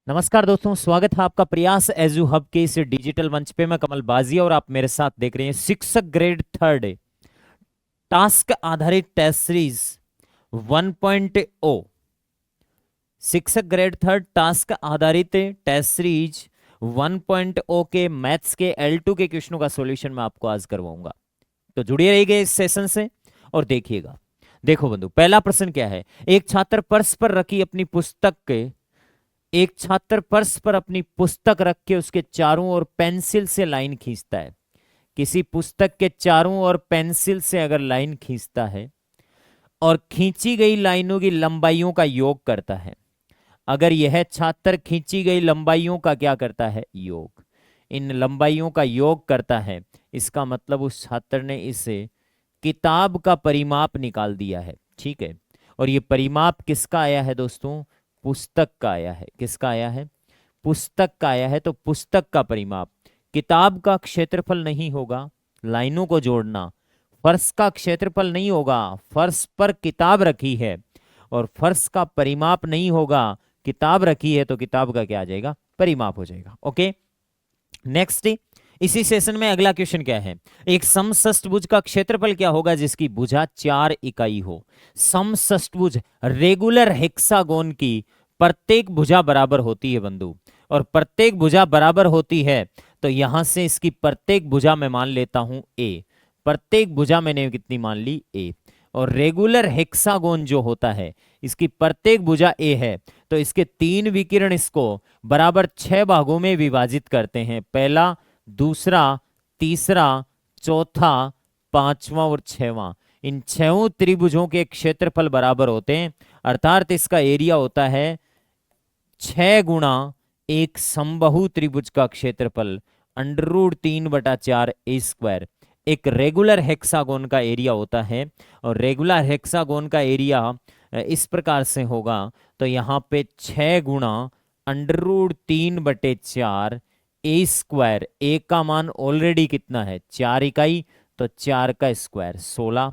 नमस्कार दोस्तों, स्वागत है आपका प्रयास एजू हब के इस डिजिटल मंच पे। मैं कमल बाजिया और आप मेरे साथ देख रहे हैं शिक्षक ग्रेड थर्ड टास्क आधारित टेस्ट सीरीज 1.0। शिक्षक ग्रेड थर्ड टास्क आधारित टेस्ट सीरीज 1.0 के मैथ्स के L2 के क्वेश्चनों का सॉल्यूशन मैं आपको आज करवाऊंगा। तो जुड़े रहिएगा इस सेशन से और देखिएगा। देखो बंधु, पहला प्रश्न क्या है। एक छात्र पर्स पर रखी अपनी पुस्तक के एक छात्र पर्स पर अपनी पुस्तक रख के उसके चारों ओर पेंसिल से लाइन खींचता है। किसी पुस्तक के चारों ओर पेंसिल से अगर लाइन खींचता है और खींची गई लाइनों की लंबाइयों का योग करता है। अगर यह छात्र खींची गई लंबाइयों का क्या करता है, योग, इन लंबाइयों का योग करता है, इसका मतलब उस छात्र ने इसे किताब का परिमाप निकाल दिया है। ठीक है, और ये परिमाप किसका आया है दोस्तों, पुस्तक का आया है। किसका आया है, पुस्तक का आया है। तो पुस्तक का परिमाप, किताब का क्षेत्रफल नहीं होगा, लाइनों को जोड़ना। फर्श का क्षेत्रफल नहीं होगा, फर्श पर किताब रखी है, और फर्श का परिमाप नहीं होगा, किताब रखी है, तो किताब का क्या आ जाएगा, परिमाप हो जाएगा। Okay, next. इसी सेशन में अगला क्वेश्चन क्या है। एक समषष्टभुज का क्षेत्रफल क्या होगा जिसकी भुजा 4 इकाई हो। समषष्टभुज रेगुलर हेक्सागोन की प्रत्येक भुजा बराबर होती है बंधु, और प्रत्येक भुजा बराबर होती है तो यहां से इसकी प्रत्येक भुजा मैं मान लेता हूं ए। प्रत्येक भुजा मैंने कितनी मान ली, ए। और रेगुलर हेक्सागोन जो होता है, इसकी प्रत्येक भुजा ए है, तो इसके 3 विकिरण इसको बराबर 6 भागों में विभाजित करते हैं। पहला, दूसरा, तीसरा, चौथा, पांचवा और छठवां। इन 6 त्रिभुजों के क्षेत्रफल बराबर होते हैं, अर्थात इसका एरिया होता है 6 गुणा एक समबाहु त्रिभुज का क्षेत्रफल √3/4 ए स्क्वायर। एक रेगुलर हेक्सागोन का एरिया होता है, और रेगुलर हेक्सागोन का एरिया इस प्रकार से होगा। तो यहाँ पे 6 गुणा √3/4 ए स्क्वायर। ए का मान ऑलरेडी कितना है, 4 इकाई, तो 4 का स्क्वायर 16,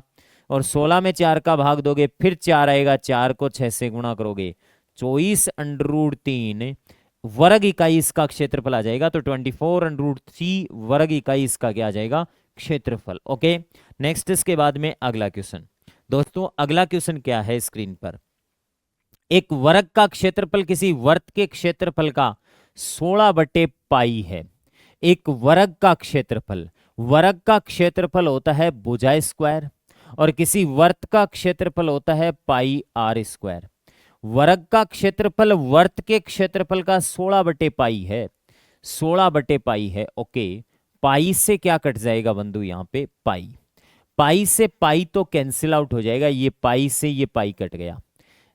और 16 में 4 का भाग दोगे फिर 4 आएगा, 4 को 6 से गुणा करोगे 24√3 वर्ग इकाई इसका क्षेत्रफल आ जाएगा। तो 24√3 वर्ग इकाई इसका क्या आ जाएगा, क्षेत्रफल। ओके, नेक्स्ट इसके बाद में अगला क्वेश्चन। दोस्तों अगला क्वेश्चन क्या है स्क्रीन पर। एक वर्ग का क्षेत्रफल किसी वर्त के क्षेत्रफल का 16/पाई है। एक वर्ग का क्षेत्रफल, वर्ग का क्षेत्रफल होता है भुजा स्क्वायर, और किसी वर्त का क्षेत्रफल होता है पाई आर स्क्वायर। वर्ग का क्षेत्रफल वर्त के क्षेत्रफल का 16/पाई है, 16/पाई है। ओके, पाई से क्या कट जाएगा बंधु, यहाँ पे पाई, पाई से पाई तो कैंसिल आउट हो जाएगा, ये पाई से ये पाई कट गया।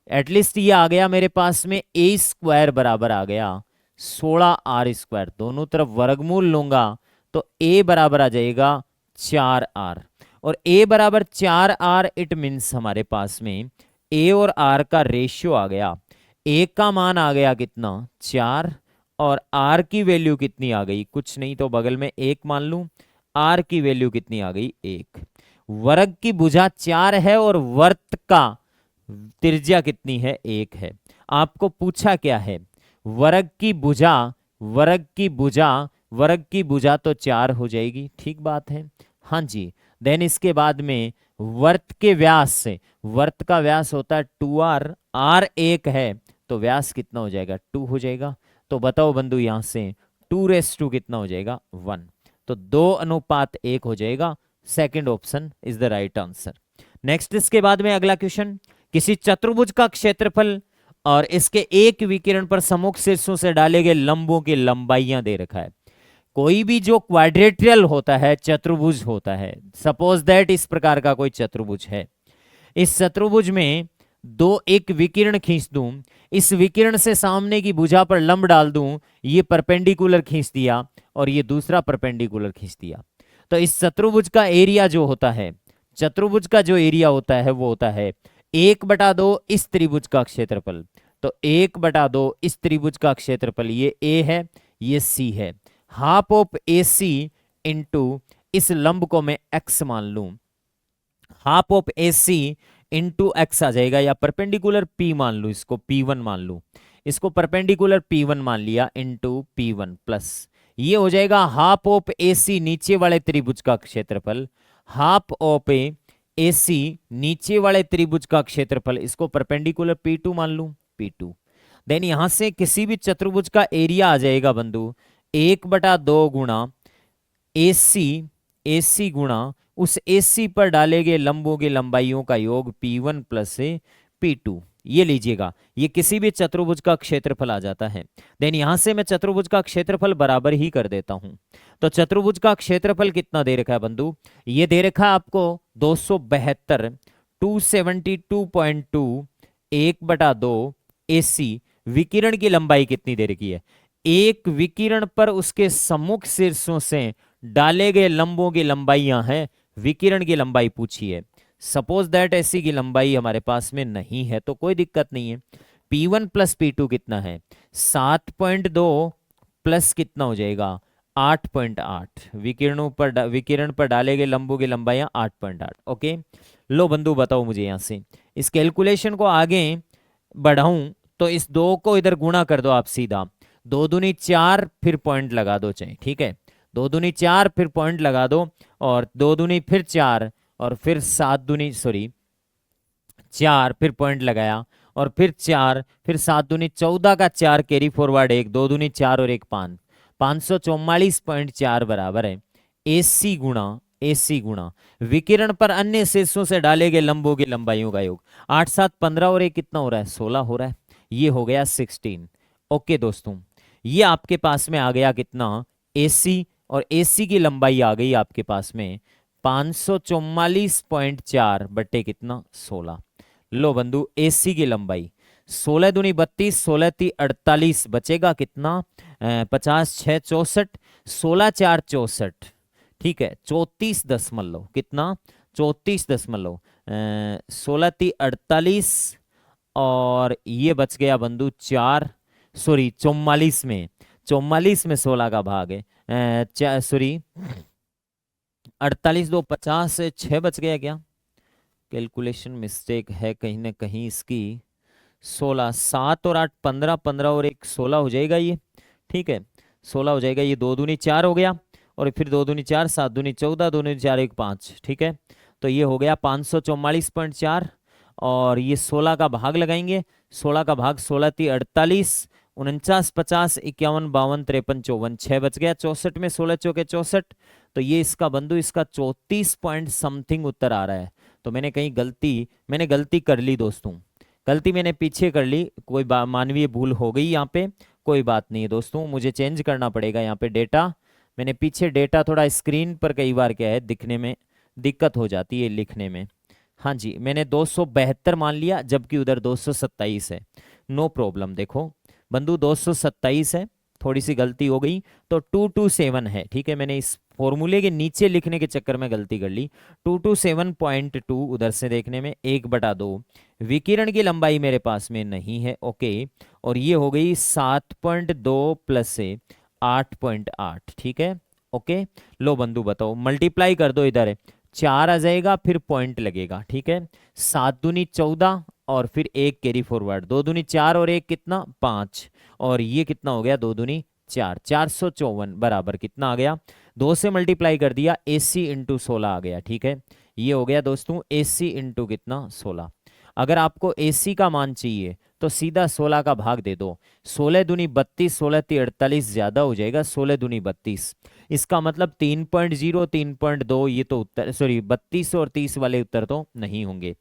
एटलीस्ट ये आ गया मेरे पास में ए स्क्वायर बराबर आ गया 16r²। दोनों तरफ वर्गमूल लूंगा तो ए बराबर आ जाएगा 4r, और ए बराबर 4r, इट मीन्स हमारे पास में ए और आर का रेशियो आ गया। ए का मान आ गया कितना, 4, और आर की वैल्यू कितनी आ गई, कुछ नहीं तो बगल में 1 मान लूं, आर की वैल्यू कितनी आ गई, 1। वर्ग की भुजा 4 है और वर्त का त्रिज्या कितनी है, 1 है। आपको पूछा क्या है, वर्ग की भुजा, वर्ग की भुजा, वर्ग की भुजा तो 4 हो जाएगी, ठीक बात है, हाँ जी। देन इसके बाद में वर्त के व्यास से, वर्त का व्यास होता है 2r, r 1 है तो व्यास कितना हो जाएगा, 2 हो जाएगा। तो बताओ बंधु यहां से 2 कितना हो जाएगा, 1। तो 2:1 हो जाएगा। Second option is the right answer. Next इसके बाद में अगला क्वेश्चन। किसी चतुर्भुज का क्षेत्रफल और इसके एक विकिरण पर सम्मुख शीर्षों से डाले गए लंबों की लंबाइयां दे रखा है। कोई भी जो क्वाड्रेट्रियल होता है, चतुर्भुज होता है, सपोज दैट इस प्रकार का कोई चतुर्भुज है, इस चतुर्भुज में एक विकिरण खींच दूं, इस विकिरण से सामने की भुजा पर लंब डाल दूं, ये परपेंडिकुलर खींच दिया और ये दूसरा परपेंडिकुलर खींच दिया, तो इस चतुर्भुज का एरिया जो होता है, चतुर्भुज का जो एरिया होता है वो होता है 1/2 इस त्रिभुज का क्षेत्रफल। तो 1/2 इस त्रिभुज का क्षेत्रफल, ये ए है ये सी है, half of a C into इस लंब को मैं एक्स मान लूं, half of a C into x आ जाएगा, या परपेंडिकुलर पी मान लू, इसको P1 मान लू। इसको परपेंडिकुलर P1 मान लिया इंटू P1 प्लस ये हो जाएगा हाफ ऑफ AC नीचे वाले त्रिभुज का क्षेत्रफल, हाफ ऑफ AC नीचे वाले त्रिभुज का क्षेत्रफल, इसको परपेंडिकुलर P2 मान लूं, P2। देन यहां से किसी भी चतुर्भुज का एरिया आ जाएगा बंधु 1/2 गुणा AC गुणा उस AC पर डाले गए लंबों की लंबाइयों का योग P1 प्लस P2। ये लीजिएगा, ये किसी भी चतुर्भुज का क्षेत्रफल आ जाता है। देन यहां से मैं चतुर्भुज का क्षेत्रफल बराबर ही कर देता हूं। तो चतुर्भुज का क्षेत्रफल कितना दे रखा है बंधु, ये दे रखा है आपको 272, 272.2 1/2 AC। विकिरण की लंबाई कितनी दे रखी है, एक विकिरण पर उसके सम्मुख शीर्षों से डाले गए लंबों की लंबाइयां हैं, विकिरण की लंबाई पूछी है। सपोज दैट ऐसी की लंबाई हमारे पास में नहीं है तो कोई दिक्कत नहीं है। P1 प्लस P2 कितना है 7.2 प्लस कितना हो जाएगा 8.8। विकिरण पर डाले गए लंबों की लंबाइयां 8.8। ओके, लो बंधु बताओ मुझे यहां से इस कैलकुलेशन को आगे बढ़ाऊं तो इस 2 को इधर गुणा कर दो आप सीधा, 2 दूनी 4 फिर पॉइंट लगा दो चाहे, ठीक है 2 दूनी 4 फिर पॉइंट लगा दो और 2 दूनी फिर 4 और फिर 4 फिर पॉइंट लगाया और फिर 4 फिर 7 दूनी 14 का 4 कैरी फॉरवर्ड 1, 2 दूनी 4 और 1 5, 544.4 बराबर है AC गुणा विकिरण पर अन्य शीर्षों से डाले गए लंबों की लंबाइयों का योग। 8 7 15 और 1 कितना हो रहा है 16 हो रहा है, ये हो गया 16। ओके दोस्तों, ये आपके पास में आ गया कितना AC, और AC की लंबाई आ गई आपके पास में 544.4 बट्टे कितना 16। लो बंधु AC की लंबाई 16 दूनी 32, 16 ती 48, बचेगा कितना 50 6 64, 16 4 64, ठीक है 34 कितना 34 16 ती 48 और ये बच गया बंधु 4 सॉरी 44 में 16 का भाग है सॉरी 48 2 50 6 बच गया क्या, कैलकुलेशन मिस्टेक है कहीं ना कहीं इसकी। 16 7 और 8 15, 15 और 1 16 हो जाएगा ये, ठीक है 16 हो जाएगा। ये 2 दूनी 4 हो गया और फिर 2 दूनी 4, 7 दूनी 14, 2 दूनी 4 1 5, ठीक है तो ये हो गया 544.4 और ये 16 का भाग लगाएंगे, 16 का भाग 16 ती 48, 49 50 51 52 53 54, 6 बच गया 64 में 16 चौके 64, तो ये इसका बंधु इसका 34 पॉइंट समथिंग उत्तर आ रहा है। तो मैंने गलती कर ली दोस्तों, गलती मैंने पीछे कर ली, कोई मानवीय भूल हो गई यहाँ पे, कोई बात नहीं है दोस्तों, मुझे चेंज करना पड़ेगा यहाँ पे डेटा। मैंने पीछे डेटा थोड़ा स्क्रीन पर कई बार क्या है दिखने में दिक्कत हो जाती है लिखने में। हाँ जी, मैंने 272 मान लिया जबकि उधर 227 है, नो प्रॉब्लम। देखो बंधु 227 है, थोड़ी सी गलती हो गई तो 227 है, ठीक है मैंने इस फॉर्मूले के नीचे लिखने के चक्कर में गलती कर ली। 227.2 उधर से देखने में 1/2 विकिरण की लंबाई मेरे पास में नहीं है। ओके, और ये हो गई 7.2 प्लस से 8.8, ठीक है ओके। लो बंधु बताओ मल्टीप्लाई कर दो, इधर 4 आ जाएगा फिर पॉइंट लगेगा, ठीक है 7 दूनी 14 और फिर 1 कैरी फॉरवर्ड, 2 दूनी 4 और 1 कितना 5 और ये कितना हो गया 2 दूनी 4, 454 बराबर कितना आ गया 2 से मल्टीप्लाई कर दिया AC इंटू 16 आ गया, ठीक है ये हो गया दोस्तों AC इंटू कितना 16। अगर आपको AC का मान चाहिए तो सीधा 16 का भाग दे दो, 16 दूनी 32, 16 ती 48 ज्यादा हो जाएगा 16 दूनी 32, इसका मतलब 3.0 3.2 ये तो उत्तर सॉरी 32 और 30 वाले उत्तर तो नहीं होंगे,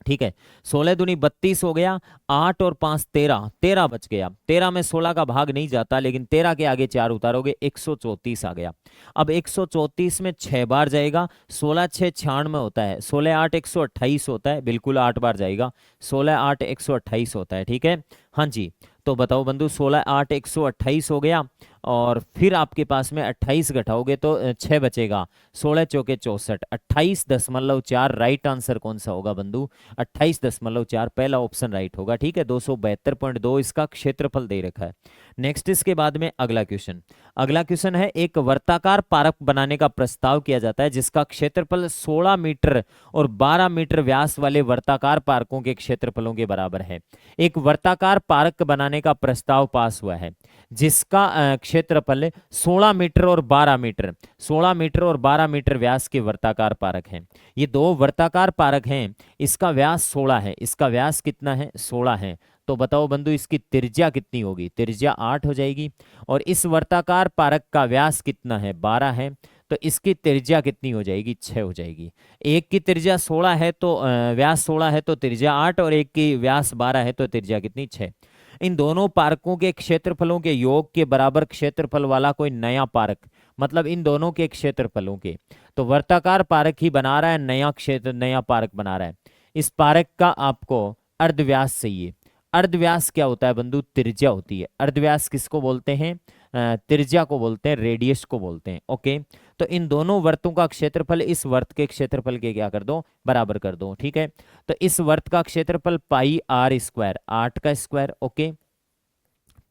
ठीक है 16 दूनी 32 हो गया, 8 और 5 13, 13 बच गया, 13 में 16 का भाग नहीं जाता लेकिन 13 के आगे 4 उतारोगे 134 आ गया। अब 134 में 6 बार जाएगा, 16 6 96 होता है, 16 8 128 होता है, बिल्कुल 8 बार जाएगा, 16 8 128 होता है, ठीक है हाँ जी। तो बताओ बंधु 16 8 128 हो गया और फिर आपके पास में 28 घटाओगे तो 6 बचेगा, 16 चौके 64, 28.4 राइट आंसर कौन सा होगा बंधु? 28.4 पहला ऑप्शन राइट होगा, ठीक है। 272.2 इसका क्षेत्रफल दे रखा है। नेक्स्ट इसके बाद में अगला क्वेश्चन, अगला क्वेश्चन है एक वर्ताकार पार्क बनाने का प्रस्ताव किया जाता है जिसका क्षेत्रफल 16 मीटर और 12 मीटर व्यास वाले वर्ताकार पार्कों के क्षेत्रफलों के बराबर है। एक वर्ताकार पार्क बनाने का प्रस्ताव पास हुआ है जिसका क्षेत्रफल 16 मीटर और 12 मीटर, 16 मीटर और 12 मीटर व्यास के वर्ताकार पार्क हैं। ये दो वर्ताकार पार्क हैं, इसका व्यास 16 है, इसका व्यास कितना है? 16 है। तो बताओ बंधु इसकी त्रिज्या कितनी होगी? त्रिज्या 8 हो जाएगी। और इस वर्ताकार पार्क का व्यास कितना है? 12 है। तो इसकी त्रिज्या कितनी हो जाएगी? 6 हो जाएगी। एक की त्रिज्या 16 है तो व्यास 16 है तो त्रिज्या 8, और एक की व्यास 12 है तो त्रिज्या कितनी? 6। इन दोनों पार्कों के क्षेत्रफलों के योग के बराबर क्षेत्रफल वाला कोई नया पार्क, मतलब इन दोनों के क्षेत्रफलों के, तो वर्ताकार पार्क ही बना रहा है, नया क्षेत्र नया पार्क बना रहा है। इस पार्क का आपको अर्धव्यास चाहिए। अर्धव्यास क्या होता है बंधु? त्रिज्या होती है। अर्धव्यास किसको बोलते हैं? त्रिज्या को बोलते हैं, रेडियस को बोलते हैं। ओके, तो इन दोनों वर्तों का क्षेत्रफल इस वर्त के क्षेत्रफल के क्या कर दो? बराबर कर दो, ठीक है। तो इस वर्त का क्षेत्रफल पाई आर स्क्वायर, 8 का square, okay,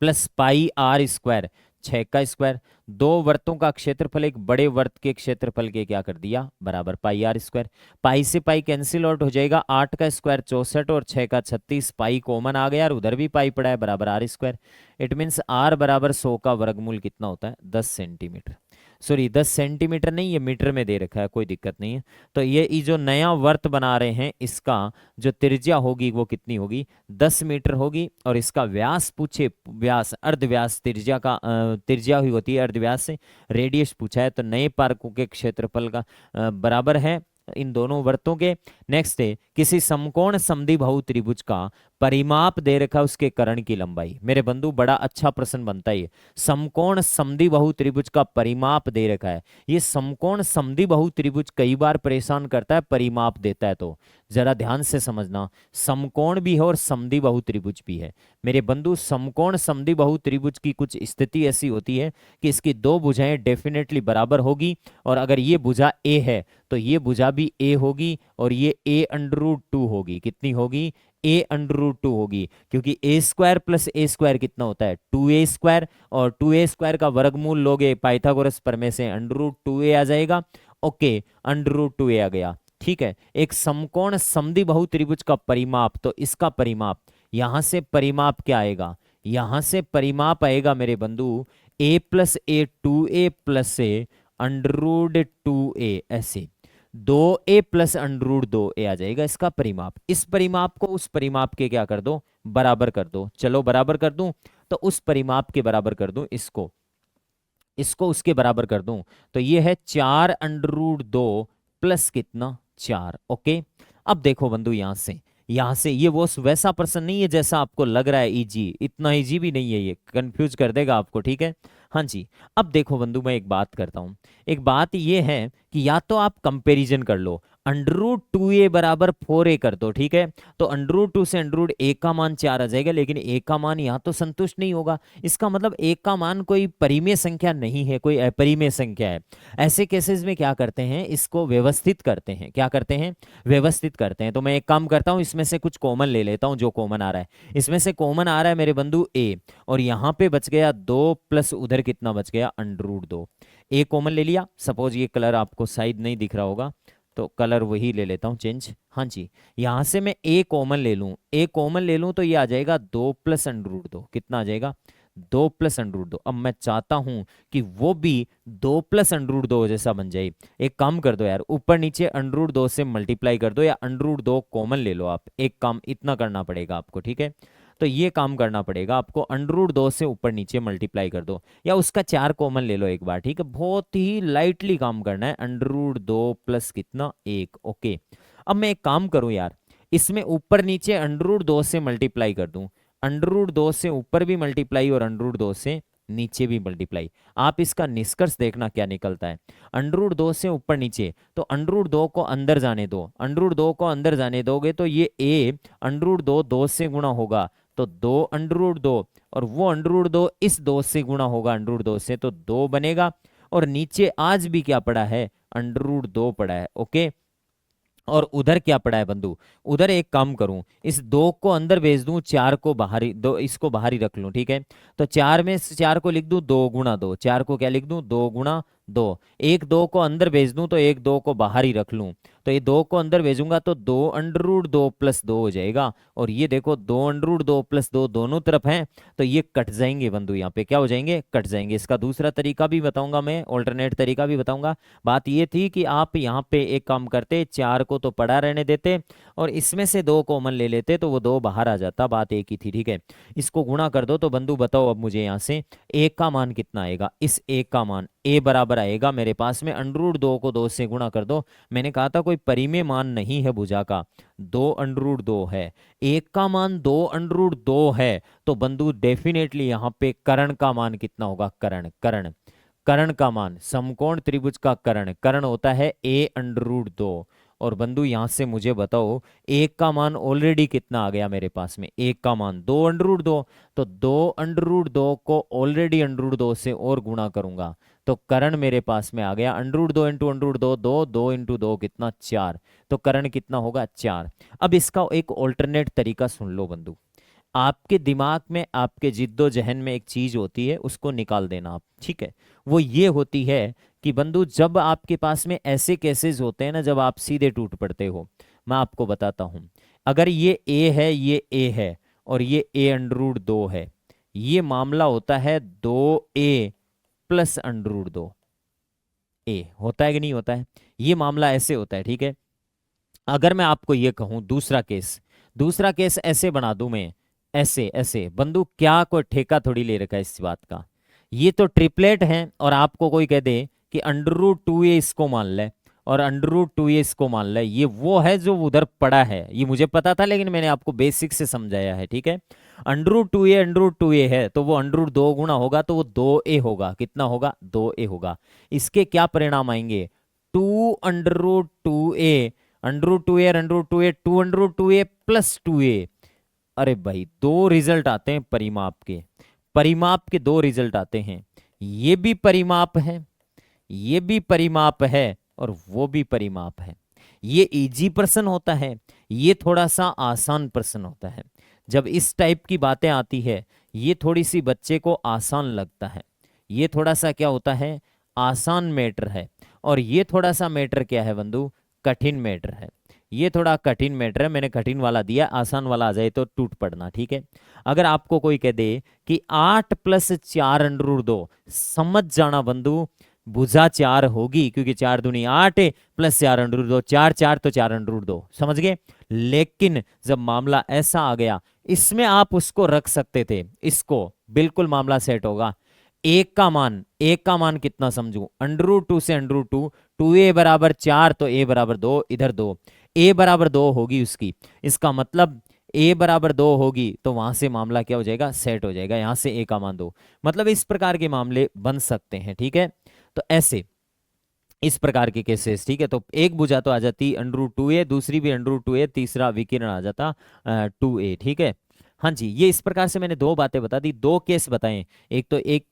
plus pi are square, 6 का स्क्वायर। दो वर्तों का क्षेत्रफल एक बड़े वर्त के क्षेत्रफल के क्या कर दिया? बराबर पाई आर स्क्वायर। पाई से पाई कैंसिल आउट हो जाएगा, 8 का स्क्वायर 64 और 6 का 36, पाई कॉमन आ गया और उधर भी पाई पड़ा है, बराबर R square. It means R बराबर 100 का वर्गमूल कितना होता है? 10 सेंटीमीटर। सॉरी 10 सेंटीमीटर नहीं, ये मीटर में दे रखा है, कोई दिक्कत नहीं है। तो ये जो नया वर्त बना रहे हैं इसका जो त्रिज्या होगी वो कितनी होगी? 10 मीटर होगी। और इसका व्यास पूछे, व्यास अर्धव्यास त्रिज्या का त्रिज्या हुई होती है अर्धव्यास से, रेडियस पूछा है तो नए पार्कों के क्षेत्रफल का बराबर है इन दोनों वर्तों के। नेक्स्ट है किसी समकोण समद्विबाहु त्रिभुज का परिमाप दे रखा है उसके कर्ण की लंबाई। मेरे बंधु बड़ा अच्छा प्रश्न बनता है ये, समकोण समद्विबाहु त्रिभुज का परिमाप दे रखा है। ये समकोण समद्विबाहु त्रिभुज कई बार परेशान करता है, परिमाप देता है तो जरा ध्यान से समझना, समकोण भी है और समद्विबाहु त्रिभुज भी है। मेरे बंधु समकोण समद्विबाहु त्रिभुज की कुछ स्थिति ऐसी होती है कि इसकी दो भुजाएं डेफिनेटली बराबर होगी, और अगर ये भुजा ए है तो ये भुजा भी ए होगी, और ये a√2 होगी। कितनी होगी? a√2 होगी, क्योंकि a square plus a square कितना होता है? 2a स्क्वायर, और 2a स्क्वायर का वर्गमूल लोगे पाइथागोरस प्रमेय से √2a आ जाएगा। ओके, √2a आ गया, ठीक है। एक समकोण समद्विबाहु त्रिभुज का परिमाप, तो इसका परिमाप यहां से परिमाप क्या आएगा? यहां से परिमाप आएगा मेरे बंधु a plus a 2a plus a √2a, ऐसे 2a प्लस √2a आ जाएगा इसका परिमाप। इस परिमाप को उस परिमाप के क्या कर दो? बराबर कर दो। चलो बराबर कर दूं, तो उस परिमाप के बराबर कर दूं इसको, इसको उसके बराबर कर दूं, तो ये है 4√2 प्लस कितना? 4। ओके, अब देखो बंधु यहां से ये वो वैसा प्रश्न नहीं है जैसा आपको लग रहा है इजी, इतना इजी भी नहीं है, ये कंफ्यूज कर देगा आपको, ठीक है। हाँ जी, अब देखो बंधु मैं एक बात करता हूं। एक बात ये है कि या तो आप कंपैरिजन कर लो, √2a बराबर 4a कर दो, ठीक है। तो √2 से √a का मान 4 आ जाएगा, लेकिन a का मान यहाँ तो संतुष्ट नहीं होगा। इसका मतलब a का मान कोई परिमेय संख्या नहीं है, कोई अपरिमेय संख्या है। ऐसे केसेस में क्या करते हैं? इसको व्यवस्थित करते हैं। क्या करते हैं? व्यवस्थित करते हैं। तो मैं एक काम करता हूँ, इसमें से कुछ कॉमन ले लेता हूँ, जो कॉमन आ रहा है। इसमें से कॉमन आ रहा है मेरे बंधु a, और यहाँ पे बच गया 2 प्लस उधर कितना बच गया? √2। a कॉमन ले लिया। सपोज ये कलर आपको शायद नहीं दिख रहा होगा, तो कलर वही ले लेता हूँ चेंज। हाँ जी, यहां से मैं a कॉमन ले लूं, a कॉमन ले लूं तो ये आ जाएगा 2 प्लस √2। कितना आ जाएगा? 2 प्लस √2। अब मैं चाहता हूं कि वो भी 2 प्लस √2 जैसा बन जाए। एक काम कर दो यार, ऊपर नीचे √2 से मल्टीप्लाई कर दो, या √2 कॉमन ले लो आप। एक काम इतना करना पड़ेगा आपको, ठीक है। तो ये काम करना पड़ेगा आपको, √2 से ऊपर नीचे मल्टीप्लाई कर दो, या उसका 4 कॉमन ले लो एक बार, ठीक है। बहुत ही लाइटली काम करना है। √2 प्लस कितना? 1। ओके, अब मैं एक काम करूं यार, इसमें ऊपर नीचे √2 से मल्टीप्लाई कर दूं, √2 से ऊपर भी मल्टीप्लाई और √2 से नीचे भी मल्टीप्लाई। आप इसका निष्कर्ष देखना क्या निकलता है। √2 से ऊपर नीचे, तो √2 को अंदर जाने दो, √2 को अंदर जाने दोगे तो ये a √2 2 से गुणा होगा तो 2√2, और वो √2 इस 2 से गुणा होगा √2 से, तो 2 बनेगा। और नीचे आज भी क्या पड़ा है, √2 पड़ा है। ओके, और उधर क्या पड़ा है बंधु, उधर एक काम करूं, इस 2 को अंदर भेज दूं, 4 को बाहर ही, दो इसको बाहर ही रख लूं, ठीक है। तो 4 में से 4 को लिख दूं 2 × 2, 4 को क्या लिख दूं 2 × 2, एक 2 को अंदर भेज दूं तो एक 2 को बाहर ही रख लूं, तो ये 2 को अंदर भेजूंगा तो 2√2 + 2 हो जाएगा। और ये देखो 2√2 + 2 दोनों तरफ हैं, तो ये कट जाएंगे बंधु, यहाँ पे क्या हो जाएंगे, कट जाएंगे। इसका दूसरा तरीका भी बताऊंगा मैं, ऑल्टरनेट तरीका भी बताऊंगा। बात ये थी कि आप यहाँ पे एक काम करते, 4 को तो पड़ा रहने देते और इसमें से 2 कॉमन ले लेते, तो वो 2 बाहर आ जाता, बात एक ही थी, ठीक है। इसको गुणा कर दो, तो बंधु बताओ अब मुझे यहाँ से एक का मान कितना आएगा, इस एक का मान a बराबर आएगा मेरे पास में √2 को 2 से गुणा कर दो। मैंने कहा था कोई परिमेय मान नहीं है भुजा का, 2√2 है, एक का मान 2√2 है, तो बंधु डेफिनेटली यहाँ पे कर्ण का मान कितना होगा, कर्ण कर्ण कर्ण का मान, समकोण त्रिभुज का कर्ण, कर्ण होता है a√2। और बंधु यहां से मुझे बताओ एक का मान ऑलरेडी कितना आ गया मेरे पास में, एक का मान 2√2, तो 2√2 को ऑलरेडी √2 से और गुणा करूंगा, तो कर्ण मेरे पास में आ गया √2 × √2 2, 2 × 2 कितना 4, तो कर्ण कितना होगा 4। अब इसका एक ऑल्टरनेट तरीका सुन लो बंधु, आपके दिमाग में, आपके जिद्दोजहद में एक चीज होती है, उसको निकाल देना आप, ठीक है। वो ये होती है कि बंधु जब आपके पास में ऐसे केसेस होते हैं ना, जब आप सीधे टूट पड़ते हो, मैं आपको बताता हूं। अगर ये a है, ये a है, और ये a√2 है, ये मामला होता है 2a + √2, a होता है कि नहीं होता है, ये मामला ऐसे होता है, ठीक है। अगर मैं आपको ये कहूं दूसरा केस ऐसे बना दूं मैं, ऐसे ऐसे बंधु, क्या कोई ठेका थोड़ी ले रखा है इस बात का, ये तो ट्रिपलेट हैं, और आपको कोई कह दे कि √2a इसको मान ले और √2a इसको मान ले, ये वो है जो उधर पड़ा है, ये मुझे पता था लेकिन मैंने आपको बेसिक से समझाया है, ठीक है। √2a है, तो वो √2 गुणा होगा तो वो 2a होगा, कितना होगा 2a होगा। इसके क्या परिणाम आएंगे, 2√2a, √2a √2a 2√2a + 2a। अरे भाई दो रिजल्ट आते हैं परिमाप के 2 रिजल्ट आते हैं, ये भी परिमाप है, ये भी परिमाप है, और वो भी परिमाप है। ये इजी प्रश्न होता है, ये थोड़ा सा आसान प्रश्न होता है। जब इस टाइप की बातें आती है, ये थोड़ी सी बच्चे को आसान लगता है, ये थोड़ा सा क्या होता है, आसान मैटर है। और ये थोड़ा सा मैटर क्या है बंधु, कठिन मैटर है, ये थोड़ा कठिन मैटर है। मैंने कठिन वाला दिया, आसान वाला आ जाए तो टूट पड़ना, ठीक है। अगर आपको कोई कह दे कि 8 + 4√2, समझ जाना बंधु, भुजा 4 होगी, क्योंकि 4 दूनी 8 + 4√2, 4 4 तो 4√2, समझ गए। लेकिन जब मामला ऐसा आ गया, इसमें आप उसको रख सकते थे, इसको बिल्कुल मामला सेट होगा। एक का मान कितना समझू, √2 से √2, 2a बराबर 4 तो a बराबर 2, इधर 2, a बराबर 2 होगी उसकी, इसका मतलब a बराबर 2 होगी, तो वहां से मामला क्या हो जाएगा, सेट हो जाएगा, यहां से a का मान 2। मतलब इस प्रकार के मामले बन सकते हैं, ठीक है। तो ऐसे इस प्रकार के केसेस, ठीक है। तो एक भुजा तो आ जाती √2a, दूसरी भी √2a, तीसरा विकिरण आ जाता 2a, ठीक है। हाँ जी, ये इस प्रकार से मैंने 2 बातें बता दी, 2 केस बताएं, एक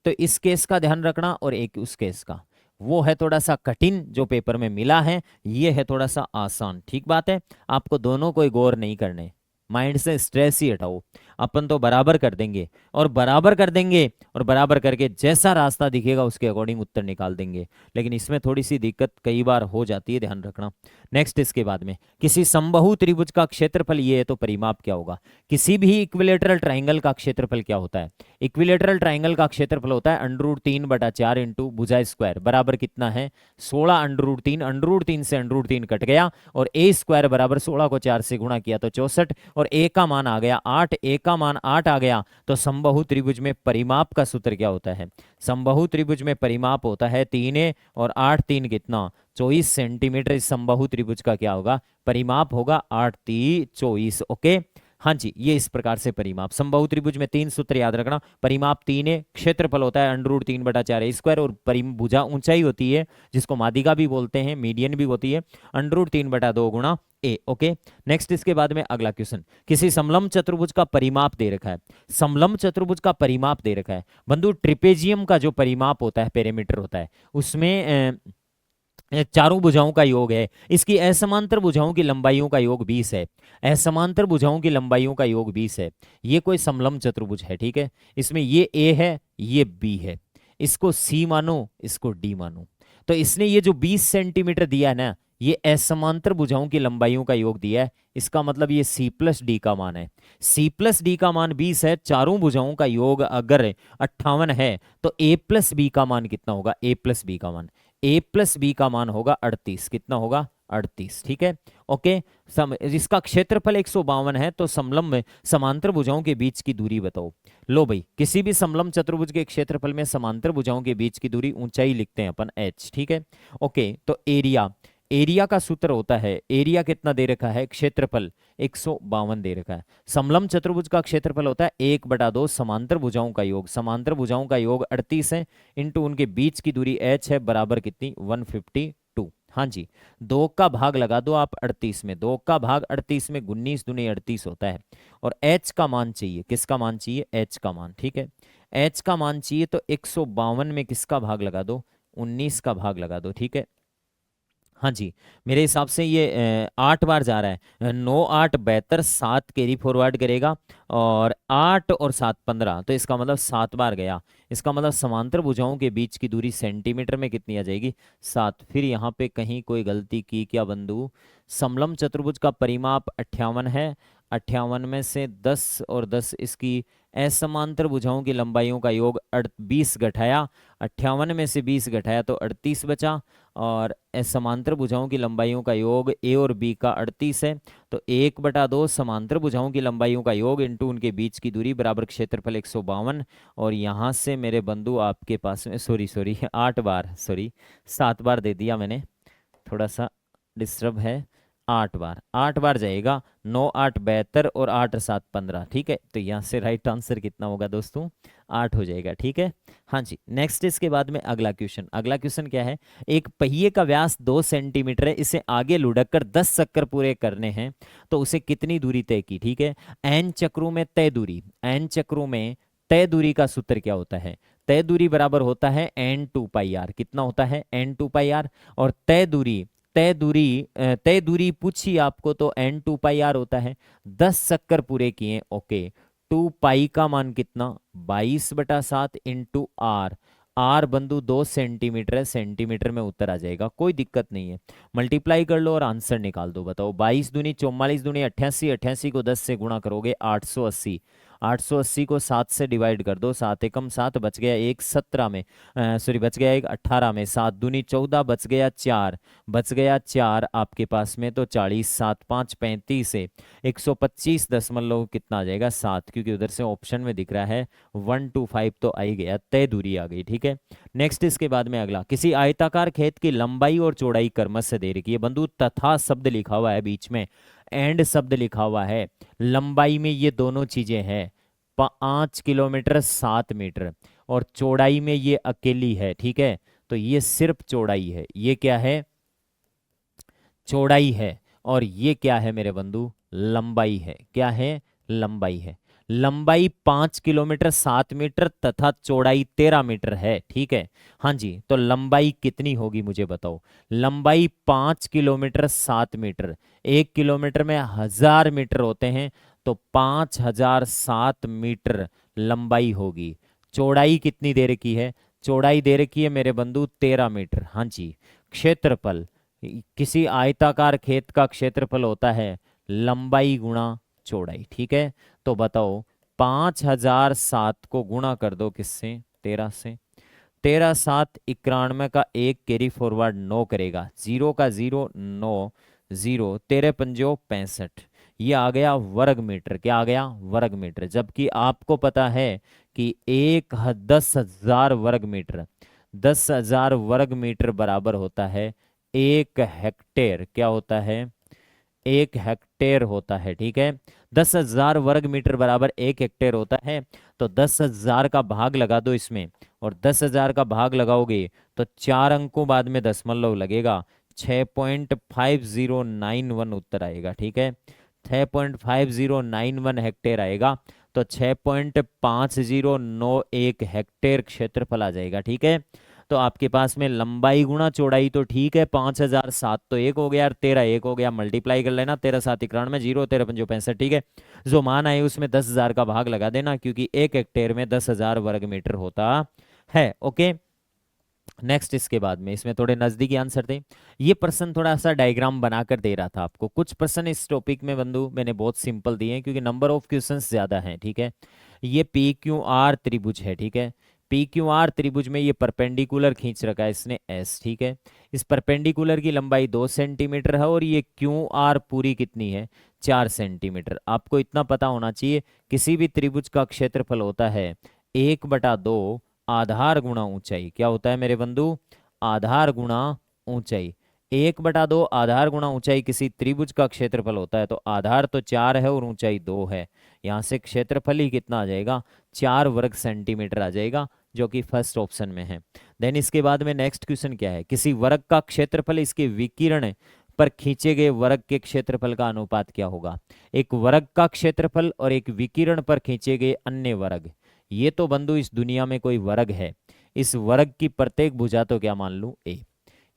तो इस केस का ध्यान रखना और एक उस केस का, वो है थोड़ा सा कठिन जो पेपर में मिला है, ये है थोड़ा सा आसान, ठीक बात है। आपको दोनों कोई गौर नहीं करने, माइंड से स्ट्रेस ही हटाओ, अपन तो बराबर कर देंगे, और बराबर कर देंगे, और बराबर करके जैसा रास्ता दिखेगा उसके अकॉर्डिंग उत्तर निकाल देंगे। लेकिन इसमें थोड़ी सी दिक्कत कई बार हो जाती है, ध्यान रखना। नेक्स्ट इसके बाद में, किसी समबाहु त्रिभुज का क्षेत्रफल ये है तो परिमाप क्या होगा। किसी भी इक्विलेटरल ट्राइंगल का क्षेत्रफल क्या होता है, इक्विलेटरल ट्राइंगल का क्षेत्रफल होता है √3/4 इंटू भुजा स्क्वायर, बराबर कितना है 16 √3, √3 से √3 कट गया, और a² बराबर 16 को 4 से गुणा किया तो 64, और a का मान आ गया 8, a का मान 8 आ गया। तो समबाहु त्रिभुज में परिमाप का सूत्र क्या होता है, समबाहु त्रिभुज में परिमाप होता है 3a, और 8 3 कितना 24 सेंटीमीटर। इस समबाहु त्रिभुज का क्या होगा, परिमाप होगा 8 3 24। ओके, हाँ जी, ये इस प्रकार से परिमाप, समबाहु त्रिभुज में 3 सूत्र याद रखना। परिमाप 3 है, क्षेत्रफल होता है √3/4 स्क्वायर, और भुजा ऊंचाई होती है जिसको माध्यिका भी बोलते हैं, मीडियन भी होती है, √3/2 गुणा ए। ओके, नेक्स्ट इसके बाद में अगला क्वेश्चन, किसी समलंब चतुर्भुज का परिमाप दे रखा है। समलंब चतुर्भुज का परिमाप दे रखा है बंधु, ट्रिपेजियम का जो परिमाप होता है, पेरीमीटर होता है, उसमें चारों भुजाओं का योग है। इसकी असमांतर भुजाओं की लंबाइयों का योग 20 है। असमांतर भुजाओं की लंबाइयों का योग 20 है। ये कोई समलंब चतुर्भुज है, ठीक है। इसमें ये ए है, ये बी है, इसको सी मानो, इसको डी मानो। तो इसने ये जो 20 सेंटीमीटर दिया है ना, ये असमांतर भुजाओं की लंबाइयों का योग दिया है। इसका मतलब ये सी प्लस डी का मान है। सी प्लस डी का मान 20 है, चारों भुजाओं का योग अगर 58 है, तो ए प्लस बी का मान कितना होगा? ए प्लस बी का मान, ए प्लस बी का मान होगा 38। कितना होगा? 38, ठीक है। ओके, इसका क्षेत्रफल 152 है, तो समलंब में समांतर भुजाओं के बीच की दूरी बताओ। लो भाई, किसी भी समलंब चतुर्भुज के क्षेत्रफल में समांतर भुजाओं के बीच की दूरी, ऊंचाई लिखते हैं अपन h, ठीक है। ओके, तो एरिया, एरिया का सूत्र होता है, एरिया कितना दे रखा है? क्षेत्रफल 152 दे रखा है। समलंब चतुर्भुज का क्षेत्रफल होता है 1/2 समांतर भुजाओं का योग, समांतर भुजाओं का योग 38 है, इंटू उनके बीच की दूरी h है, बराबर कितनी? 152। हाँ जी, 2 का भाग लगा दो आप 38 में, 2 का भाग 38 में 19 दूनी 38 होता है। और h का मान चाहिए, किसका मान चाहिए? h का मान, ठीक है। h का मान चाहिए, तो 152 में किसका भाग लगा दो? 19 का भाग लगा दो, ठीक है। हाँ जी, मेरे हिसाब से ये 8 बार जा रहा है। 9 8 72, 7 कैरी फॉरवर्ड करेगा, और 8 और 7 15, तो इसका मतलब 7 बार गया। इसका मतलब समांतर भुजाओं के बीच की दूरी सेंटीमीटर में कितनी आ जाएगी? 7। फिर यहाँ पे कहीं कोई गलती की क्या बंधु? समलंब चतुर्भुज का परिमाप 58 है, 58 में से 10 और 10 इसकी असमांतर भुजाओं की लंबाइयों का योग 20 घटाया, 58 में से 20 घटाया तो 38 बचा, और समांतर भुजाओं की लंबाइयों का योग ए और बी का 38 है, तो 1/2 समांतर भुजाओं की लंबाइयों का योग इंटू उनके बीच की दूरी बराबर क्षेत्रफल 152। और यहाँ से मेरे बंधु आपके पास में, सॉरी सॉरी 8 बार, सॉरी 7 बार दे दिया मैंने, थोड़ा सा डिस्टर्ब है। 8 बार जाएगा, 9 8 72 और 8 7 15, ठीक है। तो यहाँ से राइट आंसर कितना होगा दोस्तों? 8 हो जाएगा, ठीक है। हाँ जी, नेक्स्ट इसके बाद में अगला क्वेश्चन, अगला क्वेश्चन क्या है? एक पहिए का व्यास 2 सेंटीमीटर है, इसे आगे लुढ़क कर 10 चक्कर पूरे करने हैं, तो उसे कितनी दूरी तय की? ठीक है, n चक्रों में तय दूरी, n चक्रों में तय दूरी का सूत्र क्या होता है? तय दूरी बराबर होता है n2πr। कितना होता है? n2πr। और तय दूरी पूछी आपको तो n2πr होता है। 10 चक्कर पूरे किए, ओके। 2 पाई का मान कितना? 22/7 इंटू आर। आर बंधु 2 सेंटीमीटर है, सेंटीमीटर में उत्तर आ जाएगा, कोई दिक्कत नहीं है। मल्टीप्लाई कर लो और आंसर निकाल दो। बताओ, 22 दूनी 44 दूनी 88, 88 को 10 से गुणा करोगे 880, 880 को 7 से डिवाइड कर दो, 7 एकम 7, बच गया एक 17 में, सॉरी बच गया एक 18 में, 7 दूनी 14, बच गया 4, बच गया 4 आपके पास में, तो 40, 7 5 35 है, 125 दशमलव कितना आ जाएगा? 7, क्योंकि उधर से ऑप्शन में दिख रहा है 125, तो आ ही गया, तय दूरी आ गई, ठीक है। नेक्स्ट इसके बाद में अगला, किसी आयताकार खेत की लंबाई और चौड़ाई क्रमश से दे रखी है बंधु, तथा शब्द लिखा हुआ है बीच में, एंड शब्द लिखा हुआ है। लंबाई में ये दोनों चीजें हैं, 5 किलोमीटर 7 मीटर, और चौड़ाई में ये अकेली है, ठीक है। तो ये सिर्फ चौड़ाई है, ये क्या है? चौड़ाई है। और ये क्या है मेरे बंधु? लंबाई है। क्या है? लंबाई है। लंबाई 5 किलोमीटर 7 मीटर तथा चौड़ाई 13 मीटर है, ठीक है। हाँ जी, तो लंबाई कितनी होगी मुझे बताओ? लंबाई 5 किलोमीटर 7 मीटर, 1 किलोमीटर में 1000 मीटर होते हैं, तो 5007 मीटर लंबाई होगी। चौड़ाई कितनी दे रखी है? चौड़ाई दे रखी है मेरे बंधु 13 मीटर। हाँ जी, क्षेत्रफल, किसी आयताकार खेत का क्षेत्रफल होता है लंबाई गुणा चौड़ाई, ठीक है। तो बताओ, 5007 को गुणा कर दो किससे? 13 से। 13 7 91 का 1 कैरी फॉरवर्ड 9 करेगा, 0 का 0 9, 0 13 पंजो 65, ये आ गया वर्ग मीटर। क्या आ गया? वर्ग मीटर। जबकि आपको पता है कि 10,000 वर्ग मीटर, 10,000 वर्ग मीटर बराबर होता है 1 हेक्टेयर। क्या होता है? 1 हेक्टेयर होता है, ठीक है। 10,000 वर्ग मीटर बराबर 1 हेक्टेयर होता है। तो 10,000 का भाग लगा दो इसमें, और 10,000 का भाग लगाओगे तो 4 अंकों बाद में दशमलव लगेगा, 6.5091 उत्तर आएगा, ठीक है। 6.5091 हेक्टेयर आएगा। तो 6.5091 हेक्टेयर क्षेत्रफल आ जाएगा, ठीक है। तो आपके पास में लंबाई गुणा चौड़ाई तो ठीक है, 5,007 तो 1 हो गया और 13 1 हो गया, मल्टीप्लाई कर लेना, 13 7 91 0, 13 5 65, ठीक है। जो मान आए उसमें 10,000 का भाग लगा देना, क्योंकि 1 हेक्टेयर में 10,000 वर्ग मीटर होता है। ओके, नेक्स्ट इसके बाद में इसमें थोड़े नजदीकी आंसर थे। ये प्रश्न थोड़ा सा डायग्राम बनाकर दे रहा था आपको। कुछ प्रश्न इस टॉपिक में बंधु मैंने बहुत सिंपल दिए हैं, क्योंकि नंबर ऑफ क्वेश्चंस ज्यादा हैं, ठीक है। ये पी क्यू आर त्रिभुज है, ठीक है। पी क्यू आर त्रिभुज में ये परपेंडिकुलर खींच रखा है इसने एस, ठीक है। इस परपेंडिकुलर की लंबाई 2 सेंटीमीटर है, और ये क्यू आर पूरी कितनी है, 4 सेंटीमीटर। आपको इतना पता होना चाहिए, किसी भी त्रिभुज का क्षेत्रफल होता है 1/2 आधार गुणा ऊंचाई। क्या होता है मेरे बंधु, आधार गुणा ऊंचाई। 1/2 आधार गुणा ऊंचाई किसी त्रिभुज का क्षेत्रफल होता है। तो आधार तो 4 है और ऊंचाई 2 है, यहाँ से क्षेत्रफल ही कितना आ जाएगा, 4 वर्ग सेंटीमीटर आ जाएगा, जो कि फर्स्ट ऑप्शन में है। देन इसके बाद में नेक्स्ट क्वेश्चन क्या है, किसी वर्ग का क्षेत्रफल इसके विकिरण पर खींचे गए वर्ग के क्षेत्रफल का अनुपात क्या होगा। एक वर्ग का क्षेत्रफल और एक विकिरण पर खींचे गए अन्य वर्ग। ये तो बंधु इस दुनिया में कोई वर्ग है, इस वर्ग की प्रत्येक भुजा तो क्या मान लूं ए।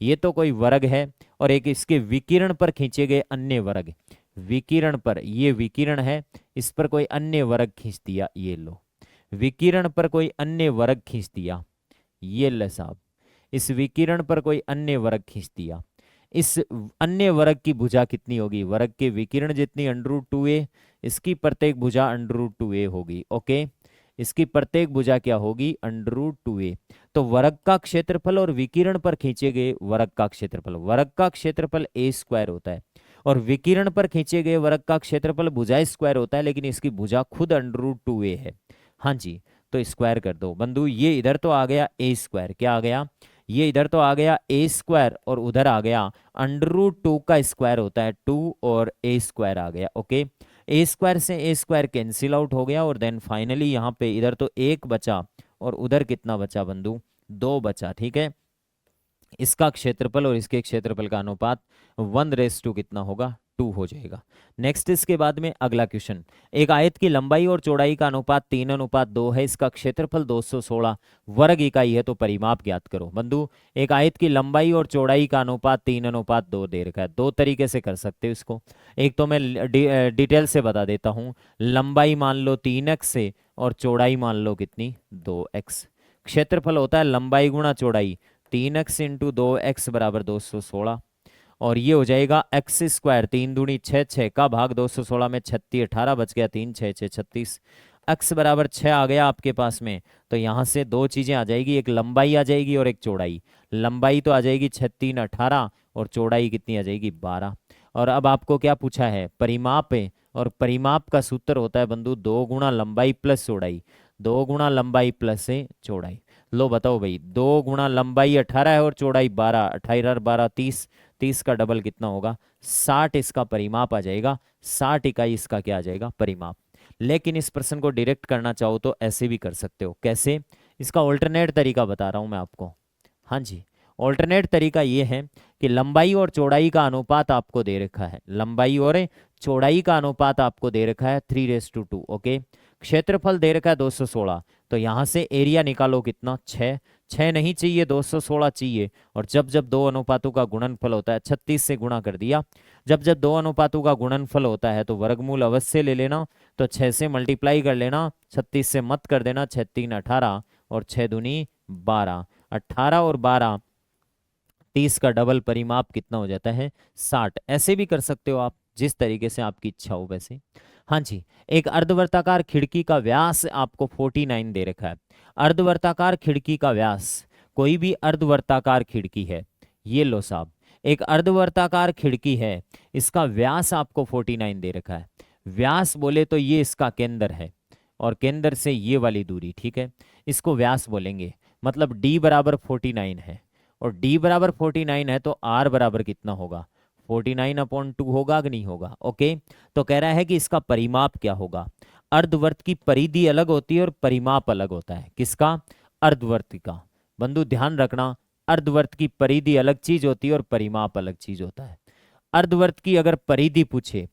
ये तो कोई वर्ग है, और एक इसके विकिरण पर खींचे गए अन्य वर्ग। विकिरण पर, ये विकिरण है, इस पर कोई अन्य वर्ग खींच दिया, ये लो। विकिरण पर कोई अन्य वर्ग खींच दिया, ये ले साहब। इस विकिरण पर कोई अन्य वर्ग खींच दिया। इस अन्य वर्ग की भुजा कितनी होगी, वर्ग के विकिरण जितनी √2a, इसकी प्रत्येक भुजा √2a होगी। ओके, इसकी प्रत्येक भुजा क्या होगी, √2a। तो वर्ग का क्षेत्रफल और विकिरण पर खींचे गए वर्ग का क्षेत्रफल, वर्ग का क्षेत्रफल a² होता है, और विकिरण पर खींचे गए वर्ग का क्षेत्रफल भुजा स्क्वायर होता है, लेकिन इसकी भुजा खुद √2a है। हाँ जी, तो स्क्वायर कर दो बंधु। ये इधर तो आ गया a², क्या आ गया, ये इधर तो आ गया a², और उधर आ गया √2 का स्क्वायर होता है 2, और a² आ गया। ओके, a² से a² कैंसिल आउट हो गया, और देन फाइनली यहाँ पे इधर तो 1 बचा, और उधर कितना बचा बंधु, 2 बचा, ठीक है। इसका क्षेत्रफल और इसके क्षेत्रफल का अनुपात 1:2 कितना होगा, 2 हो जाएगा। नेक्स्ट इसके बाद में अगला क्वेश्चन, एक आयत की लंबाई और चौड़ाई का अनुपात 3:2 है, इसका क्षेत्रफल 216 वर्ग इकाई है, तो परिमाप ज्ञात करो। बंधु, एक आयत की लंबाई और चौड़ाई का अनुपात 3:2 दे रखा है। दो तरीके से कर सकते हो इसको। एक तो मैं डिटेल से बता देता हूँ। लंबाई मान लो 3x से, और चौड़ाई मान लो कितनी, 2x। क्षेत्रफल होता है लंबाई गुणा चौड़ाई, 3x × 2x बराबर 216, और ये हो जाएगा x², 3 दूनी 6, 6 का भाग 216 में 36, 18 बच गया, 3 6 6 36, x बराबर 6 आ गया आपके पास में। तो यहाँ से दो चीज़ें आ जाएगी, एक लंबाई आ जाएगी और एक चौड़ाई। लंबाई तो आ जाएगी 6 3 18, और चौड़ाई कितनी आ जाएगी, 12। और अब आपको क्या पूछा है, परिमाप है, और परिमाप का सूत्र होता है बंधु 2 गुणा लंबाई प्लस चौड़ाई, 2 गुणा लंबाई प्लस से चौड़ाई। लो बताओ भाई, 2 गुणा लंबाई 18 है और चौड़ाई 12, 18 12 30, 30 का डबल कितना होगा, 60 इसका परिमाप आ जाएगा। 60 इकाई इसका क्या आ जाएगा, परिमाप। लेकिन इस प्रश्न को डायरेक्ट करना चाहो तो ऐसे भी कर सकते हो। कैसे, इसका ऑल्टरनेट तरीका बता रहा हूं मैं आपको। हाँ जी, ऑल्टरनेट तरीका ये है कि लंबाई और चौड़ाई का अनुपात आपको दे रखा है, लंबाई और चौड़ाई का अनुपात आपको दे रखा है 3:2। ओके, क्षेत्रफल दे रखा है 216, तो यहाँ से एरिया निकालो कितना, 6। 6 नहीं चाहिए, 216 चाहिए। और जब जब दो अनुपातों का गुणनफल होता है, 36 से गुणा कर दिया। जब जब दो अनुपातों का गुणनफल होता है तो वर्गमूल अवश्य ले लेना। तो 6 से मल्टीप्लाई कर लेना, 36 से मत कर देना, 6 3 18, और 6 दूनी 12, 18 और 12 30 का डबल परिमाप कितना हो जाता है, 60। ऐसे भी कर सकते हो आप, जिस तरीके से आपकी इच्छा हो वैसे। हाँ जी, एक अर्धवर्ताकार खिड़की का व्यास आपको 49 दे रखा है। अर्धवर्ताकार खिड़की का व्यास, कोई भी अर्धवर्ताकार खिड़की है, ये लो साहब, एक अर्धवर्ताकार खिड़की है, इसका व्यास आपको 49 दे रखा है। व्यास बोले तो ये इसका केंद्र है, और केंद्र से ये वाली दूरी, ठीक है, इसको व्यास बोलेंगे। मतलब d बराबर 49 है, और d बराबर 49 है, तो r बराबर कितना होगा, 49/2 होगा कि नहीं होगा? ओके, तो कह रहा है कि इसका परिमाप क्या होगा। अर्धवर्त की परिधि अलग होती है और परिमाप अलग होता है। किसका? अर्धवर्त का। बंधु ध्यान रखना, अर्धवर्त की परिधि अलग चीज होती है और परिमाप अलग चीज होता है। अर्धवर्त की अगर परिधि पूछे,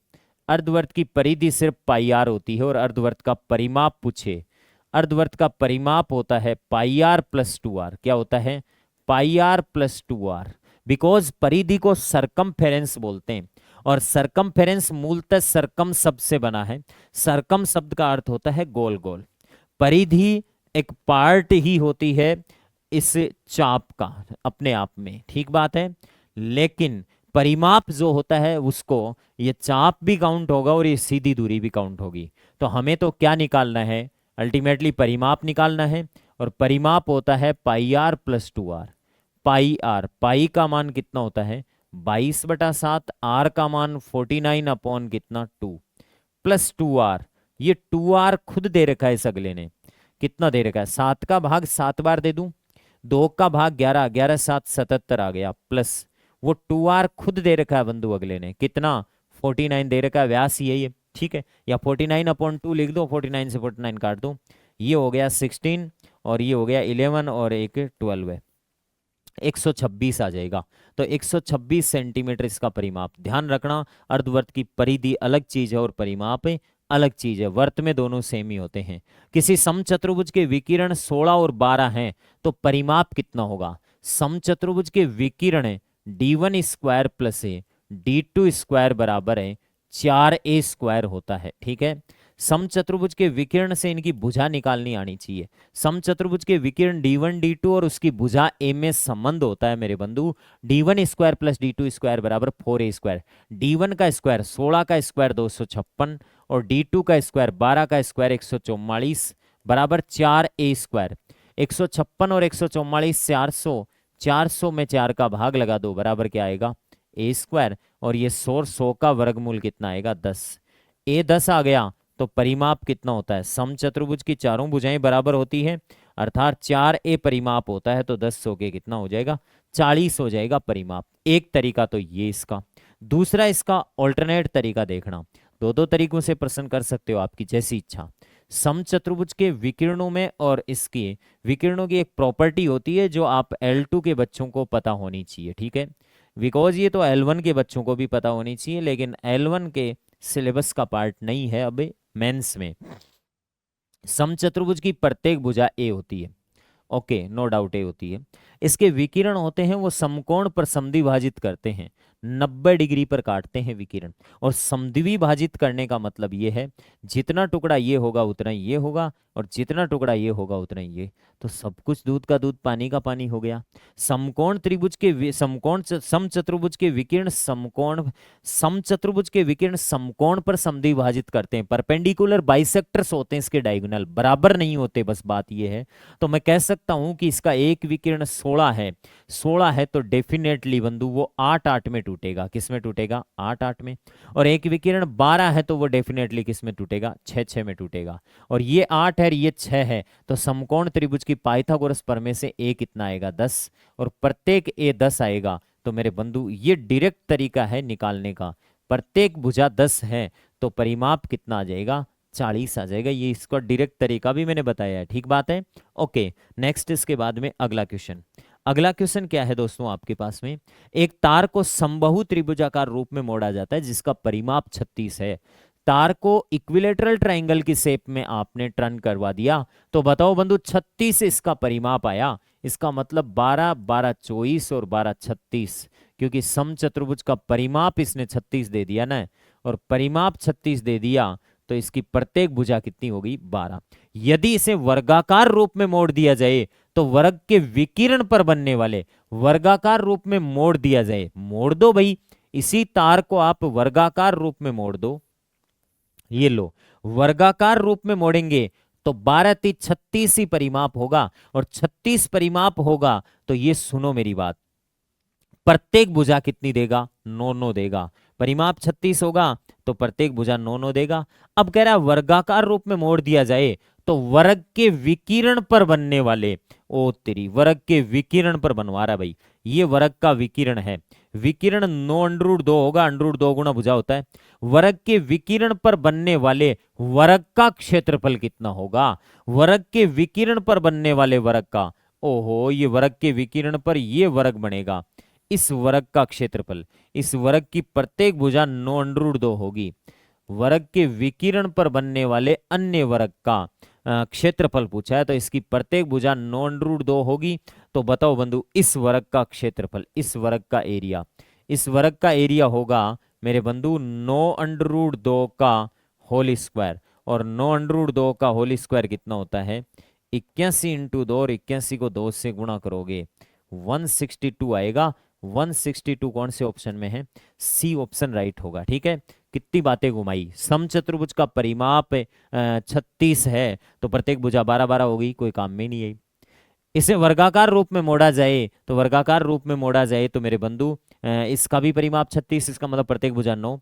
अर्धवर्त की परिधि सिर्फ पाई आर होती है, और अर्धवर्त का परिमाप पूछे, अर्धवर्त का परिमाप होता है पाई आर प्लस 2r। क्या होता है? Pi r plus 2r। Because परिधि को सरकमफेरेंस बोलते हैं, और सरकमफेरेंस मूलतः सरकम शब्द से बना है। सरकम शब्द का अर्थ होता है गोल गोल। परिधि एक पार्ट ही होती है इस चाप का अपने आप में, ठीक बात है। लेकिन परिमाप जो होता है उसको ये चाप भी काउंट होगा और ये सीधी दूरी भी काउंट होगी। तो हमें तो क्या निकालना है? अल्टीमेटली परिमाप निकालना है, और परिमाप होता है pi r plus 2r। Pi r, pi का मान कितना होता है? 22/7। आर का मान 49 अपॉन कितना? 2 प्लस 2r। ये 2r खुद दे रखा है इस अगले ने। कितना दे रखा है? 7 का भाग 7 बार दे दूं, 2 का भाग 11, 11 7 77 आ गया, प्लस वो 2r खुद दे रखा है बंधु अगले ने। कितना? 49 दे रखा है, व्यास यही है, ठीक है। या 49/2 लिख दो, 49 से 49 काट दो, ये हो गया 16 और ये हो गया 11 और एक 12 है, 126 आ जाएगा। तो 126 सेंटीमीटर इसका परिमाप। ध्यान रखना, अर्धवर्त की परिधि अलग चीज है और परिमाप अलग चीज है। वर्त में दोनों सेम ही होते हैं। किसी समचतुर्भुज के विकिरण 16 और 12 हैं तो परिमाप कितना होगा? समचतुर्भुज के विकिरण d1 square plus d2 square बराबर है 4a² होता है, ठीक है। समचतुर्भुज के विकिरण से इनकी भुजा निकालनी आनी चाहिए। समचतुर्भुज के विकिरण d1 d2 और उसकी भुजा a में संबंध होता है मेरे बंधु। d1 square plus d2 square बराबर 4a²। d1 का स्क्वायर 16 का स्क्वायर 256 और d2 का स्क्वायर 12 का स्क्वायर 144 बराबर 4a²। 156 और 144 400, 400 में 4 का भाग लगा दो, बराबर क्या आएगा? a²। और ये 100 का वर्गमूल कितना आएगा? 10। a 10 आ गया तो परिमाप कितना होता है? समचतुर्भुज की चारों भुजाएं बराबर होती है, अर्थात 4a परिमाप होता है, तो 10 100 के कितना हो जाएगा? 40 हो जाएगा परिमाप। एक तरीका तो ये इसका। दूसरा इसका ऑल्टरनेट तरीका देखना। दो दो तरीकों से प्रश्न कर सकते हो, आपकी जैसी इच्छा। समचतुर्भुज के विकिरणों में और इसके विकिरणों की एक प्रॉपर्टी होती है जो आप L2 के बच्चों को पता होनी चाहिए, ठीक है। बिकॉज ये तो L1 के बच्चों को भी पता होनी चाहिए, लेकिन L1 के सिलेबस का पार्ट नहीं है अब मेंस में। समचतुर्भुज की प्रत्येक भुजा ए होती है, ओके, नो डाउट ए होती है। इसके विकिरण होते हैं वो समकोण पर समद्विभाजित करते हैं, 90 डिग्री पर काटते हैं विकिरण। और समद्विभाजित करने का मतलब ये है जितना टुकड़ा ये होगा उतना ही ये होगा, और जितना टुकड़ा ये होगा उतना ही ये। तो सब कुछ दूध का दूध पानी का पानी हो गया। समकोण त्रिभुज के समचतुर्भुज के विकिरण समचतुर्भुज के विकिरण समकोण पर समद्विभाजित करते हैं। परपेंडिकुलर बाइसेक्टर्स होते हैं इसके, डायगोनल बराबर नहीं होते, बस बात ये है। तो मैं कह सकता हूं कि इसका एक विकिरण 16 है, 16 है तो डेफिनेटली बंधु वो 8-8 में टूटेगा। किस में टूटेगा? 8-8 में। और एक विकिरण 12 है तो वो डेफिनेटली किस में टूटेगा? 6-6 में टूटेगा। और ये 8 है, ये 6 है, तो समकोण त्रिभुज की पाइथागोरस प्रमेय से a कितना आएगा? 10, और प्रत्येक a 10 आएगा। तो मेरे बंधु ये डायरेक्ट तरीका है निकालने का। प्रत्येक भुजा 10 है तो परिमाप कितना आ जाएगा? 40 आ जाएगा। ये इसका डायरेक्ट तरीका भी मैंने बताया है, ठीक बात है। ओके, नेक्स्ट इसके बाद में अगला क्वेश्चन। अगला क्वेश्चन क्या है दोस्तों आपके पास में? एक तार को समबाहु त्रिभुजाकार रूप में मोड़ा जाता है जिसका परिमाप 36 है। तार को इक्विलेटरल ट्रायंगल की शेप में आपने टर्न करवा दिया, तो बताओ बंधु 36 इसका परिमाप आया। इसका मतलब 12 12 24 और 12 36, क्योंकि समचतुर्भुज का परिमाप इसने 36 दे दिया ना, और परिमाप 36 दे दिया तो इसकी प्रत्येक भुजा कितनी होगी? 12। यदि इसे वर्गाकार रूप में मोड़ दिया जाए तो वर्ग के विकिरण पर बनने वाले, वर्गाकार रूप में मोड़ दिया जाए, मोड़ दो भाई, इसी तार को आप वर्गाकार रूप में मोड़ दो। ये लो, वर्गाकार रूप में मोड़ेंगे तो 12 3 36 ही परिमाप होगा, और 36 परिमाप होगा तो ये सुनो मेरी बात, प्रत्येक भुजा कितनी देगा? 9 देगा। परिमाप 36 होगा तो प्रत्येक भुजा 9 देगा। अब कह रहा है वर्गाकार रूप में मोड़ दिया जाए तो वर्ग के विकिरण पर बनने वाले, ओ तेरी, वर्ग के विकिरण पर बनवा रहा भाई, ये वर्ग का विकिरण है। विकिरण 9√2 होगा, √2 गुना भुजा होता है। वर्ग के विकिरण पर बनने वाले वर्ग का क्षेत्रफल कितना होगा? वर्ग के विकिरण पर बनने वाले वर्ग का, ओहो, ये वर्ग के विकिरण पर ये वर्ग बनेगा, इस वर्ग का क्षेत्रफल, इस वर्ग की प्रत्येक भुजा 9√2 होगी। वर्ग के विकिरण पर बनने वाले अन्य वर्ग का क्षेत्रफल पूछा है, तो इसकी प्रत्येक भुजा 9√2 होगी। तो बताओ बंधु, इस वर्ग का क्षेत्रफल, इस वर्ग का एरिया, इस वर्ग का एरिया होगा मेरे बंधु 9√2 का होल स्क्वायर। और 9√2 का होल स्क्वायर कितना होता है? 81 × 2, और 81 को 2 से गुणा करोगे 162 आएगा। 162 कौन से ऑप्शन में है? सी ऑप्शन राइट होगा। ठीक है, कितनी बातें घुमाई। समचतुर्भुज का परिमाप 36 है, तो प्रत्येक भुजा 12-12 होगी, कोई काम में नहीं आई। इसे वर्गाकार रूप में मोड़ा जाए, तो वर्गाकार रूप में मोड़ा जाए तो मेरे बंधु इसका भी परिमाप 36, इसका मतलब प्रत्येक भुजा 9।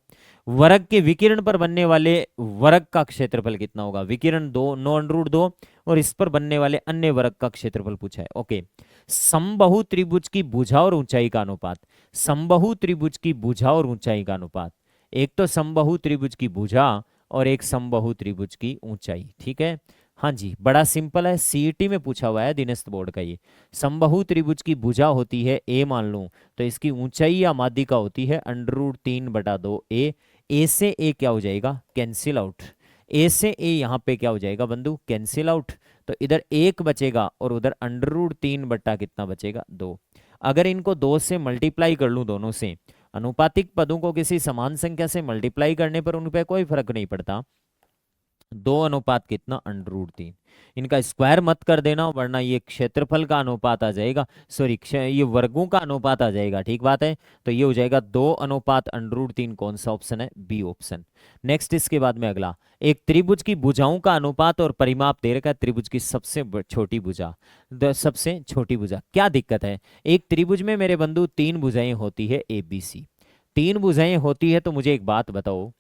वर्ग के विकिरण पर बनने वाले वर्ग का क्षेत्रफल कितना होगा? विकिरण 9√2, और इस पर बनने वाले अन्य वर्ग का क्षेत्रफल पूछा है। ओके, समबाहु त्रिभुज की भुजा और ऊंचाई का अनुपात। समबाहु त्रिभुज की भुजा और ऊंचाई का अनुपात, एक तो समबाहु त्रिभुज की भुजा और एक समबाहु त्रिभुज की ऊंचाई। ठीक है, हाँ जी, बड़ा सिंपल है, सीईटी में पूछा हुआ है दिनस्थ बोर्ड का। ये समबाहु त्रिभुज की भुजा होती है ए मान लूं, तो इसकी ऊंचाई या माध्यिका होती है √3/2 ए। ए से ए क्या हो जाएगा? Cancel out. ए से ए यहाँ पे क्या हो जाएगा बंधु? Cancel out. तो इधर 1 बचेगा और उधर √3 बटा कितना बचेगा? 2। अगर इनको 2 से मल्टीप्लाई कर लूं, दोनों से, अनुपातिक पदों को किसी समान संख्या से मल्टीप्लाई करने पर उन पर कोई फर्क नहीं पड़ता। 2 अनुपात कितना? √3। इनका स्क्वायर मत कर देना, वरना ये क्षेत्रफल का अनुपात आ जाएगा, सॉरी ये वर्गों का अनुपात आ जाएगा। ठीक बात है, तो ये हो जाएगा 2 अनुपात √3। कौन सा ऑप्शन है? B option. नेक्स्ट, इसके बाद में अगला, एक त्रिभुज की भुजाओं का अनुपात और परिमाप दे रखा है। त्रिभुज की सबसे छोटी भुजा, सबसे छोटी भुजा, क्या दिक्कत है? एक त्रिभुज में मेरे बंधु 3 भुजाएं होती है ABC। 3 भुजाएं होती है, तो मुझे एक बात बताओ,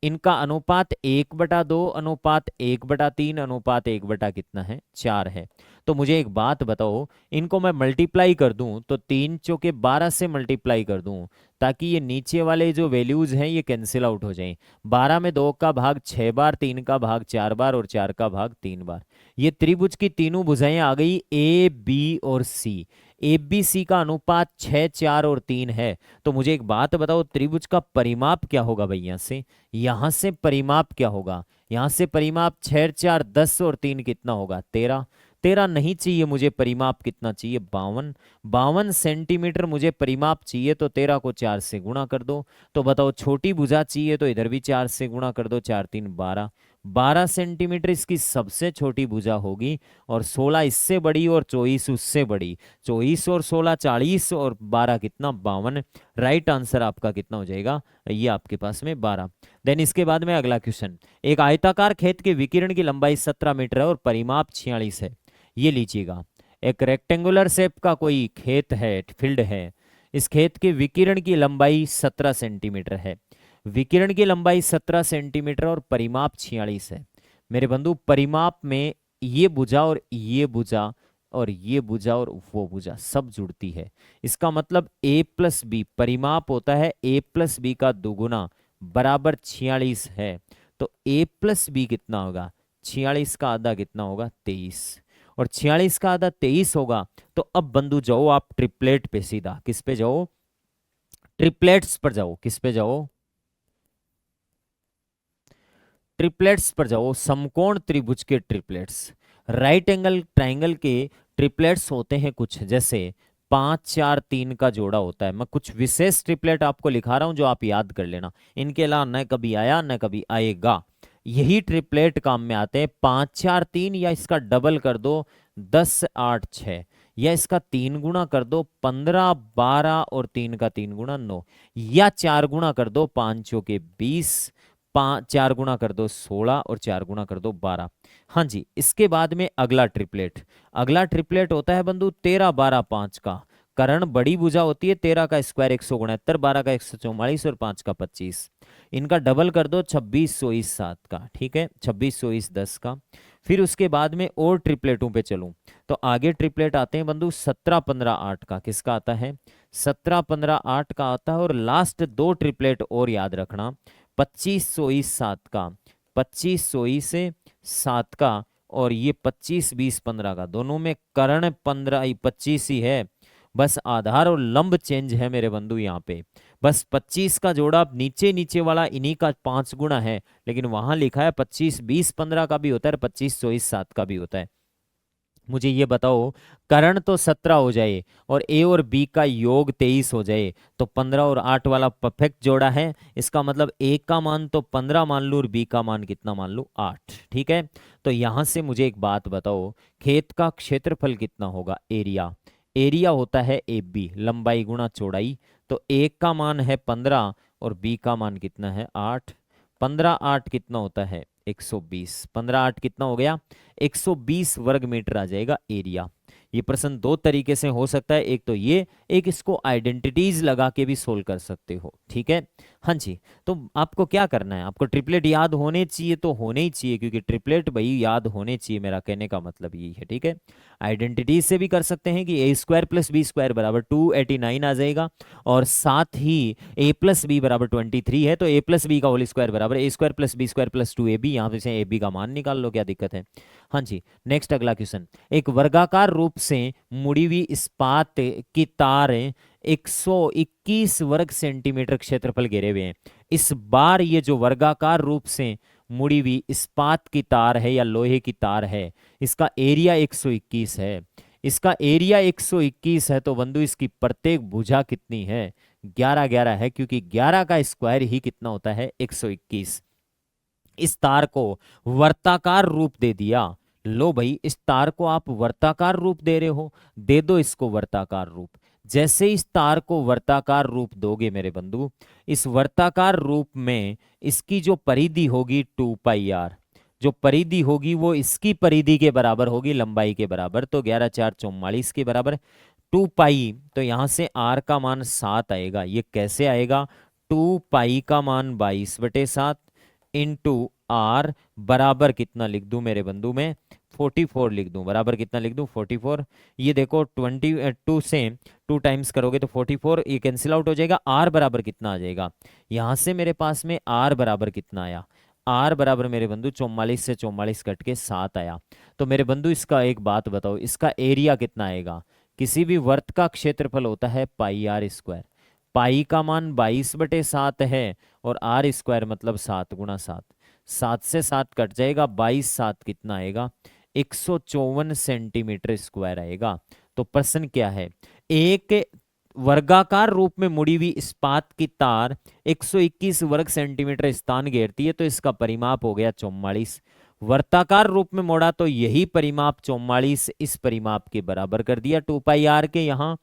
इनका अनुपात 1/2 अनुपात 1/3 अनुपात 1 कितना है? 4 है। तो मुझे एक बात बताओ, इनको मैं मल्टीप्लाई कर दूं, तो 3 चौके 12 से मल्टीप्लाई कर दूं, ताकि ये नीचे वाले जो वैल्यूज हैं ये कैंसिल आउट हो जाएं। 12 में 2 का भाग 6 बार, 3 का भाग 4 बार, और 4 का भाग 3 बार। ये त्रिभुज की तीनों भुजाएं आ गई ए, बी और सी। ए बी सी का अनुपात 6, 4 और 3 है। तो मुझे एक बात बताओ, त्रिभुज का परिमाप क्या होगा भाई? यहाँ से परिमाप क्या होगा? यहाँ से परिमाप 6, 4, 10 और 3 कितना होगा? 13। 13 नहीं चाहिए मुझे, परिमाप कितना चाहिए? 52। 52 सेंटीमीटर मुझे परिमाप चाहिए, तो 13 को 4 से गुणा कर दो। तो बताओ, छोटी भुजा चाहिए, तो इधर भी 4 से गुणा कर दो, 4 3 12। 12 सेंटीमीटर इसकी सबसे छोटी भुजा होगी, और 16 इससे बड़ी और 24 उससे बड़ी। 24 और 16 40, और 12 कितना? 52। राइट आंसर आपका कितना हो जाएगा? ये आपके पास में 12। देन इसके बाद में अगला क्वेश्चन, एक आयताकार खेत के विकिरण की लंबाई 17 मीटर है और परिमाप 46 है। ये लीजिएगा, एक रेक्टेंगुलर शेप का कोई खेत है, फील्ड है। इस खेत के विकिरण की लंबाई 17 सेंटीमीटर है। विकिरण की लंबाई 17 सेंटीमीटर और परिमाप 46 है। मेरे बंधु, परिमाप में ये भुजा और ये भुजा और ये भुजा और वो भुजा सब जुड़ती है। इसका मतलब A+B, परिमाप होता है A+B का दुगुना बराबर 46 है। तो A+B कितना होगा? 46 का आधा कितना होगा? 23। और 46 का आधा 23 होगा। तो अब बंधु जाओ आप ट्रिपलेट पे, सीधा किस पे जाओ? ट्रिपलेट्स पर जाओ। किस पे जाओ? ट्रिपलेट्स पर जाओ। समकोण त्रिभुज के ट्रिपलेट्स, राइट एंगल ट्राइंगल के ट्रिपलेट्स होते हैं कुछ, जैसे 5 4 3 का जोड़ा होता है। मैं कुछ विशेष ट्रिपलेट आपको लिखा रहा हूं जो आप याद कर लेना। इनके अलावा न कभी आया न कभी आएगा। यही ट्रिपलेट काम में आते हैं। 5 4 3, या इसका डबल कर दो 10 8 6, या इसका 3 गुना कर दो 15 12, और 3 का 3 गुना 9, या 4 गुना कर दो 5 चौके 20, 4 गुना कर दो 16, और 4 गुना कर दो 12। हाँ जी, इसके बाद में अगला ट्रिपलेट होता है बंधु 13 12 5 का। कर्ण बड़ी भुजा होती है, 13 का स्क्वायर 169, 12 का 144 और 5 का 25। इनका डबल कर दो 26 सौ इस 7 का, ठीक है, 26 सौ इस 10 का। फिर उसके बाद में और ट्रिपलेटों पे चलूं तो आगे ट्रिपलेट आते हैं बंधु 17 15 8 का। किसका आता है? 17 15 8 का आता है। और लास्ट दो ट्रिपलेट और याद रखना, 25 सौ इस 7 का, 25 सौ इस 7 का, और ये 25 20 15 का। दोनों में कर्ण 15 25 ही है, बस आधार और लंब चेंज है मेरे बंधु यहाँ पे। बस 25 का जोड़ा नीचे नीचे वाला इन्हीं का 5 गुना है, लेकिन वहां लिखा है 25 20 15 का भी होता है, 25 24 7 का भी होता है। मुझे ये बताओ, कर्ण तो 17 हो जाए और ए और बी का योग 23 हो जाए तो 15 और 8 वाला परफेक्ट जोड़ा है। इसका मतलब ए का मान तो 15 मान लूँ और बी का मान कितना मान लूँ? 8। ठीक है, तो यहां से मुझे एक बात बताओ, खेत का क्षेत्रफल कितना होगा? एरिया। एरिया होता है ए बी, लंबाई गुणा चौड़ाई। तो ए का मान है 15 और बी का मान कितना है? 8। 15 8 कितना होता है? 120। 15 8 कितना हो गया? 120 वर्ग मीटर आ जाएगा एरिया। ये प्रश्न दो तरीके से हो सकता है, एक तो ये, एक इसको आइडेंटिटीज लगा के भी सोल्व कर सकते हो। ठीक है, हाँ जी। तो आपको क्या करना है, आपको ट्रिपलेट याद होने चाहिए तो होने ही चाहिए, क्योंकि ट्रिपलेट भाई याद होने चाहिए, मेरा कहने का मतलब यही है। ठीक है, आइडेंटिटीज से भी कर सकते हैं कि ए स्क्वायर प्लस बी स्क्वायर बराबर 289 आ जाएगा, और साथ ही ए प्लस बी बराबर 23 है, तो ए प्लस बी का होल स्क्वायर बराबर a square plus b square plus 2ab। यहाँ पे से ए बी का मान निकाल लो, क्या दिक्कत है? हाँ जी। नेक्स्ट अगला क्वेश्चन, एक वर्गाकार रूप से मुड़ी हुई इस्पात की तार 121 वर्ग सेंटीमीटर क्षेत्रफल घेरे हुए हैं। इस बार ये जो वर्गाकार रूप से मुड़ी हुई इस्पात की तार है या लोहे की तार है, इसका एरिया 121 है। इसका एरिया 121 है, तो बंधु इसकी प्रत्येक भुजा कितनी है? 11 11 है, क्योंकि 11 का स्क्वायर ही कितना होता है? 121। इस तार को वर्ताकार रूप दे दिया। लो भाई, इस तार को आप वर्ताकार रूप दे रहे हो, दे दो इसको वर्ताकार रूप। जैसे इस तार को वर्ताकार रूप दोगे मेरे बंधु, इस वर्ताकार रूप में इसकी जो परिधि होगी 2πr, जो परिधि होगी वो इसकी परिधि के बराबर होगी, लंबाई के बराबर। तो 11 4 44 के बराबर 2π। तो यहां से r का मान 7 आएगा। ये कैसे आएगा? 2π का मान 22/7 इंटू आर बराबर कितना लिख दूं मेरे बंधु में? 44 लिख दूं। बराबर कितना लिख दूं? 44। ये देखो 22 से 2 टाइम्स करोगे तो 44, ये कैंसिल आउट हो जाएगा। आर बराबर कितना आ जाएगा? यहां से मेरे पास में आर बराबर कितना आया? आर बराबर मेरे बंधु 44 से 44 कट के 7 आया। तो मेरे बंधु इसका एक बात बताओ, इसका एरिया कितना आएगा? किसी भी वर्त का क्षेत्रफल होता है पाई आर स्क्वायर। पाई का मान 22/7 है और आर स्क्वायर मतलब 7 गुणा 7। 7 से 7 कट जाएगा, 22 7 कितना आएगा? 154 सेंटीमीटर स्क्वायर आएगा। तो प्रश्न क्या है? एक वर्गाकार रूप में मुड़ी हुई इस्पात की तार 121 वर्ग सेंटीमीटर स्थान घेरती है, तो इसका परिमाप हो गया 44। वर्ताकार रूप में मोड़ा तो यही परिमाप 44 इस परिमाप के बराबर कर दिया 2πr के। यहाँ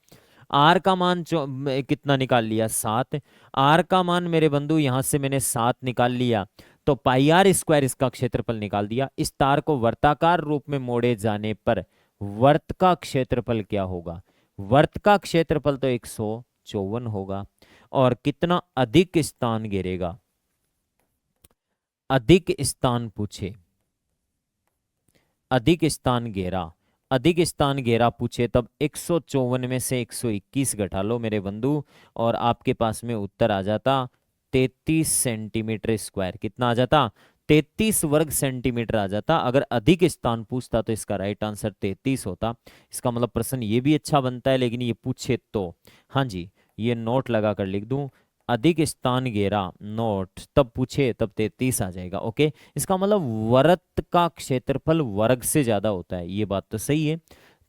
आर का मान कितना निकाल लिया? 7। आर का मान मेरे बंधु यहां से मैंने 7 निकाल लिया, तो पाई आर स्क्वायर इसका क्षेत्रफल निकाल दिया। इस तार को वर्ताकार रूप में मोड़े जाने पर वर्त का क्षेत्रफल क्या होगा? वर्त का क्षेत्रफल तो 154 होगा। और कितना अधिक स्थान घेरेगा? अधिक स्थान पूछे, अधिक स्थान घेरा, अधिक स्थान घेरा पूछे, तब 154 में से 121 घटा लो मेरे बंधु, और आपके पास में उत्तर आ जाता 33 सेंटीमीटर स्क्वायर। कितना आ जाता? 33 वर्ग सेंटीमीटर आ जाता। अगर अधिक स्थान पूछता तो इसका राइट आंसर 33 होता। इसका मतलब प्रश्न ये भी अच्छा बनता है, लेकिन ये पूछे तो, हाँ जी, ये नोट लगा कर लिख दूं, अधिक स्थान घेरा नोट, तब पूछे तब 33 आ जाएगा। ओके, इसका मतलब वर्त का क्षेत्रफल वर्ग से ज्यादा होता है, ये बात तो सही है।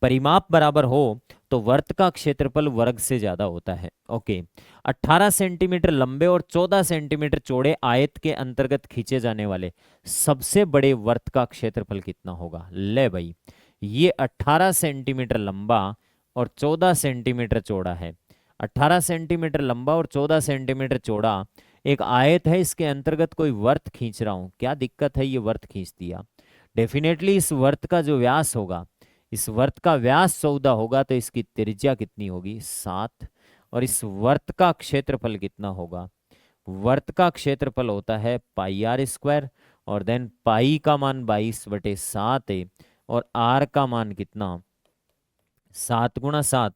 परिमाप बराबर हो तो वर्त का क्षेत्रफल वर्ग से ज्यादा होता है। ओके, 18 सेंटीमीटर लंबे और 14 सेंटीमीटर चौड़े आयत के अंतर्गत खींचे जाने वाले सबसे बड़े वर्त का क्षेत्रफल कितना होगा? ले भाई, ये 18 सेंटीमीटर लंबा और 14 सेंटीमीटर चौड़ा है। 18 सेंटीमीटर लंबा और 14 सेंटीमीटर चौड़ा एक आयत है, इसके अंतर्गत कोई वर्त खींच रहा हूं। क्या दिक्कत है? ये वर्त खींच दिया। डेफिनेटली इस वर्त का जो व्यास होगा, इस वर्त का व्यास 14 होगा तो इसकी त्रिज्या कितनी होगी? 7। और इस वर्त का क्षेत्रफल कितना होगा? वर्त का क्षेत्रफल होता है पाई आर स्क्वायर, और देन पाई का मान 22/7 है, और आर का मान कितना? 7 × 7।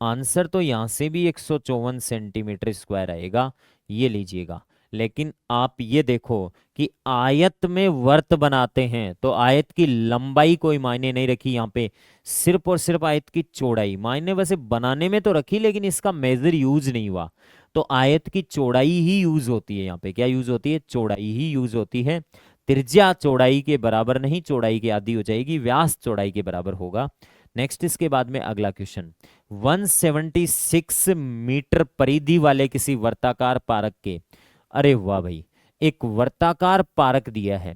आंसर तो यहां से भी 154 सेंटीमीटर स्क्वायर आएगा, ये लीजिएगा। लेकिन आप ये देखो कि आयत में वर्त बनाते हैं तो आयत की लंबाई कोई मायने नहीं रखी यहाँ पे, सिर्फ और सिर्फ आयत की चौड़ाई मायने वैसे बनाने में तो रखी, लेकिन इसका मेजर यूज नहीं हुआ। तो आयत की चौड़ाई ही यूज होती है यहाँ पे। क्या यूज होती है? चौड़ाई ही यूज होती है। त्रिज्या चौड़ाई के बराबर नहीं, चौड़ाई की आधी हो जाएगी, व्यास चौड़ाई के बराबर होगा। नेक्स्ट इसके बाद में अगला क्वेश्चन, 176 मीटर परिधि वाले किसी वर्ताकार पारक के, अरे वाह भाई, एक वर्ताकार पारक दिया है,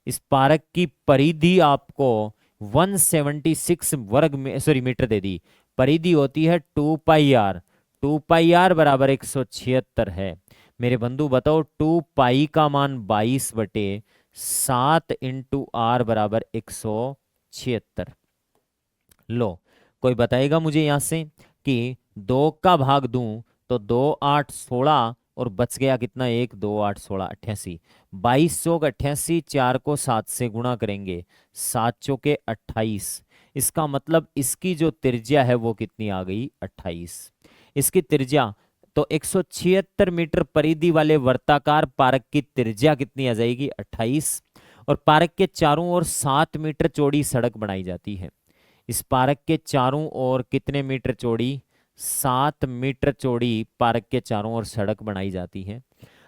इस पारक की परिधि आपको 176 वर्ग में सॉरी मीटर दे दी। परिधि होती है 2πr, 2πr बराबर 176 है। मेरे बंधु बताओ 2π का मान 22/7 इंटू आर बराबर 176। लो, कोई बताएगा मुझे यहां से कि 2 का भाग दूं तो 2 8 16 और बच गया कितना? 1 2 8 16 88। 2288, 4 को 7 से गुणा करेंगे, 7 चौके 28। इसका मतलब इसकी जो त्रिज्या है वो कितनी आ गई? 28। इसकी त्रिज्या तो 176 मीटर परिधि वाले वर्ताकार पार्क की त्रिज्या कितनी आ जाएगी? 28। और पार्क के चारों ओर 7 मीटर चौड़ी सड़क बनाई जाती है। इस पार्क के चारों ओर कितने मीटर चौड़ी? 7 मीटर चौड़ी पार्क के चारों ओर सड़क बनाई जाती है।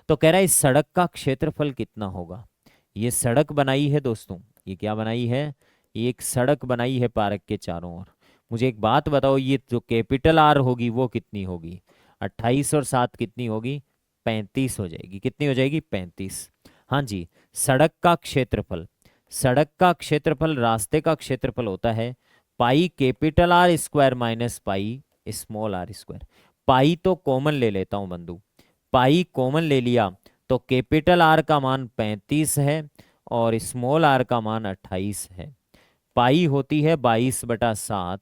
तो कह रहा है इस सड़क का क्षेत्रफल कितना होगा? ये सड़क बनाई है दोस्तों, ये क्या बनाई है? ये एक सड़क बनाई है पार्क के चारों ओर। मुझे एक बात बताओ, ये जो कैपिटल आर होगी वो कितनी होगी? 28 और 7 कितनी होगी? 35 हो जाएगी। कितनी हो जाएगी? 35। हाँ जी, सड़क का क्षेत्रफल, सड़क का क्षेत्रफल रास्ते का क्षेत्रफल होता है pi capital r square minus pi small r square. Pi तो कॉमन ले लेता हूं बंधु, पाई कॉमन ले लिया तो कैपिटल आर का मान 35 है और स्मॉल आर का मान 28 है। पाई होती है 22/7,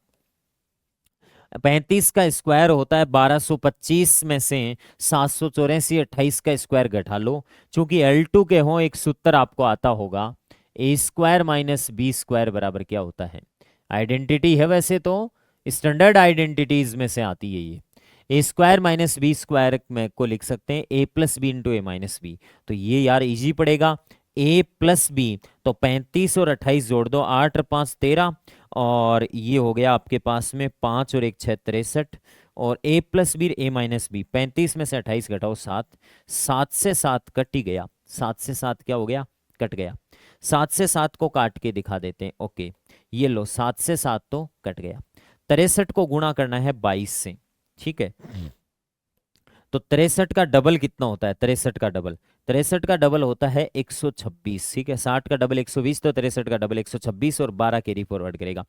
35 का स्क्वायर होता है 1225 में से 784, 28 का स्क्वायर घटा लो। चूंकि L2 के हो एक सूत्र आपको आता होगा, ए स्क्वायर माइनस बी स्क्वायर बराबर क्या होता है? आइडेंटिटी है वैसे तो, स्टैंडर्ड आइडेंटिटीज में से आती है ये। ए स्क्वायर माइनस बी स्क्वायर में को लिख सकते हैं ए प्लस बी इंटू ए माइनस बी। तो ये यार इजी पड़ेगा, ए प्लस बी तो 35 और 28 जोड़ दो, 8 और 5 13, और ये हो गया आपके पास में 5 और 1 6 63, और ए प्लस बी ए माइनस बी, 35 में से 28 घटाओ 7, 7 से 7 कट ही गया, 7 से 7 क्या हो गया? कट गया। 7 से 7 को काट के दिखा देते हैं। ओके, ये लो 7 से 7 तो कट गया। 63 को गुणा करना है 22 से, ठीक है। तो 63 का डबल कितना होता है? 63 का डबल, 63 का डबल होता है 126, ठीक है। 60 का डबल 120, तो 63 का डबल 126 और 12 कैरी फॉरवर्ड करेगा।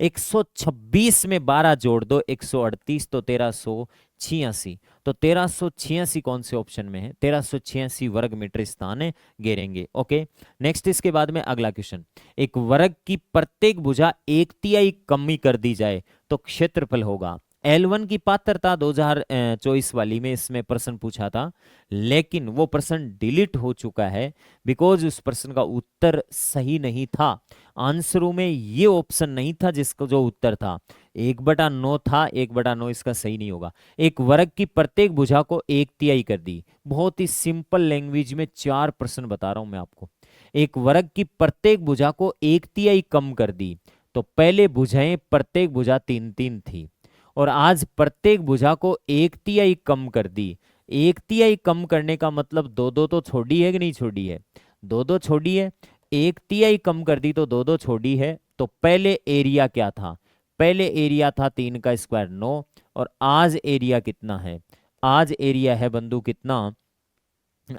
126 में 12 जोड़ दो, 138, तो 1386। तो 1386 कौन से ऑप्शन में है? 1386 वर्ग मीटर स्थान है, घेरेंगे। ओके, नेक्स्ट इसके बाद में अगला क्वेश्चन, एक वर्ग की प्रत्येक भुजा 1/3 कमी कर दी जाए तो क्षेत्रफल होगा। L1 की पात्रता 2024 वाली में इसमें प्रश्न पूछा था, लेकिन वो प्रश्न डिलीट हो चुका है बिकॉज उस प्रश्न का उत्तर सही नहीं था। आंसरों में ये ऑप्शन नहीं था जिसका जो उत्तर था 1/9 था, 1/9 इसका सही नहीं होगा। एक वर्ग की प्रत्येक भुजा को 1/3 कर दी। बहुत ही सिंपल लैंग्वेज में 4 प्रश्न बता रहा हूं मैं आपको। एक वर्ग की प्रत्येक भुजा को 1/3 कम कर दी, तो पहले भुजाएं प्रत्येक भुजा 3-3 थी, और आज प्रत्येक भुजा को 1/3 कम कर दी। 1/3 कम करने का मतलब 2-2 तो छोड़ी है कि नहीं छोड़ी है? 2-2 छोड़ी है। 1/3 कम कर दी तो 2-2 छोड़ी है। तो पहले एरिया क्या था? पहले एरिया था 3 का स्क्वायर 9, और आज एरिया कितना है? आज एरिया है बंधु कितना?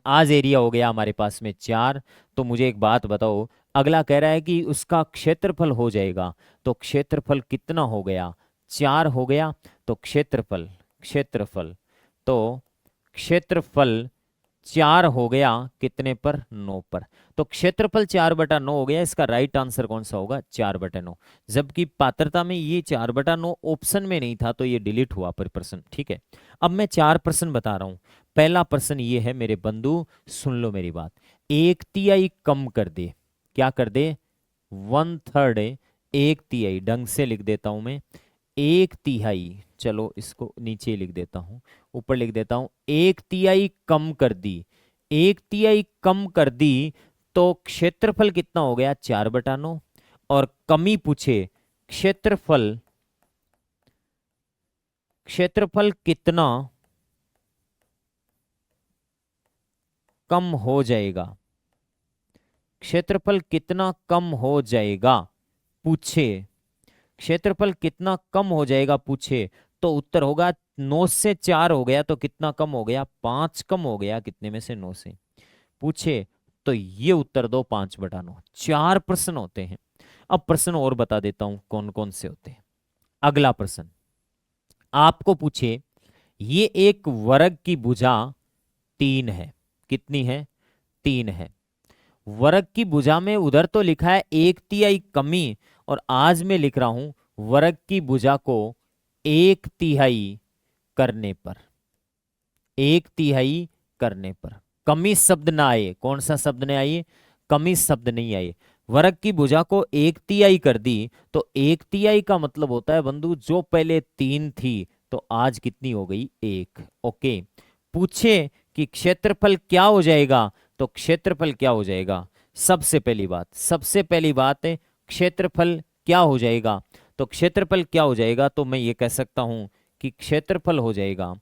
आज एरिया हो गया हमारे पास में 4। तो मुझे एक बात बताओ, अगला कह रहा है कि उसका क्षेत्रफल हो जाएगा, तो क्षेत्रफल कितना हो गया? 4 हो गया। तो क्षेत्रफल, क्षेत्रफल तो क्षेत्रफल 4 हो गया कितने पर, 9 पर। तो क्षेत्रफल 4/9 हो गया। इसका राइट आंसर कौन सा होगा, 4/9। जबकि पात्रता में ये 4/9 ऑप्शन में नहीं था, तो ये डिलीट हुआ पर प्रश्न। ठीक है, अब मैं 4 प्रश्न बता रहा हूं। पहला प्रश्न ये है मेरे बंधु, सुन लो मेरी बात। 1/3 कम कर दे, क्या कर दे, 1/3, 1/3 ढंग से लिख देता हूं मैं, 1/3। चलो इसको नीचे लिख देता हूं, ऊपर लिख देता हूं, 1/3 कम कर दी, 1/3 कम कर दी, तो क्षेत्रफल कितना हो गया, 4/9। और कमी पूछे, क्षेत्रफल, क्षेत्रफल कितना कम हो जाएगा, क्षेत्रफल कितना कम हो जाएगा पूछे, क्षेत्रफल कितना कम हो जाएगा पूछे, तो उत्तर होगा 9 से 4 हो गया तो कितना कम हो गया, 5 कम हो गया, कितने में से, 9 से। पूछे तो ये उत्तर दो, 5/9। 4 प्रश्न होते हैं। अब प्रश्न और बता देता हूं कौन कौन से होते हैं। अगला प्रश्न आपको पूछे, ये एक वर्ग की भुजा 3 है, कितनी है, 3 है। वर्ग की भुजा में उधर तो लिखा है 1/3 कमी, और आज मैं लिख रहा हूं वर्ग की भुजा को 1/3 करने पर, 1/3 करने पर कमी शब्द ना आए। कौन सा शब्द नहीं आए, कमी शब्द नहीं आए। वर्ग की भुजा को 1/3 कर दी, तो 1/3 का मतलब होता है बंधु, जो पहले 3 थी तो आज कितनी हो गई, 1। ओके, पूछे कि क्षेत्रफल क्या हो जाएगा, तो क्षेत्रफल क्या हो जाएगा, सबसे पहली बात, सबसे पहली बात है क्षेत्रफल क्या हो जाएगा। तो क्षेत्रफल क्या हो जाएगा, तो मैं ये कह सकता हूं कि क्षेत्रफल हो जाएगा,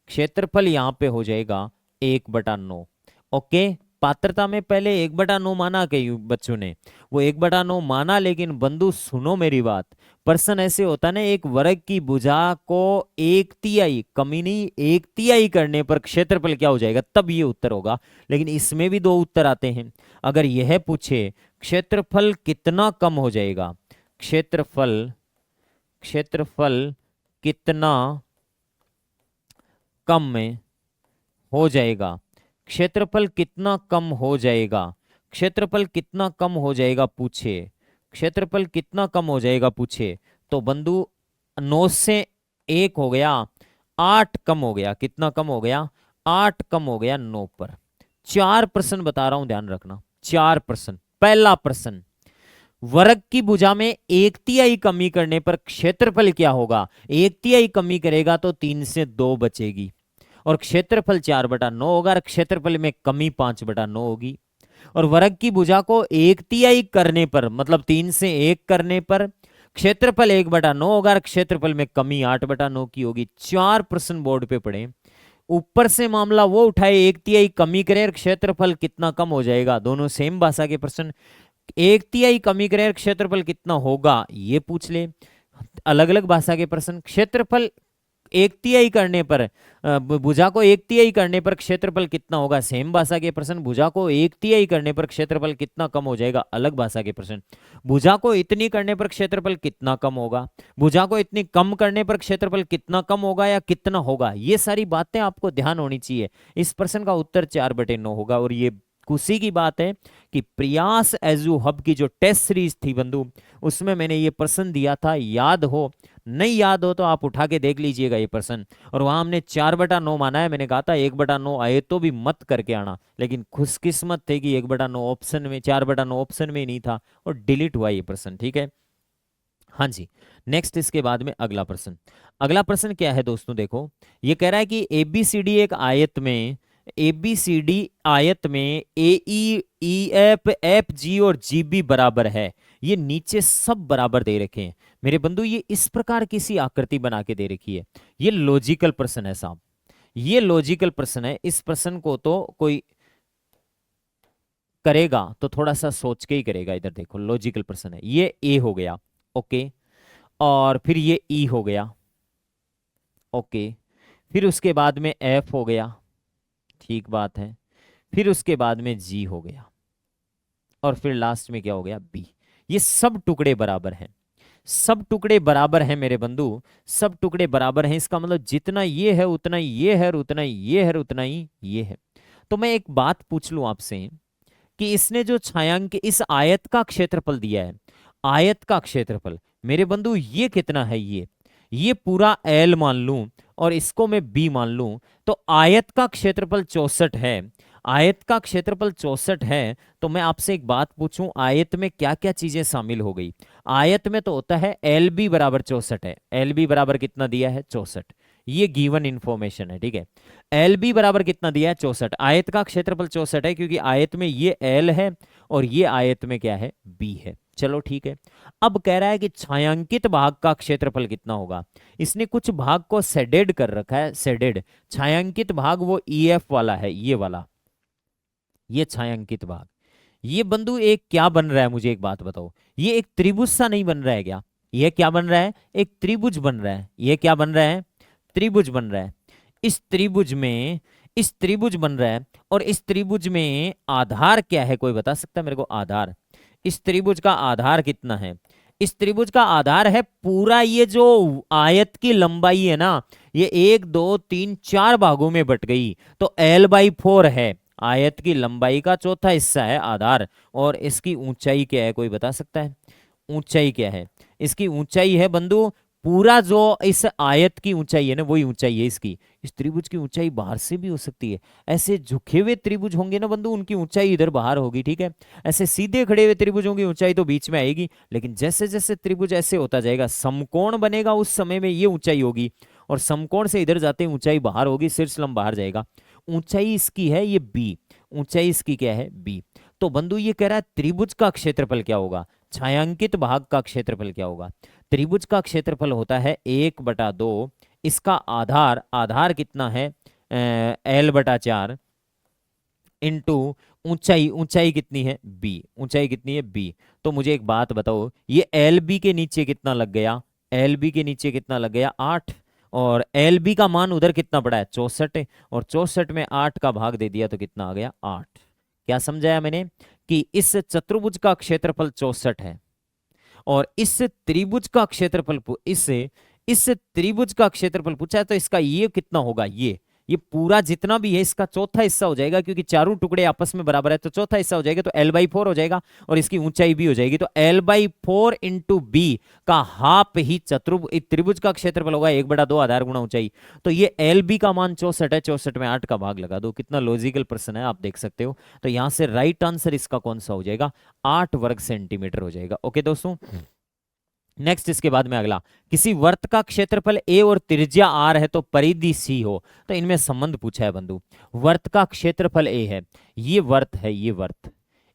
क्षेत्रफल यहां पे हो जाएगा 1/9। ओके, पात्रता में पहले 1/9 माना कई बच्चों ने, वो 1/9 माना, लेकिन बंधु सुनो मेरी बात, प्रश्न ऐसे होता ना, एक वर्ग की भुजा को 1/3 कमी नहीं, 1/3 करने पर क्षेत्रफल क्या हो जाएगा, तब ये उत्तर होगा। लेकिन इसमें भी 2 उत्तर आते हैं। अगर यह पूछे क्षेत्रफल कितना कम हो जाएगा, क्षेत्रफल, क्षेत्रफल कितना कम में हो जाएगा, क्षेत्रफल कितना कम हो जाएगा, क्षेत्रफल कितना कम हो जाएगा पूछे, क्षेत्रफल कितना कम हो जाएगा पूछे, तो बंधु 9 से 1 हो गया, 8 कम हो गया, कितना कम हो गया, 8 कम हो गया 9 पर। 4 प्रश्न बता रहा हूं, ध्यान रखना, 4 प्रश्न। पहला प्रश्न, वर्ग की भुजा में 1/3 कमी करने पर क्षेत्रफल क्या होगा, 1/3 कमी करेगा तो 3 से 2 बचेगी, और क्षेत्रफल 4/9 होगा, और क्षेत्रफल में कमी 5/9 होगी। और वर्ग की भुजा को 1/3 करने पर, मतलब 3 से 1 करने पर क्षेत्रफल 1/9 होगा, और क्षेत्रफल में कमी 8/9 की होगी। 4 प्रश्न बोर्ड पे पड़े। ऊपर से मामला वो उठाए 1/3 कमी करे और क्षेत्रफल कितना कम हो जाएगा, दोनों सेम भाषा के प्रश्न। 1/3 कमी करे और क्षेत्रफल कितना होगा ये पूछ ले, अलग अलग भाषा के प्रश्न। क्षेत्रफल 1/3 करने पर, भुजा को 1/3 करने पर क्षेत्रफल कितना होगा, सेम भाषा के प्रश्न। भुजा को 1/3 करने पर क्षेत्रफल कितना कम हो जाएगा, अलग भाषा के प्रश्न। भुजा को इतनी करने पर क्षेत्रफल कितना कम होगा, भुजा को इतनी कम करने पर क्षेत्रफल कितना कम होगा या कितना होगा, ये सारी बातें आपको ध्यान होनी चाहिए। इस प्रश्न का उत्तर 4/9 होगा। और ये खुशी की बात है कि प्रयास एजू हब की जो टेस्ट सीरीज थी बंधु, उसमें मैंने ये प्रश्न दिया था, याद हो, नहीं याद हो तो आप उठा के देख लीजिएगा ये प्रश्न। और वहां हमने 4/9 माना है, मैंने कहा था 1/9 आए तो भी मत करके आना, लेकिन खुशकिस्मत थे कि 1/9 ऑप्शन में, 4/9 ऑप्शन में नहीं था और डिलीट हुआ ये प्रश्न। ठीक है, हाँ जी। नेक्स्ट इसके बाद में अगला प्रश्न, अगला प्रश्न क्या है दोस्तों, देखो ये कह रहा है कि ABCD एक आयत में, ABCD आयत में AE, EF, FG और GB बराबर है। ये नीचे सब बराबर दे रखे हैं मेरे बंधु, ये इस प्रकार किसी आकृति बना के दे रखी है। ये लॉजिकल प्रश्न है साहब, ये लॉजिकल प्रश्न है। इस प्रश्न को तो कोई करेगा तो थोड़ा सा सोच के ही करेगा। इधर देखो लॉजिकल प्रश्न है, ये A हो गया, ओके, और फिर ये E हो गया, ओके, फिर उसके बाद में F हो गया, ठीक बात है, फिर उसके बाद में G हो गया, और फिर लास्ट में क्या हो गया, B। ये सब टुकड़े बराबर हैं, सब टुकड़े बराबर हैं मेरे बंधु, सब टुकड़े बराबर हैं। इसका मतलब जितना ये है उतना ये है, और उतना ये है, और उतना ही ये है। तो मैं एक बात पूछ लूं आपसे कि इसने जो छायांक इस आयत का क्षेत्रफल दिया है, आयत का क्षेत्रफल मेरे बंधु ये कितना है, ये पूरा एल मान लूं और इसको मैं बी मान लूं, तो आयत का क्षेत्रफल 64 है। आयत का क्षेत्रफल 64 है, तो मैं आपसे एक बात पूछूं, आयत में क्या क्या चीजें शामिल हो गई? आयत में तो होता है एल बी बराबर 64 है। एल बी बराबर कितना दिया है? 64। ये गिवन इंफॉर्मेशन है, ठीक है। एल बी बराबर कितना दिया है? 64। आयत का क्षेत्रफल 64 है क्योंकि आयत में ये एल है और ये आयत में क्या है? बी है। चलो ठीक है। अब कह रहा है कि छायांकित भाग का क्षेत्रफल कितना होगा। इसने कुछ भाग को शेडेड कर रखा है, शेडेड। छायांकित भाग वो ई एफ वाला है, ये वाला, ये छायांकित भाग। ये बंधु एक क्या बन रहा है, मुझे एक बात बताओ, ये एक त्रिभुज सा नहीं बन रहा है क्या? ये क्या बन रहा है? एक त्रिभुज बन रहा है। ये क्या बन रहा है? त्रिभुज बन रहा है। इस त्रिभुज में, इस त्रिभुज बन रहा है और इस त्रिभुज में आधार क्या है? कोई बता सकता है मेरे को आधार? इस त्रिभुज का आधार कितना है? इस त्रिभुज का आधार है पूरा ये जो आयत की लंबाई है ना, ये 1 2 3 4 भागों में बट गई, तो L/4 है। आयत की लंबाई का चौथा हिस्सा है आधार। और इसकी ऊंचाई क्या है? कोई बता सकता है ऊंचाई क्या है? इसकी ऊंचाई है बंधु, पूरा जो इस आयत की ऊंचाई है ना, वही ऊंचाई है इसकी। इस त्रिभुज की ऊंचाई बाहर से भी हो सकती है। ऐसे झुके हुए त्रिभुज होंगे ना बंधु, उनकी ऊंचाई इधर बाहर होगी, ठीक है। ऐसे सीधे खड़े हुए त्रिभुजों की ऊंचाई तो बीच में आएगी, लेकिन जैसे जैसे त्रिभुज ऐसे होता जाएगा, समकोण बनेगा, उस समय में ये ऊंचाई होगी और समकोण से इधर जाते ऊंचाई बाहर होगी, शीर्ष लंब बाहर जाएगा। ऊंचाई इसकी है ये बी, ऊंचाई इसकी क्या है? बी। तो बंधु ये कह रहा है त्रिभुज का क्षेत्रफल क्या होगा, छायांकित भाग का क्षेत्रफल क्या होगा? त्रिभुज का क्षेत्रफल होता है 1/2, इसका आधार, आधार कितना है? L/4 इंटू ऊंचाई, ऊंचाई कितनी है? बी, ऊंचाई कितनी है? बी। तो मुझे एक बात बताओ, ये एल बी के नीचे कितना लग गया? एल बी के नीचे कितना लग गया? 8। और एल बी का मान उधर कितना पड़ा है? 64। और 64 में 8 का भाग दे दिया तो कितना आ गया? 8। क्या समझाया मैंने? कि इस चतुर्भुज का क्षेत्रफल 64 है और इस त्रिभुज का क्षेत्रफल इस त्रिभुज का क्षेत्रफल पूछा है, तो इसका ये कितना होगा? ये पूरा जितना भी है इसका चौथा हिस्सा हो जाएगा, क्योंकि चारों टुकड़े आपस में बराबर है, तो चौथा हिस्सा हो जाएगा, तो L/4 हो जाएगा और इसकी ऊंचाई भी हो जाएगी। तो L/4 इंटू बी का हाफ ही त्रिभुज का क्षेत्रफल होगा 1/2 आधार गुणा ऊंचाई। तो ये एल बी का मान 64 है, 64 में 8 का भाग लगा दो। कितना लॉजिकल प्रश्न है, आप देख सकते हो। तो यहां से राइट आंसर इसका कौन सा हो जाएगा? 8 वर्ग सेंटीमीटर हो जाएगा। ओके दोस्तों, नेक्स्ट इसके बाद में अगला, किसी वर्त का क्षेत्रफल a और त्रिज्या r है तो परिधि c हो। तो इनमें संबंध पूछा है बंधु। वर्त का क्षेत्रफल a है, ये वर्त है, ये वर्त,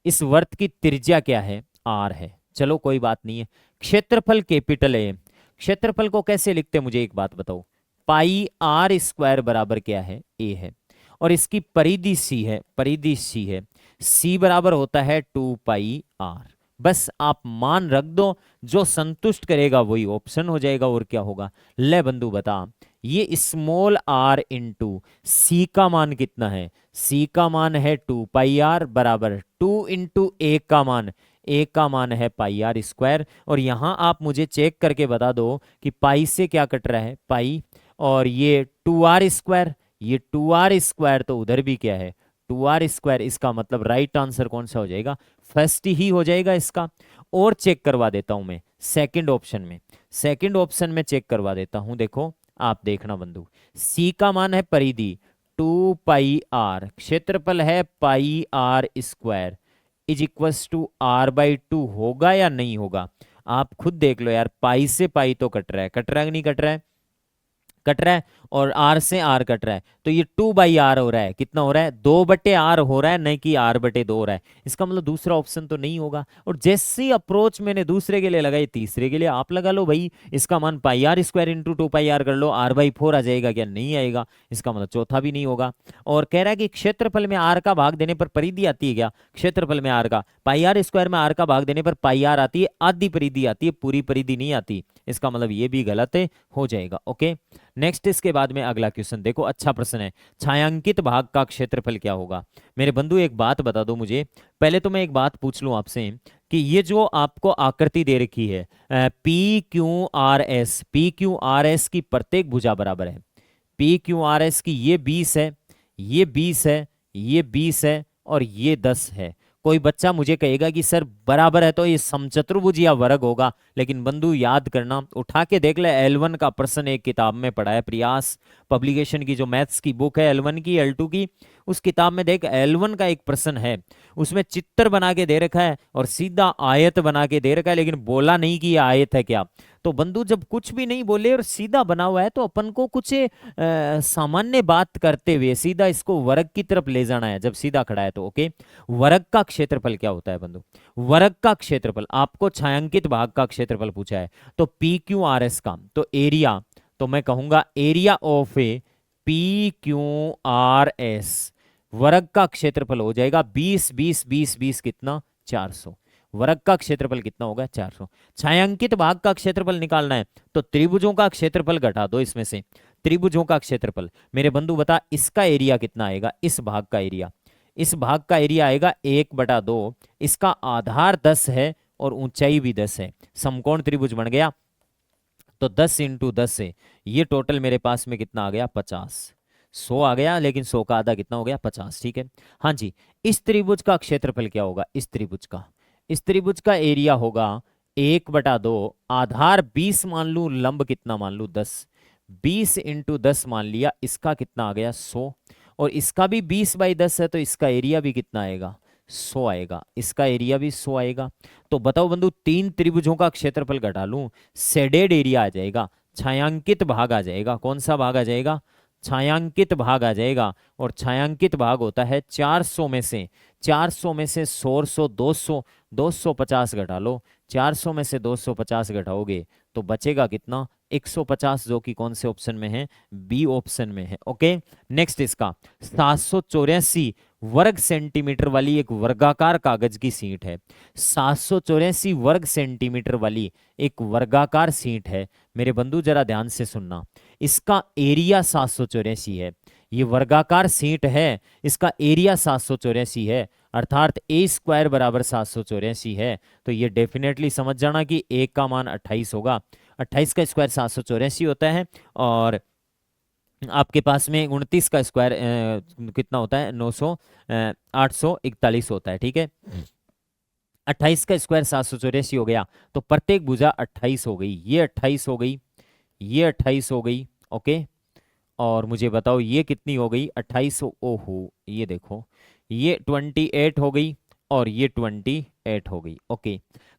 इस वर्त की त्रिज्या क्या है? r है। चलो कोई बात नहीं है। क्षेत्रफल कैपिटल A, क्षेत्रफल को कैसे लिखते हैं मुझे एक बात बताओ। πr² बराबर क्या है? a है। और इसकी परिधि c है, परिधि c है, c बराबर होता है 2πr। बस आप मान रख दो, जो संतुष्ट करेगा वही ऑप्शन हो जाएगा, और क्या होगा? ले बंधु बता, ये स्मॉल r इंटू सी का मान कितना है? सी का मान है 2πr बराबर 2 इंटू ए का मान, ए का मान है πr²। और यहां आप मुझे चेक करके बता दो कि पाई से क्या कट रहा है? पाई। और ये 2r², ये 2r², तो उधर भी क्या है? 2r²। इसका मतलब राइट आंसर कौन सा हो जाएगा? फर्स्ट ही हो जाएगा इसका। और चेक करवा देता हूं मैं सेकंड ऑप्शन में, सेकंड ऑप्शन में चेक करवा देता हूं। देखो आप देखना बंधु, सी का मान है परिधि 2πr, क्षेत्रफल है πr² is equals to r/2 होगा या नहीं होगा? आप खुद देख लो यार, पाई से पाई तो कट रहा है, कट रहा है कि नहीं कट रहा है? कट रहा है। और आर से आर कट रहा है, तो ये 2/r हो रहा है। कितना हो रहा है? 2/r हो रहा है, नहीं कि r/2 हो रहा है। इसका मतलब दूसरा ऑप्शन तो नहीं होगा। और जैसी अप्रोच मैंने दूसरे के लिए लगाई, तीसरे के लिए आप लगा लो भाई, इसका मान πr² इंटू 2πr कर लो, r/4 आ जाएगा क्या? नहीं आएगा। इसका मतलब चौथा भी नहीं होगा। और कह रहा है कि क्षेत्रफल में r का भाग देने पर परिधि आती है क्या? क्षेत्रफल में r का, πr² में r का भाग देने पर πr आती है, आधी परिधि आती है, पूरी परिधि नहीं आती। इसका मतलब ये भी गलत हो जाएगा। ओके, नेक्स्ट इसके बाद में अगला क्वेश्चन देखो, अच्छा प्रश्न है। छायांकित भाग का क्षेत्रफल क्या होगा? मेरे बंधु एक बात बता दो मुझे, पहले तो मैं एक बात पूछ लूं आपसे कि ये जो आपको आकृति दे रखी है PQRS, PQRS की प्रत्येक भुजा बराबर है। PQRS की ये 20 है, ये 20 है, ये 20 है और ये 10 है। कोई बच्चा मुझे कहेगा कि सर बराबर है तो ये समचतुर्भुज या वर्ग होगा, लेकिन बंधु याद करना, उठा के देख ले, L1 का प्रश्न एक किताब में पढ़ा है, प्रयास पब्लिकेशन की जो मैथ्स की बुक है L1 की L2 की, उस किताब में देख L1 का एक प्रश्न है, उसमें चित्र बना के दे रखा है और सीधा आयत बना के दे रखा है, लेकिन बोला नहीं कि ये आयत है क्या। तो बंधु जब कुछ भी नहीं बोले और सीधा बना हुआ है तो अपन को कुछ सामान्य बात करते हुए सीधा इसको वर्ग की तरफ ले जाना है, जब सीधा खड़ा है तो। ओके, वर्ग का क्षेत्रफल क्या होता है बंधु? वर्ग का क्षेत्रफल, आपको छायांकित भाग का क्षेत्रफल पूछा है, तो पी क्यू आर एस का, तो एरिया, तो मैं कहूंगा area of A P Q R S, वर्ग का क्षेत्रफल हो जाएगा 20 20 20 20 कितना, 400। वर्ग का क्षेत्रफल कितना होगा, 400। छायांकित भाग का क्षेत्रफल निकालना है तो त्रिभुजों का क्षेत्रफल घटा दो इसमें से, त्रिभुजों का क्षेत्रफल। मेरे बंधु बता इसका एरिया कितना आएगा, इस भाग का एरिया, इस भाग का एरिया आएगा 1/2, इसका आधार 10 है और ऊंचाई भी 10 है, समकोण त्रिभुज बन गया। तो 10 × 10 से ये टोटल मेरे पास में कितना आ गया, 50। 100 आ गया, लेकिन 100 का आधा कितना हो गया, 50। ठीक है, हाँ जी। इस त्रिभुज का क्षेत्रफल क्या होगा, इस त्रिभुज का, इस त्रिभुज का एरिया होगा 1/2, आधार 20 मान लू, लंब कितना मान लू, 10, 20 × 10 मान लिया, इसका कितना आ गया, 100, और इसका भी 20/10 है तो इसका एरिया भी कितना आएगा, 100 आएगा, इसका एरिया भी 100 आएगा। तो बताओ बंधु, तीन त्रिभुजों का क्षेत्रफल घटा लूं, शेडेड एरिया आ जाएगा, छायांकित भाग आ जाएगा, कौन सा भाग आ जाएगा, छायांकित भाग आ जाएगा, और छायांकित भाग होता है 400 में से, 400 में से 100 100 200 250 घटा लो, 400 में से 250 घटाओगे तो बचेगा कितना, 150, जो कि कौन से ऑप्शन में है, बी ऑप्शन में है। ओके, नेक्स्ट इसका 784 वर्ग सेंटीमीटर वाली एक वर्गाकार कागज की सीट है, 784 वर्ग सेंटीमीटर वाली एक वर्गाकार सीट है। मेरे बंधु जरा ध्यान से सुनना, इसका एरिया 784 है, ये वर्गाकार सीट है, इसका एरिया 784 है, अर्थात A² बराबर 784 है। तो ये डेफिनेटली समझ जाना कि A का मान 28 होगा, 28 का स्क्वायर 784 होता है, और आपके पास में 29 का स्क्वायर कितना होता है, 841 होता है। ठीक है, 28 का स्क्वायर 784 हो गया, तो प्रत्येक भुजा 28 हो गई, ये 28 हो गई, ये 28 हो गई। ओके, और मुझे बताओ ये कितनी हो गई, 28, ओहो ये देखो, ये 28 हो गई और ये 28 हो गई। ओके,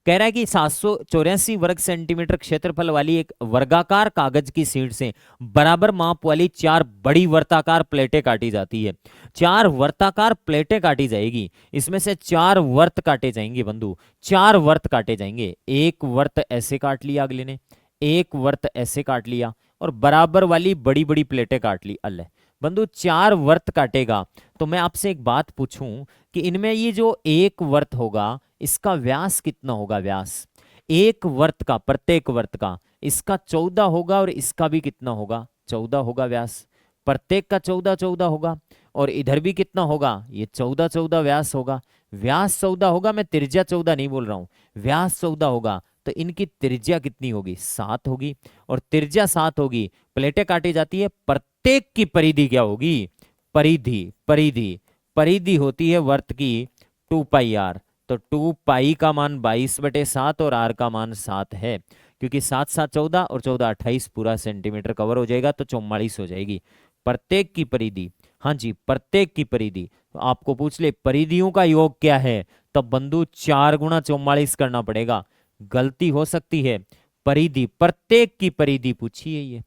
कह रहा है कि 784 वर्ग सेंटीमीटर क्षेत्रफल वाली एक वर्गाकार कागज की शीट से बराबर माप वाली 4 बड़ी वर्ताकार प्लेटें काटी जाती है, 4 वर्ताकार प्लेटें काटी जाएगी, इसमें से 4 वर्त काटे जाएंगे बंधु, 4 वर्त काटे जाएंगे, एक वर्त ऐसे काट लिया अगले ने, एक वर्त ऐसे काट लिया, और बराबर वाली बड़ी बड़ी प्लेटें काट ली। अल्ले बंधु 4 वर्त काटेगा, तो मैं आपसे एक बात पूछूं कि इनमें ये जो एक वर्त होगा इसका व्यास कितना होगा, व्यास एक वर्त का, प्रत्येक वर्त का, इसका 14 होगा और इसका भी कितना होगा, 14 होगा व्यास, प्रत्येक का 14 14 होगा, और इधर भी कितना होगा, ये 14 14 व्यास होगा, व्यास 14 होगा, मैं त्रिज्या 14 नहीं बोल रहा हूं, व्यास 14 होगा, तो इनकी त्रिज्या कितनी होगी, 7 होगी, और त्रिज्या 7 होगी, प्लेटें काटी जाती है, प्रत्येक की परिधि क्या होगी, परिधि, परिधि, परिधि होती है वर्त की 2πr, तो 2π का मान 22/7 और r का मान 7 है, क्योंकि 7 7 14 और 14 28 पूरा सेंटीमीटर कवर हो जाएगा, तो 44 हो जाएगी प्रत्येक की परिधि। हाँ जी, प्रत्येक की परिधि, तो आपको पूछ ले परिधियों का योग क्या है, तब बंधु 4 × 44 करना पड़ेगा, गलती हो सकती है, परिधि, प्रत्येक की परिधि पूछी है, ये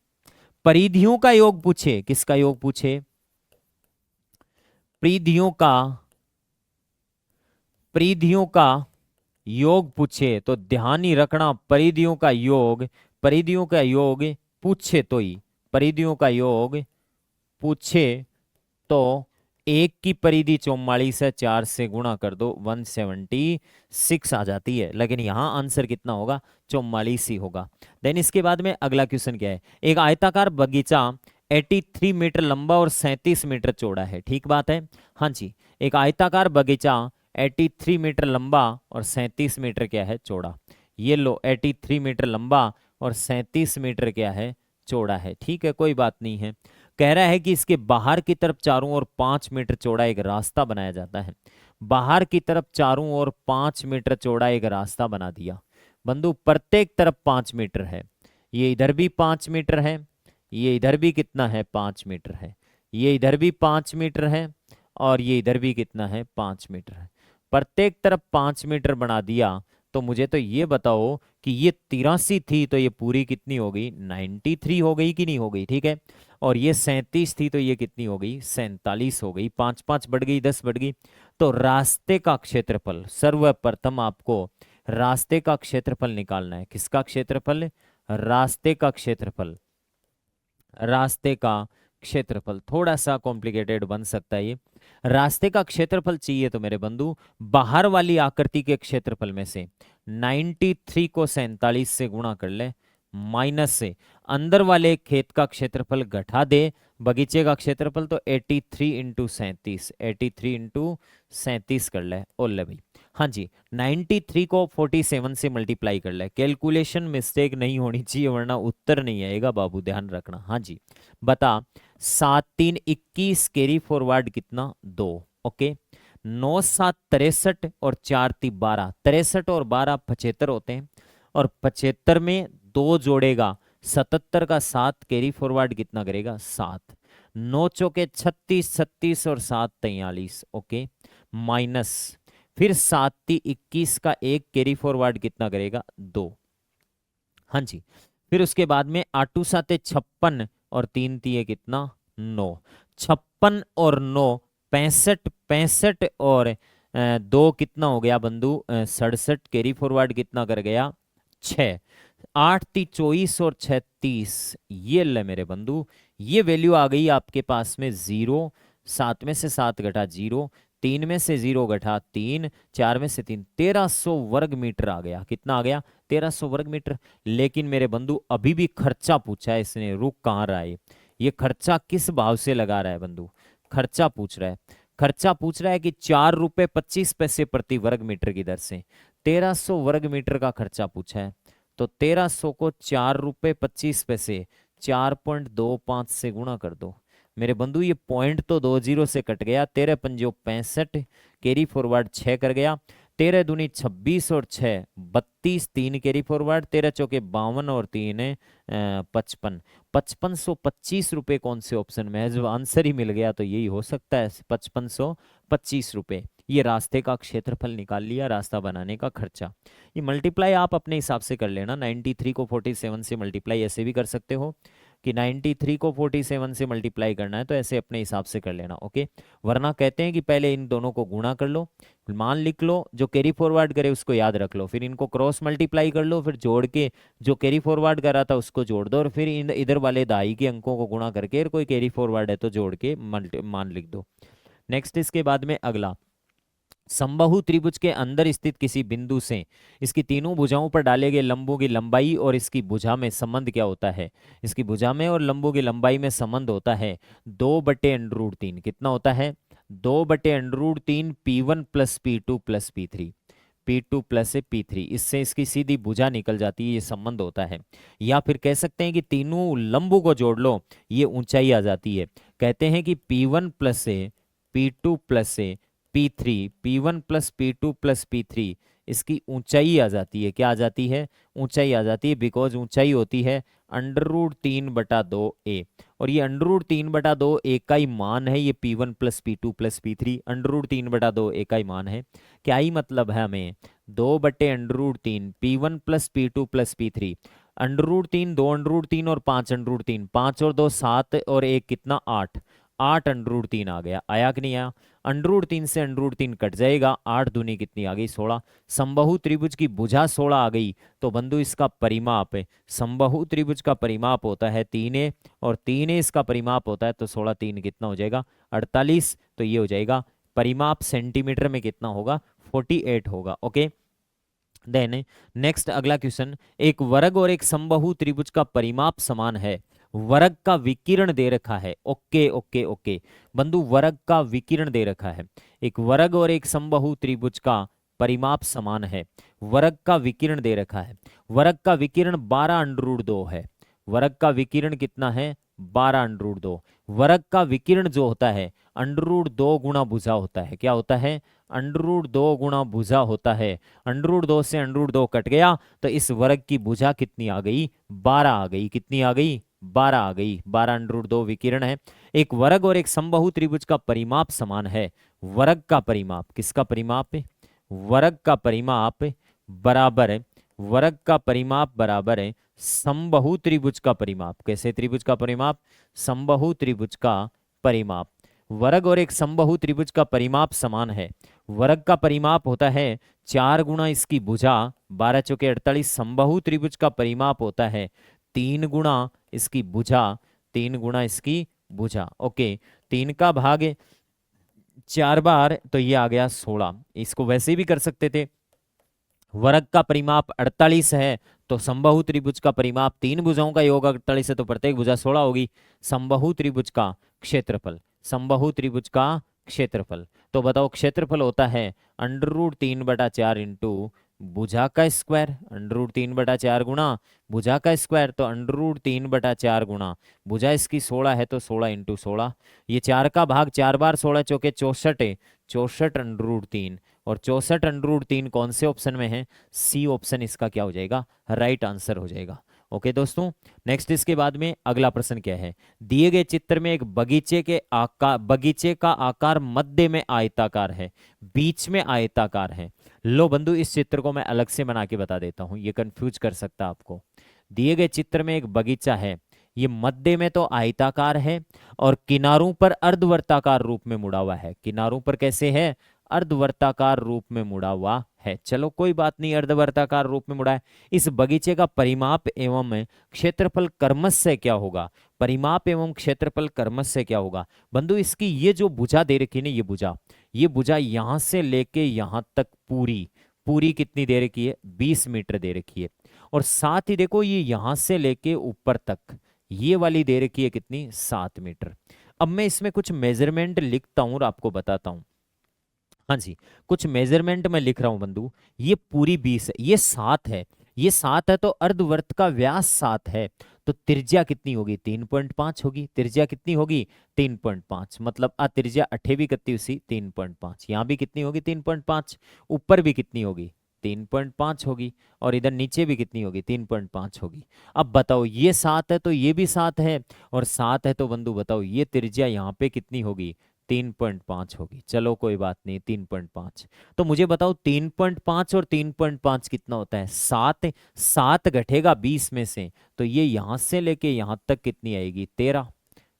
परिधियों का योग पूछे, किसका योग पूछे, परिधियों का, परिधियों का योग पूछे, तो ध्यान ही रखना, परिधियों का योग, परिधियों का योग पूछे तो ही, परिधियों का योग पूछे तो एक की परिधि 44 है, 4 से गुणा कर दो 176 आ जाती है, लेकिन यहां आंसर कितना होगा, 44 ही होगा। देन इसके बाद में अगला क्वेश्चन क्या है, एक आयताकार बगीचा 83 मीटर लंबा और 37 मीटर चौड़ा है, ठीक बात है, हाँ जी, एक आयताकार बगीचा 83 मीटर लंबा और 37 मीटर क्या है, चौड़ा, ये लो 83 मीटर लंबा और 37 मीटर क्या है, चौड़ा है। ठीक है, कोई बात नहीं है। कह रहा है कि इसके बाहर की तरफ चारों ओर 5 मीटर चौड़ा एक रास्ता बनाया जाता है। बाहर की तरफ चारों ओर 5 मीटर चौड़ा एक रास्ता बना दिया। बंधु प्रत्येक तरफ 5 मीटर है, ये इधर भी 5 मीटर है, ये इधर भी कितना है 5 मीटर है, ये इधर भी 5 मीटर है, और ये इधर भी कितना है 5 मीटर है। प्रत्येक तरफ 5 मीटर बना दिया। तो मुझे तो ये बताओ कि ये 83 थी तो ये पूरी कितनी हो गई 93 हो गई कि नहीं हो गई। ठीक है, और ये 37 थी तो ये कितनी हो गई 47 हो गई। 5 5 बढ़ गई, 10 बढ़ गई। तो रास्ते का क्षेत्रफल, सर्वप्रथम आपको रास्ते का क्षेत्रफल निकालना है। किसका क्षेत्रफल? रास्ते का क्षेत्रफल। रास्ते का क्षेत्रफल थोड़ा सा कॉम्प्लिकेटेड बन सकता है ये। रास्ते का क्षेत्रफल चाहिए तो मेरे बंधु बाहर वाली आकृति के क्षेत्रफल में से 93 को 47 से गुणा कर ले, माइनस से अंदर वाले खेत का क्षेत्रफल घटा दे, बगीचे का क्षेत्रफल, तो 83 इंटू 37, 83 इंटू 37 कर ले। ओ ले भाई, हाँ जी, 93 को 47 से मल्टीप्लाई कर ले। कैलकुलेशन मिस्टेक नहीं होनी चाहिए वरना उत्तर नहीं आएगा बाबू, ध्यान रखना। हाँ जी, बता 7 3 21 कैरी फॉरवर्ड कितना 2। ओके, 9 7 63 और 4 3 12, 63 और 12 75 होते हैं, और 75 में 2 जोड़ेगा 77 का 7 कैरी फॉरवर्ड कितना करेगा 7। 9 चौके 36, 36 और 7 43। ओके, माइनस फिर 7 3 21 का 1 कैरी फॉरवर्ड कितना करेगा 2। हाँ जी, फिर उसके बाद में 8 7 56 और 3 3 कितना 9। 56 और 9 65, 65 और 2 कितना हो गया बंधु 67, कैरी फॉरवर्ड कितना कर गया 6। 8 3 24 और 36, ये ले मेरे बंधु, ये वैल्यू आ गई आपके पास में 0। 7 में से 7 घटा 0, 3 में से 0 घटा 3, 4 में से 3, 1300 वर्ग मीटर आ गया। कितना आ गया 1300 वर्ग मीटर। लेकिन मेरे बंधु अभी भी खर्चा पूछा है इसने, रुक कहाँ रहा है ये खर्चा, किस भाव से लगा रहा है बंधु, खर्चा पूछ रहा है। खर्चा पूछ रहा है कि 4 रुपए 25 पैसे प्रति वर्ग मीटर की दर से 1300 वर्ग मीटर का खर्चा पूछा है। तो 1300 को 4 रुपए 25 पैसे 4.25 से गुणा कर दो मेरे बंधु। ये पॉइंट तो 2 जीरो से कट गया, 13 पंजो 65, कैरी फॉरवर्ड 6 कर गया, 13 दूनी 26 और 6 32, 3 कैरी फॉरवर्ड, 13 चौके 52 और 3 55। 5525 रुपये कौन से ऑप्शन में है? जो आंसर ही मिल गया तो यही हो सकता है 5525 रुपये। ये रास्ते का क्षेत्रफल निकाल लिया, रास्ता बनाने का खर्चा। ये मल्टीप्लाई आप अपने हिसाब से कर लेना, 93 को 47 से मल्टीप्लाई ऐसे भी कर सकते हो कि 93 को 47 से मल्टीप्लाई करना है तो ऐसे अपने हिसाब से कर लेना। ओके, वरना कहते हैं कि पहले इन दोनों को गुणा कर लो, मान लिख लो, जो कैरी फॉरवर्ड करे उसको याद रख लो, फिर इनको क्रॉस मल्टीप्लाई कर लो, फिर जोड़ के जो कैरी फॉरवर्ड करा था उसको जोड़ दो, और फिर इधर वाले दाई के अंकों को गुणा करके, और कोई कैरी फॉरवर्ड है तो जोड़ के मान लिख दो। नेक्स्ट इसके बाद में अगला, समबाहु त्रिभुज के अंदर स्थित किसी बिंदु से इसकी तीनों भुजाओं पर डाले गए लंबों की लंबाई और इसकी भुजा में संबंध क्या होता है? इसकी भुजा में और लंबों की लंबाई में संबंध होता है 2/√3। कितना होता है 2/√3 P1 + P2 + P3, P2 + P3। इससे इसकी सीधी भुजा निकल जाती है, ये संबंध होता है। या फिर कह सकते हैं कि तीनों लंबों को जोड़ लो, ये ऊंचाई आ जाती है। कहते हैं कि P1 + P2 + P3, P1 + P2 + P3 इसकी ऊंचाई आ जाती है। क्या आ जाती है? ऊंचाई आ जाती है, बिकॉज ऊंचाई होती है √3/2a, और ये √3/2a का ही मान है, ये P1 + P2 + P3 √3/2a का ही मान है। क्या ही मतलब है हमें 2/√3 P1 + P2 + P3, √3 2√3 और 5√3, 5 और 2 7 और 1 कितना 8, 8 √3 आ गया। आया कि नहीं आया? √3 से √3 कट जाएगा, 8 दूनी कितनी आ गई 16। समबाहु त्रिभुज की भुजा 16 आ गई तो बंधु इसका परिमाप है, समबाहु त्रिभुज का परिमाप होता है 3a, और 3a इसका परिमाप होता है, तो 16 3 कितना हो जाएगा 48। तो ये हो जाएगा परिमाप सेंटीमीटर में कितना होगा 48 होगा। ओके, देन नेक्स्ट अगला क्वेश्चन, एक वर्ग और एक समबाहु त्रिभुज का परिमाप समान है, वर्ग का विकिरण दे रखा है। ओके ओके ओके बंधु, वर्ग का विकिरण दे रखा है। एक वर्ग और एक समबाहु त्रिभुज का परिमाप समान है, वर्ग का विकिरण दे रखा है। वर्ग का विकिरण 12 √2 है, वर्ग का विकिरण कितना है 12√2। वर्ग का विकिरण जो होता है √2 गुणा भुजा होता है। क्या होता है √2 गुणा भुजा होता है। √2 से √2 कट गया तो इस वर्ग की भुजा कितनी आ गई 12 आ गई। कितनी आ गई 12 आ गई। 12 √2 विकिरण है। एक वर्ग और एक समबाहु त्रिभुज का परिमाप समान है। वर्ग का परिमाप किसका परिमाप है वर्ग का परिमाप बराबर है वर्ग का परिमाप बराबर है समबाहु त्रिभुज का परिमाप। कैसे त्रिभुज का परिमाप समबाहु त्रिभुज का परिमाप। वर्ग और एक समबाहु त्रिभुज का परिमाप समान है। वर्ग का परिमाप होता है 4 गुणा इसकी भुजा 12 चौके 48। समबाहु त्रिभुज का परिमाप होता है 3 गुणा इसकी भुजा 3 गुणा इसकी भुजा। ओके 3 का भाग 4 बार तो ये आ गया 16। इसको वैसे भी कर सकते थे। वर्ग का परिमाप 48 है तो समबाहु त्रिभुज का परिमाप 3 भुजाओं का योग 48 है तो प्रत्येक भुजा 16 होगी। समबाहु त्रिभुज का क्षेत्रफल समबाहु त्रिभुज का क्षेत्रफल तो बताओ क्षेत्रफल होता है √3/4 इंटू भुजा का स्क्वायर। √3/4 गुणा भुजा का स्क्वायर तो √3/4 गुणा भुजा इसकी 16 है तो 16 इंटू 16। ये 4 का भाग 4 बार 16 चौके 64 है 64 √3 और 64 √3 कौन से ऑप्शन में है सी ऑप्शन इसका क्या हो जाएगा राइट आंसर हो जाएगा। ओके दोस्तों नेक्स्ट इसके बाद में अगला प्रश्न क्या है। दिए गए चित्र में एक बगीचे का आकार मध्य में आयताकार है बीच में आयताकार है। लो बंधु इस चित्र को मैं अलग से बना के बता देता हूं ये कंफ्यूज कर सकता आपको। दिए गए चित्र में एक बगीचा है ये मध्य में तो आयताकार है और किनारों पर अर्धवर्ताकार रूप में मुड़ा हुआ है। किनारों पर कैसे है अर्धवर्ताकार रूप में मुड़ा हुआ है। चलो कोई बात नहीं अर्धवर्ताकार रूप में मुड़ा है। इस बगीचे का परिमाप एवं क्षेत्रफल क्रमशः क्या होगा। परिमाप एवं क्षेत्रफल क्रमशः क्या होगा बंधु इसकी ये जो भुजा दे रखी है ना ये भुजा यहां से लेके यहां तक पूरी पूरी कितनी दे रखी है 20 मीटर दे रखी है। और साथ ही देखो ये यहां से लेके ऊपर तक ये वाली दे रखी है कितनी 7 मीटर। अब मैं इसमें कुछ मेजरमेंट लिखता हूं और आपको बताता हूं। हाँ जी कुछ मेजरमेंट में लिख रहा हूं बंधु। ये पूरी 20 है ये 7 है ये 7 है तो अर्धवृत्त का व्यास 7 है तो त्रिज्या कितनी होगी 3.5 होगी। त्रिज्या कितनी होगी 3.5 मतलब त्रिज्या 8 भी कितनी उसी 3.5। यहाँ भी कितनी होगी 3.5 ऊपर भी कितनी होगी 3.5 होगी और इधर नीचे भी कितनी होगी 3.5 होगी। अब बताओ ये 7 है तो ये भी 7 है और 7 है तो बंधु बताओ ये त्रिज्या यहाँ पे कितनी होगी 3.5 होगी। चलो कोई बात नहीं 3.5 तो मुझे बताओ 3.5 और 3.5 कितना होता है 7। 7 घटेगा 20 में से तो ये यहां से लेके यहां तक कितनी आएगी 13।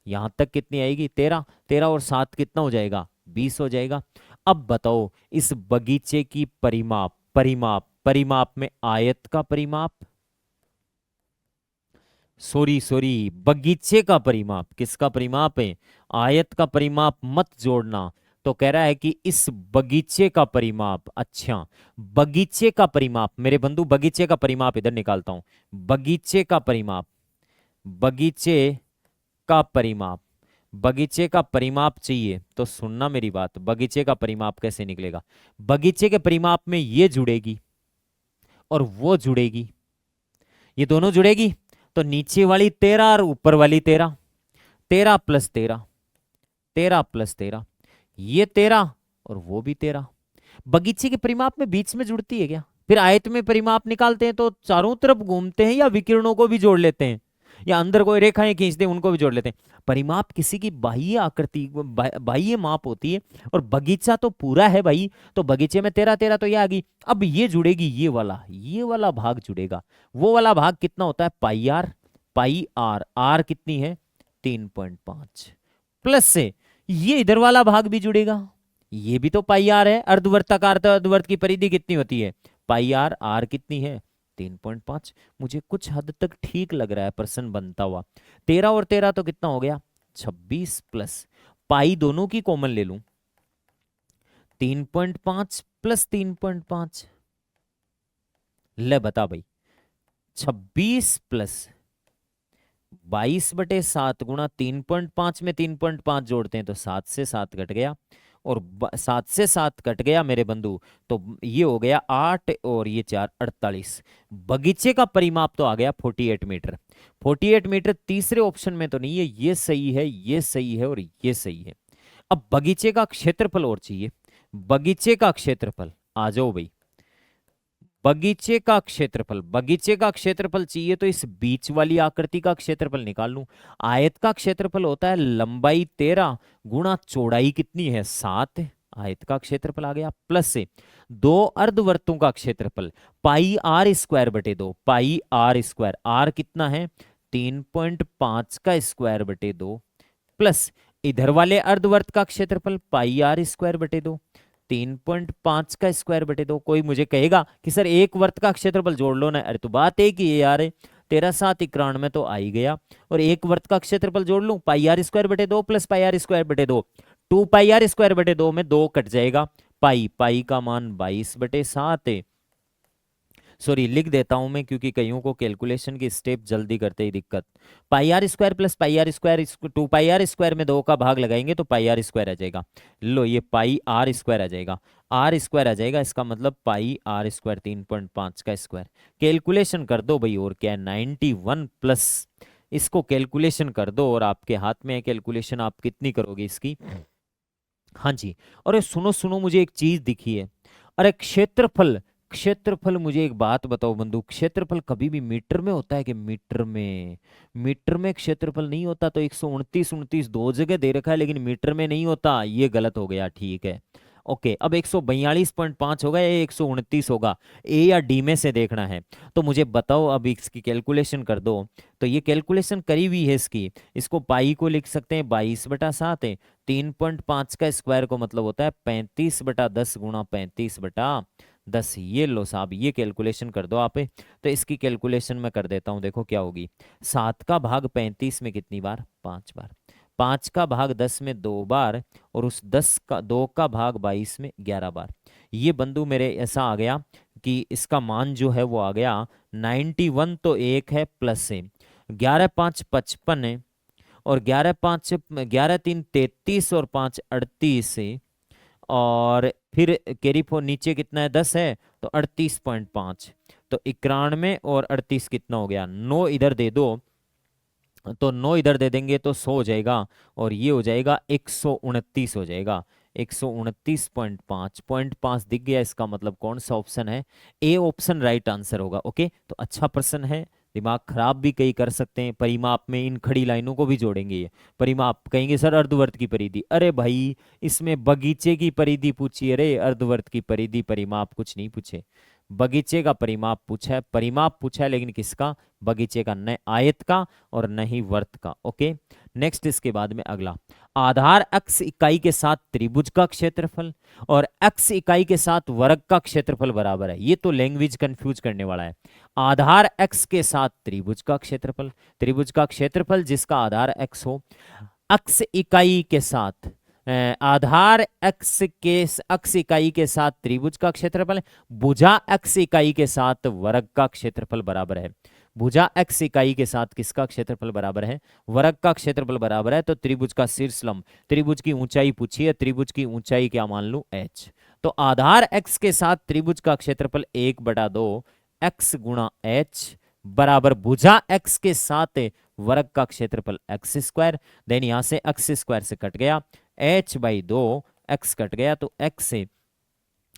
यहां तक कितनी आएगी 13। 13 और 7 कितना हो जाएगा 20 हो जाएगा। अब बताओ इस बगीचे की परिमाप परिमाप परिमाप में आयत का परिमाप सॉरी बगीचे का परिमाप किसका परिमाप है आयत का परिमाप मत जोड़ना। तो कह रहा है कि इस बगीचे का परिमाप अच्छा बगीचे का परिमाप मेरे बंधु बगीचे का परिमाप इधर निकालता हूं। बगीचे का परिमाप बगीचे का परिमाप बगीचे का परिमाप चाहिए तो सुनना मेरी बात। बगीचे का परिमाप कैसे निकलेगा बगीचे के परिमाप में ये जुड़ेगी और वो जुड़ेगी ये दोनों जुड़ेगी तो नीचे वाली 13 और ऊपर वाली 13 13 + 13 13 + 13 ये 13 और वो भी 13। बगीचे के परिमाप में बीच में जुड़ती है क्या। फिर आयत में परिमाप निकालते हैं तो चारों तरफ घूमते हैं या विकिरणों को भी जोड़ लेते हैं या अंदर कोई रेखाएं खींचते हैं उनको भी जोड़ लेते हैं। परिमाप किसी की बाह्य आकृति बाह्य माप होती है और बगीचा तो पूरा है भाई तो बगीचे में 13 13 तो ये आ गई। अब ये जुड़ेगी ये वाला भाग जुड़ेगा। वो वाला भाग कितना होता है पाई आर आर कितनी है 3.5 प्लस से ये इधर वाला भाग भी जुड़ेगा ये भी तो पाई आर है। अर्धवृत्ताकार तो अर्धवृत्त की परिधि कितनी होती है पाई आर आर कितनी है 3.5। मुझे कुछ हद तक ठीक लग रहा है प्रश्न बनता हुआ। 13 और 13 तो कितना हो गया 26 प्लस पाई दोनों की कॉमन ले लूं 3.5 + 3.5 ले बता भाई 26 + 22/7 गुणा 3.5 में 3.5 जोड़ते हैं तो 7 से 7 घट गया और 7 से 7 कट गया मेरे बंधु, तो ये हो गया 8 और ये 4 48। बगीचे का परिमाप तो आ गया 48 मीटर। 48 मीटर तीसरे ऑप्शन में तो नहीं है, ये सही है, ये सही है और ये सही है। अब बगीचे का क्षेत्रफल और चाहिए, बगीचे का क्षेत्रफल, आ जाओ भाई। बगीचे का क्षेत्रफल, बगीचे का क्षेत्रफल चाहिए तो इस बीच वाली आकृति का क्षेत्रफल निकाल लूं। आयत का क्षेत्रफल होता है लंबाई 13 गुणा चौड़ाई कितनी है 7, आयत का क्षेत्रफल आ गया, प्लस से 2 अर्धवर्तों का क्षेत्रफल पाई आर स्क्वायर बटे 2, पाई आर स्क्वायर, आर कितना है 3.5 का स्क्वायर बटे 2, प्लस इधर वाले अर्धवर्त का क्षेत्रफल पाई आर स्क्वायर बटे 2, 3.5 का स्क्वायर बटे 2। कोई मुझे कहेगा कि सर एक वर्त का क्षेत्रफल जोड़ लो ना, अरे तो बात एक ही है यार, 13 7 91 में तो आ ही गया, और एक वर्त का क्षेत्रफल जोड़ लूं, पाई आर स्क्वायर बटे 2 प्लस पाई आर स्क्वायर बटे 2, 2 पाई आर स्क्वायर बटे 2 में 2 कट जाएगा, पाई पाई का मान 22/7 है। सॉरी लिख देता हूं मैं, क्योंकि कईयों को कैलकुलेशन की स्टेप जल्दी करते ही दिक्कत। Pi are square plus pi are square, 2 pi are square में 2 का भाग लगाएंगे तो पाई आर स्क्वायर आ जाएगा। लो ये पाई आर स्क्वायर आ जाएगा, आर स्क्वायर आ जाएगा, इसका मतलब पाई आर स्क्वायर 3.5 का स्क्वायर। कैलकुलेशन कर दो भाई, और क्या है 91 प्लस, इसको कैलकुलेशन कर दो, और आपके हाथ में है कैलकुलेशन, आप कितनी करोगे इसकी। हाँ जी। अरे सुनो सुनो, मुझे एक चीज दिखी है। अरे क्षेत्रफल, क्षेत्रफल मुझे एक बात बताओ बंधु, क्षेत्रफल कभी भी मीटर में होता है कि मीटर में? मीटर में क्षेत्रफल नहीं होता, तो 129 29 दो जगह दे रखा है, लेकिन मीटर में नहीं होता, ये गलत हो गया, ठीक है। ओके, अब 142.5 होगा या 129 होगा, ए या डी में से देखना है, तो मुझे बताओ, अब इसकी कैलकुलेशन कर दो। तो ये कैलकुलेशन करी हुई है इसकी, इसको पाई को लिख सकते हैं 22/7 है, 3.5 का स्क्वायर को मतलब होता है 35/10 गुणा 35/10। ये लो साहब, ये कैलकुलेशन कर दो आप। तो इसकी कैलकुलेशन मैं कर देता हूँ, देखो क्या होगी। 7 का भाग 35 में कितनी बार, 5 बार, 5 का भाग 10 में 2 बार, और उस 10 का 2 का भाग 22 में 11 बार। ये बंधु मेरे ऐसा आ गया कि इसका मान जो है वो आ गया 91, तो एक है प्लस से 11 5 55 है, और 11 3 33 और 5 38 है, और फिर कैरी फोर नीचे कितना है 10 है, तो 38.5, तो 91 और 38 कितना हो गया, 9 इधर दे दो, तो 9 इधर दे देंगे तो 100 हो जाएगा, और ये हो जाएगा 129 हो जाएगा, 129.5, 0.5 दिख गया, इसका मतलब कौन सा ऑप्शन है, ए ऑप्शन राइट आंसर होगा। ओके, तो अच्छा प्रश्न है, दिमाग खराब भी कई कर सकते हैं। परिमाप में इन खड़ी लाइनों को भी जोड़ेंगे, ये परिमाप, कहेंगे सर अर्धवर्त की परिधि, अरे भाई इसमें बगीचे की परिधि पूछी, अरे अर्धवर्त की परिधि परिमाप कुछ नहीं पूछे, बगीचे का परिमाप पूछा है, परिमाप पूछा है, लेकिन किसका, बगीचे का, न आयत का और न ही वर्त का। ओके, नेक्स्ट इसके बाद में अगला, आधार x इकाई के साथ त्रिभुज का क्षेत्रफल और x इकाई के साथ वर्ग का क्षेत्रफल बराबर है। ये तो लैंग्वेज कंफ्यूज करने वाला है। आधार x के साथ त्रिभुज का क्षेत्रफल, त्रिभुज का क्षेत्रफल जिसका आधार x हो, x इकाई के साथ आधार x के x इकाई के साथ त्रिभुज का क्षेत्रफल, भुजा x इकाई के साथ वर्ग का क्षेत्रफल बराबर है। भुजा x इकाई के साथ किसका क्षेत्रफल बराबर है, वर्ग का क्षेत्रफल बराबर है। तो त्रिभुज का शीर्ष लंब, त्रिभुज की ऊंचाई पूछी है, त्रिभुज की ऊंचाई क्या मान लूं, h। तो आधार x के साथ त्रिभुज का क्षेत्रफल 1/2 x गुणा h बराबर भुजा x के साथ वर्ग का क्षेत्रफल x स्क्वायर, देन यहां से x स्क्वायर से कट गया, h/2 x कट गया, तो x से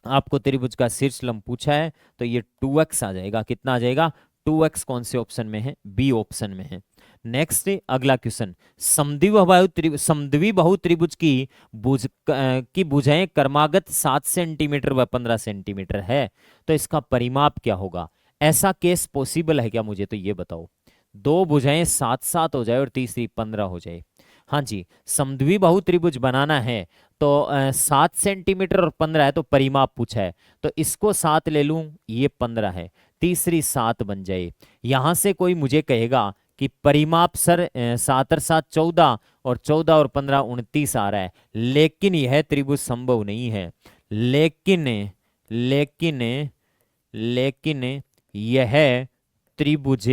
आपको त्रिभुज का शीर्ष लंब पूछा है, तो ये 2x आ जाएगा, कितना आ जाएगा 2x, कौन से ऑप्शन में है, बी ऑप्शन में है। नेक्स्ट अगला क्वेश्चन, समद्विबाहु त्रिभुज की भुजाएं क्रमागत 7 सेंटीमीटर व 15 सेंटीमीटर है, तो इसका परिमाप क्या होगा। ऐसा केस पॉसिबल है क्या, मुझे तो ये बताओ, दो भुजाएं 7 7 हो जाए और तीसरी 15 हो जाए। हाँ जी, समद्विबाहु त्रिभुज बनाना है तो 7 सेंटीमीटर और 15 है, तो परिमाप पूछा है, तो इसको 7 ले लूं, ये 15 है, तीसरी 7 बन जाए। यहां से कोई मुझे कहेगा कि परिमाप सर 7 और 7 14, और 14 और 15 29 आ रहा है, लेकिन यह त्रिभुज संभव नहीं है, लेकिन लेकिन लेकिन यह त्रिभुज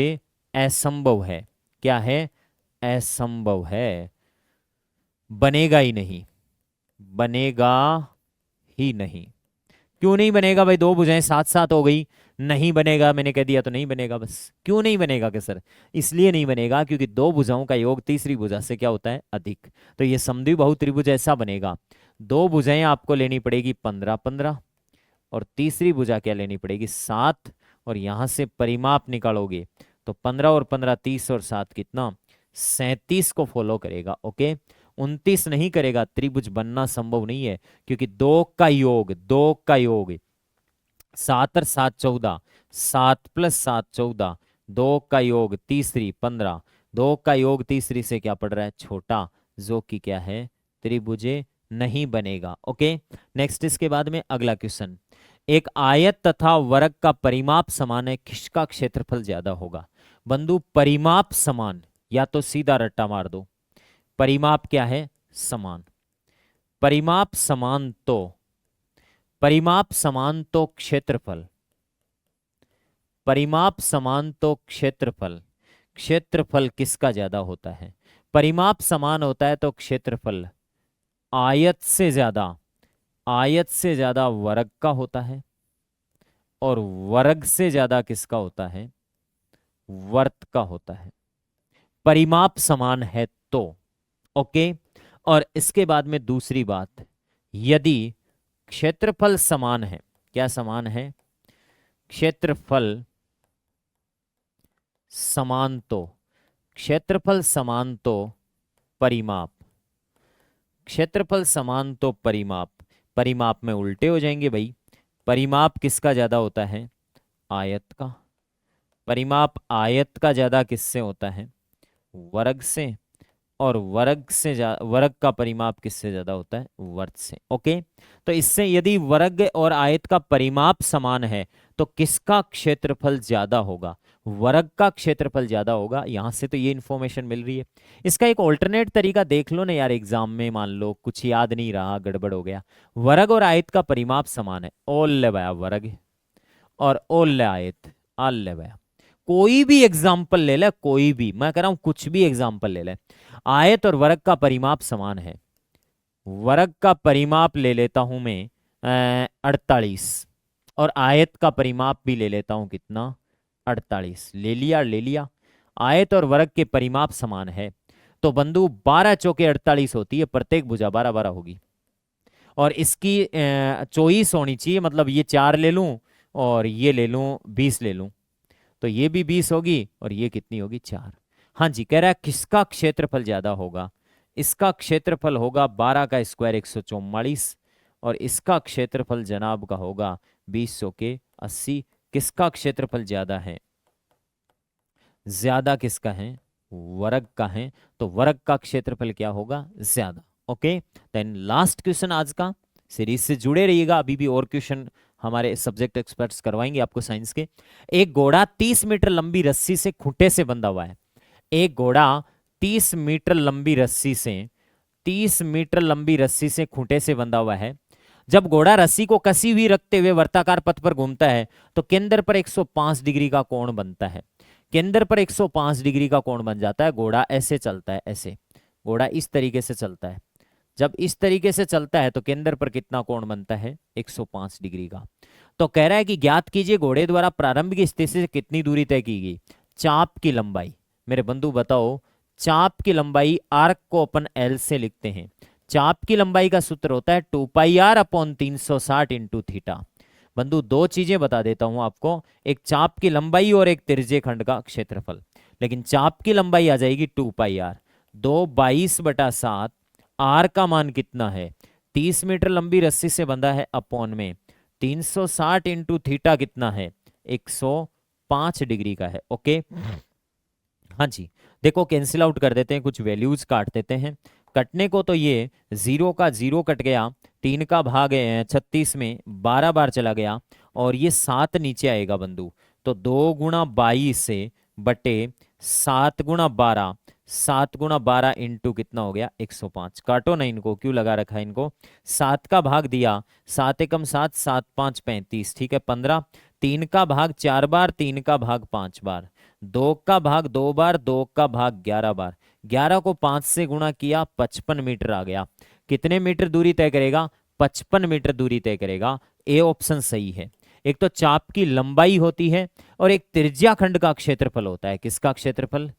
असंभव है। क्या है, असंभव है, बनेगा ही नहीं, बनेगा ही नहीं। क्यों नहीं बनेगा भाई? दो भुजाएं साथ साथ हो गई, नहीं बनेगा, मैंने कह दिया तो नहीं बनेगा बस। क्यों नहीं बनेगा कि सर? इसलिए नहीं बनेगा क्योंकि दो भुजाओं का योग तीसरी भुजा से क्या होता है? अधिक। तो ये समद्विबाहु त्रिभुज ऐसा बनेगा, दो भुजाएं आपको लेनी पड़ेगी 15-15, और तीसरी भुजा क्या लेनी पड़ेगी? 7, और यहां से परिमाप निकालोगे तो 15 और 15 30, और 7 कितना? 37 को फॉलो करेगा। ओके, 29 नहीं करेगा, त्रिभुज बनना संभव नहीं है, क्योंकि दो का योग 7 और 7 14, 7 + 7 14, दो का योग तीसरी 15, दो का योग तीसरी से क्या पड़ रहा है? छोटा, जो कि क्या है? त्रिभुजे नहीं बनेगा। ओके, नेक्स्ट इसके बाद में अगला क्वेश्चन, एक आयत तथा वर्ग का परिमाप समान है, किसका क्षेत्रफल ज्यादा होगा? बंधु परिमाप समान, या तो सीधा रट्टा मार दो, परिमाप क्या है? समान। परिमाप समान तो, परिमाप समान तो क्षेत्रफल, परिमाप समान तो क्षेत्रफल, क्षेत्रफल किसका ज्यादा होता है? परिमाप समान होता है तो क्षेत्रफल आयत से ज्यादा, आयत से ज्यादा वर्ग का होता है, और वर्ग से ज्यादा किसका होता है? वर्त का होता है। परिमाप समान है तो। ओके, और इसके बाद में दूसरी बात, यदि क्षेत्रफल समान है, क्या समान है? क्षेत्रफल समान तो, क्षेत्रफल समान तो परिमाप, क्षेत्रफल समान तो परिमाप, परिमाप में उल्टे हो जाएंगे भाई। परिमाप किसका ज्यादा होता है? आयत का। परिमाप आयत का ज्यादा किससे होता है? वर्ग से। और वर्ग का परिमाप किससे ज्यादा होता है? वर्ग से। ओके, तो इससे यदि वर्ग और आयत का परिमाप समान है तो किसका क्षेत्रफल ज्यादा होगा? वर्ग का क्षेत्रफल ज्यादा होगा। यहां से तो ये इंफॉर्मेशन मिल रही है। इसका एक ऑल्टरनेट तरीका देख लो ना यार, एग्जाम में मान लो कुछ याद नहीं रहा, गड़बड़ हो गया, वर्ग और आयत का परिमाप समान है, ओल ले भया वर्ग और ओल ले आयत, आल ले भया। कोई भी एग्जाम्पल ले ले, कोई भी, मैं कह रहा हूं कुछ भी एग्जाम्पल ले ले, आयत और वर्ग का परिमाप समान है। वर्ग का परिमाप ले लेता हूं मैं 48, और आयत का परिमाप भी ले लेता हूं कितना? 48। ले लिया, ले लिया। आयत और वर्ग के परिमाप समान है, तो बंधु 12 चौके 48 होती है, प्रत्येक भुजा 12 12 होगी, और इसकी 24 होनी चाहिए, मतलब ये 4 ले लूं और ये ले लूं 20 ले लूं, तो ये भी 20 होगी और ये कितनी होगी? 4। हाँ जी, कह रहा है किसका क्षेत्रफल ज्यादा होगा? इसका क्षेत्रफल होगा 12 का स्क्वायर 144, और इसका क्षेत्रफल जनाब का होगा 20 के 80। किसका क्षेत्रफल ज्यादा है? ज्यादा किसका है? वर्ग का है, तो वर्ग का क्षेत्रफल क्या होगा? ज्यादा। ओके, देन लास्ट क्वेश्चन आज का, सीरीज से जुड़े रहिएगा, अभी भी और क्वेश्चन हमारे सब्जेक्ट एक्सपर्ट्स करवाएंगे आपको साइंस के। एक घोड़ा 30 मीटर लंबी रस्सी से खूंटे से बंधा हुआ है। एक घोड़ा 30 मीटर लंबी रस्सी से, 30 मीटर लंबी रस्सी से खूंटे से बंधा हुआ है। जब घोड़ा रस्सी को कसी हुई रखते हुए वर्ताकार पथ पर घूमता है तो केंद्र पर 105 डिग्री का कोण बनता है। केंद्र पर 105 डिग्री का कोण बन जाता है। घोड़ा ऐसे चलता है, ऐसे घोड़ा इस तरीके से चलता है। जब इस तरीके से चलता है तो केंद्र पर कितना कोण बनता है? 105 डिग्री का। तो कह रहा है कि ज्ञात कीजिए घोड़े द्वारा प्रारंभिक स्थिति से कितनी दूरी तय की गई। चाप की लंबाई, मेरे बंधु बताओ, चाप की लंबाई, आर्क को अपन एल से लिखते हैं। चाप की लंबाई का सूत्र होता है 2πr/360 इंटू थीटा। बंधु दो चीजें बता देता हूं आपको, एक चाप की लंबाई और एक तिरछे खंड का क्षेत्रफल। लेकिन चाप की लंबाई आ जाएगी 2πr, 2/22/7। आर का मान कितना है? 30 मीटर लंबी रस्सी से बंधा है, अपॉन में 360 इंटू थीटा कितना है? 105 डिग्री का है। ओके, हाँ जी, देखो कैंसिल आउट कर देते हैं, कुछ वैल्यूज काट देते हैं। कटने को तो ये 0 का 0 कट गया, 3 का भाग 36 में 12 बार चला गया, और ये 7 नीचे आएगा बंधु, तो 2 गुणा 22 से बटे 7 गुणा 12, 7 गुणा 12 इंटू कितना हो गया? 105। काटो ना इनको, क्यों लगा रखा है इनको? 7 का भाग दिया, 7 एकम 7, 7 5 35, ठीक है 15। 3 का भाग 4 बार, 3 का भाग 5 बार, 2 का भाग 2 बार, 2 का भाग 11 बार, 11 को 5 से गुणा किया 55 मीटर आ गया। कितने मीटर दूरी तय करेगा? 55 मीटर दूरी तय करेगा। ए ऑप्शन सही है। एक तो चाप की लंबाई होती है और एक त्रिज्या खंड का क्षेत्रफल होता है। किसका क्षेत्रफल?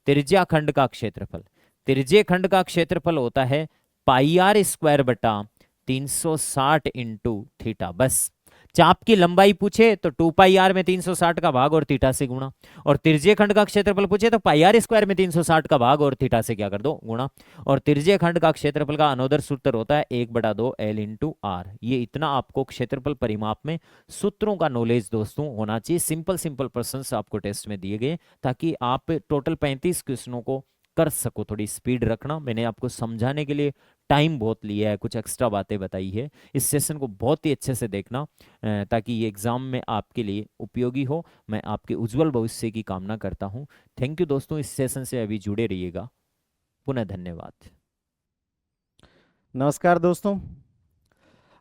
त्रिज्या खंड का क्षेत्रफल। त्रिज्य खंड का क्षेत्रफल होता है पाई आर स्क्वायर बटा 360 इंटू थीटा। बस चाप की लंबाई पूछे तो 2 पाई आर में 360 का भाग और थीटा से गुणा, और त्रिज्य खंड का क्षेत्रफल पूछे तो पाई आर स्क्वायर में 360 का भाग और थीटा से क्या कर दो? गुणा। और त्रिज्य खंड का क्षेत्रफल का अनोदर सूत्र होता है 1/2 L इंटू आर। ये इतना आपको क्षेत्रफल परिमाप में सूत्रों का नॉलेज दोस्तों होना चाहिए। सिंपल सिंपल प्रश्न आपको टेस्ट में दिए गए ताकि आप टोटल 35 क्वेश्चनों को कर सको। थोड़ी स्पीड रखना, मैंने आपको समझाने के लिए टाइम बहुत लिया है, कुछ एक्स्ट्रा बातें बताई है। इस सेशन को बहुत ही अच्छे से देखना ताकि ये एग्जाम में आपके लिए उपयोगी हो। मैं आपके उज्जवल भविष्य की कामना करता हूँ। थैंक यू दोस्तों, इस सेशन से अभी जुड़े रहिएगा। पुनः धन्यवाद। नमस्कार दोस्तों,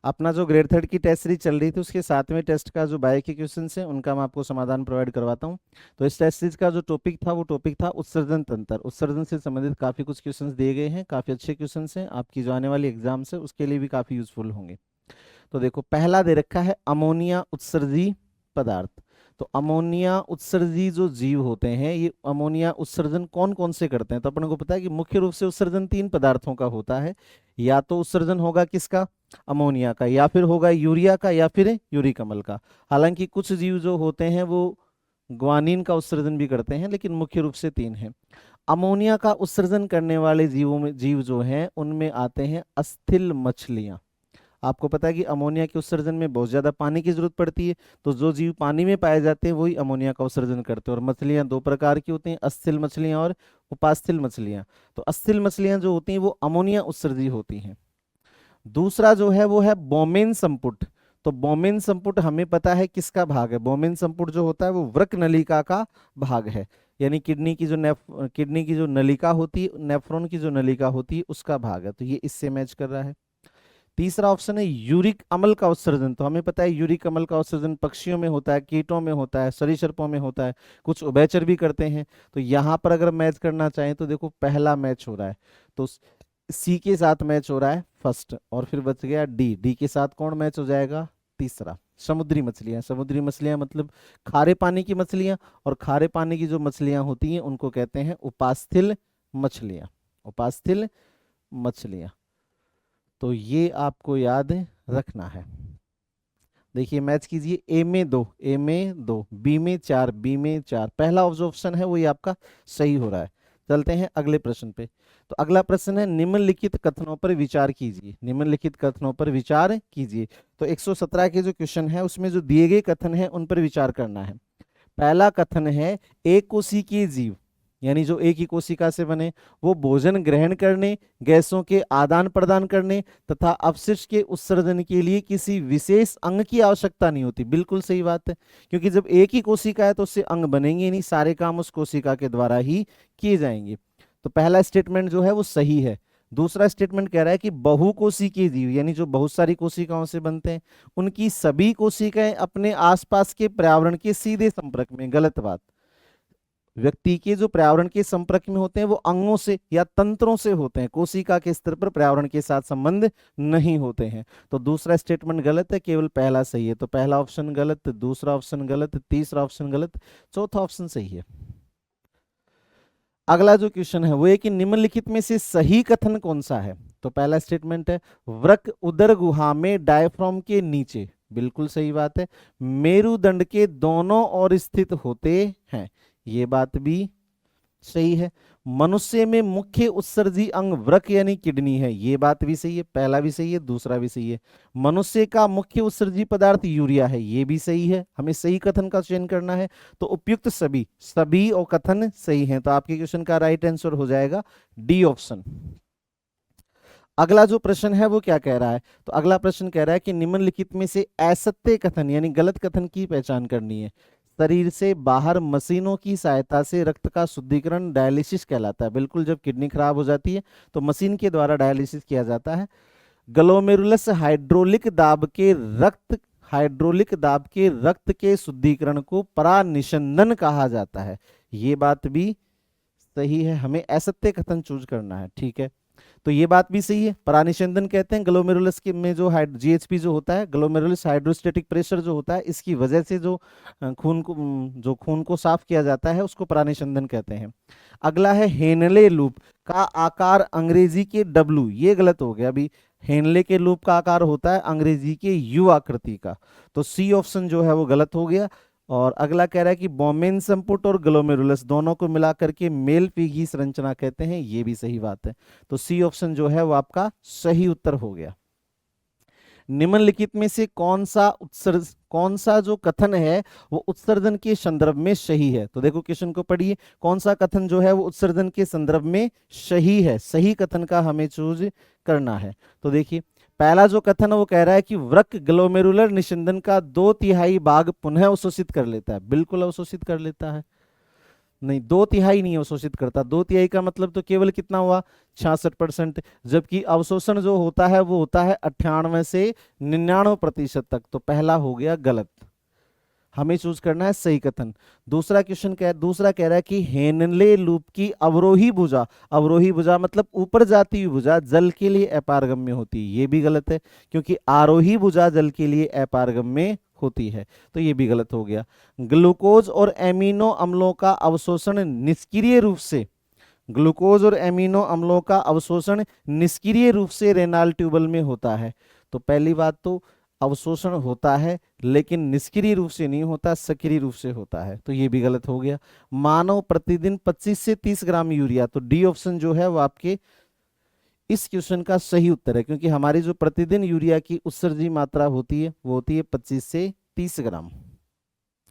अपना जो ग्रेड थर्ड की टेस्ट सीरीज चल रही थी उसके 7वें टेस्ट का जो बायो के क्वेश्चन है उनका मैं आपको समाधान प्रोवाइड करवाता हूं। तो इस टेस्ट सीरीज का जो टॉपिक था वो टॉपिक था उत्सर्जन तंत्र। उत्सर्जन से संबंधित काफ़ी कुछ क्वेश्चंस दिए गए हैं, काफ़ी अच्छे क्वेश्चंस हैं, आपकी जो आने वाली एग्जाम है उसके लिए भी काफ़ी यूजफुल होंगे। तो देखो, पहला दे रखा है अमोनिया उत्सर्जी पदार्थ। तो अमोनिया उत्सर्जी जो जीव होते हैं, ये अमोनिया उत्सर्जन कौन कौन से करते हैं? तो अपन को पता है कि मुख्य रूप से उत्सर्जन 3 पदार्थों का होता है। या तो उत्सर्जन होगा किसका? अमोनिया का, या फिर होगा यूरिया का, या फिर यूरिक अम्ल का। हालांकि कुछ जीव जो होते हैं वो ग्वानिन का उत्सर्जन भी करते हैं, लेकिन मुख्य रूप से 3 है। अमोनिया का उत्सर्जन करने वाले जीव जो हैं उनमें आते हैं अस्थिल मछलियां। आपको पता है कि अमोनिया के उत्सर्जन में बहुत ज्यादा पानी की जरूरत पड़ती है, तो जो जीव पानी में पाए जाते हैं वही अमोनिया का उत्सर्जन करते हैं। और मछलियां 2 प्रकार की होती हैं, अस्थिल मछलियां और उपास्थल मछलियां। तो अस्थिल मछलियां जो होती हैं वो अमोनिया उत्सर्जी होती हैं। दूसरा जो है वो है बोमेन संपुट। तो बोमेन संपुट हमें पता है किसका भाग है? बोमेन संपुट जो होता है वो वृक्क नलिका का भाग है, यानी किडनी की जो नलिका होती है, नेफ्रॉन की जो नलिका होती है उसका भाग है। तो ये इससे मैच कर रहा है। तीसरा ऑप्शन है यूरिक अम्ल का उत्सर्जन। तो हमें पता है यूरिक अम्ल का उत्सर्जन पक्षियों में होता है, कीटों में होता है, सरीसृपों में होता है, कुछ उभयचर भी करते हैं। तो यहाँ पर अगर मैच करना चाहें तो देखो, पहला मैच हो रहा है तो सी के साथ मैच हो रहा है फर्स्ट, और फिर बच गया डी। डी के साथ कौन मैच हो जाएगा? तीसरा, समुद्री मछलियां। समुद्री मछलियां मतलब खारे पानी की मछलियां, और खारे पानी की जो मछलियां होती हैं उनको कहते हैं उपास्थल मछलियां। उपास्थल मछलियां। तो ये आपको याद रखना है। देखिए, मैच कीजिए। ए में 2, ए में 2, बी में 4, बी में 4। पहला जो ऑप्शन है वो ये आपका सही हो रहा है। चलते हैं अगले प्रश्न पे। तो अगला प्रश्न है निम्नलिखित कथनों पर विचार कीजिए। निम्नलिखित कथनों पर विचार कीजिए। तो 117 के जो क्वेश्चन है उसमें जो दिए गए कथन है उन पर विचार करना है। पहला कथन है एक कोशिकीय जीव, यानी जो एक ही कोशिका से बने, वो भोजन ग्रहण करने, गैसों के आदान प्रदान करने तथा अपशिष्ट के उत्सर्जन के लिए किसी विशेष अंग की आवश्यकता नहीं होती। बिल्कुल सही बात है, क्योंकि जब एक ही कोशिका है तो उससे अंग बनेंगे नहीं, सारे काम उस कोशिका के द्वारा ही किए जाएंगे। तो पहला स्टेटमेंट जो है वो सही है। दूसरा स्टेटमेंट कह रहा है कि बहुकोशिकीय जीव, यानी जो बहुत सारी कोशिकाओं से बनते हैं, उनकी सभी कोशिकाएं अपने आसपास के पर्यावरण के सीधे संपर्क में। गलत बात। व्यक्ति के जो पर्यावरण के संपर्क में होते हैं वो अंगों से या तंत्रों से होते हैं, कोशिका के स्तर पर पर्यावरण के साथ संबंध नहीं होते हैं। तो दूसरा स्टेटमेंट गलत है, केवल पहला सही है। तो पहला ऑप्शन गलत, दूसरा ऑप्शन गलत, तीसरा ऑप्शन गलत, चौथा ऑप्शन सही है। अगला जो क्वेश्चन है वो है कि निम्नलिखित में से सही कथन कौन सा है? तो पहला स्टेटमेंट है वृक्क उदर गुहा में डायफ्राम के नीचे। बिल्कुल सही बात है। मेरुदंड के दोनों ओर स्थित होते हैं, ये बात भी सही है। मनुष्य में मुख्य उत्सर्जी अंग वृक्क यानी किडनी है, ये बात भी सही है। पहला भी सही है, दूसरा भी सही है। मनुष्य का मुख्य उत्सर्जी पदार्थ यूरिया है, ये भी सही है। हमें सही कथन का चयन करना है, तो उपयुक्त सभी और कथन सही हैं। तो आपके क्वेश्चन का राइट आंसर हो जाएगा डी ऑप्शन। अगला जो प्रश्न है वो क्या कह रहा है? तो अगला प्रश्न कह रहा है कि निम्नलिखित में से असत्य कथन यानी गलत कथन की पहचान करनी है। शरीर से बाहर मशीनों की सहायता से रक्त का शुद्धिकरण डायलिसिस कहलाता है। बिल्कुल, जब किडनी खराब हो जाती है तो मशीन के द्वारा डायलिसिस किया जाता है। ग्लोमेरुलस हाइड्रोलिक दाब के रक्त के शुद्धिकरण को परानिषंदन कहा जाता है, ये बात भी सही है। हमें असत्य कथन चूज करना है, ठीक है। तो ये बात भी सही है। परानिशंदन कहते हैं ग्लोमेरुलस के में जो जीएचपी जो होता है, ग्लोमेरुलस हाइड्रोस्टेटिक प्रेशर जो होता है, इसकी वजह से जो खून को साफ किया जाता है उसको परानिशंदन कहते हैं। अगला है हेनले लूप का आकार अंग्रेजी के डब्लू, ये गलत हो गया। अभी हेनले के लूप का आकार होता है अंग्रेजी के यू आकृति का, तो सी ऑप्शन जो है वो गलत हो गया। और अगला कह रहा है कि बोमेन संपुट और ग्लोमेरुलस दोनों को मिलाकर के मेल पीघी संरचना कहते हैं, ये भी सही बात है। तो सी ऑप्शन जो है वो आपका सही उत्तर हो गया। निम्नलिखित में से कौन सा जो कथन है वो उत्सर्जन के संदर्भ में सही है? तो देखो क्वेश्चन को पढ़िए, कौन सा कथन जो है वो उत्सर्जन के संदर्भ में सही है? सही कथन का हमें चूज करना है। तो देखिए पहला जो कथन है वो कह रहा है कि वृक्क ग्लोमेरुलर निस्यंदन का 2/3 भाग पुनः अवशोषित कर लेता है। बिल्कुल अवशोषित कर लेता है? नहीं, 2/3 नहीं अवशोषित करता। 2/3 का मतलब तो केवल कितना हुआ, 66%। जबकि अवशोषण जो होता है वो होता है 98 से 99% तक। तो पहला हो गया गलत, हमें चूज करना है सही कथन। दूसरा कह रहा है कि हेनले लूप की अवरोही भुजा मतलब ऊपर जाती हुई भुजा जल के लिए अपारगम्य होती है, ये भी गलत है, क्योंकि आरोही भुजा जल के लिए अपारगम्य होती है, तो ये भी गलत हो गया। ग्लूकोज और एमिनो अम्लों का अवशोषण निष्क्रिय रूप से रेनाल ट्यूबल में होता है। तो पहली बात तो अवशोषण होता है लेकिन निष्क्रिय रूप से नहीं होता, सक्रिय रूप से होता है, तो ये भी गलत हो गया। मानव प्रतिदिन 25 से 30 ग्राम यूरिया, तो डी ऑप्शन जो है वो आपके इस क्वेश्चन का सही उत्तर है, क्योंकि हमारी जो प्रतिदिन यूरिया की उत्सर्जी मात्रा होती है वो होती है 25 से 30 ग्राम।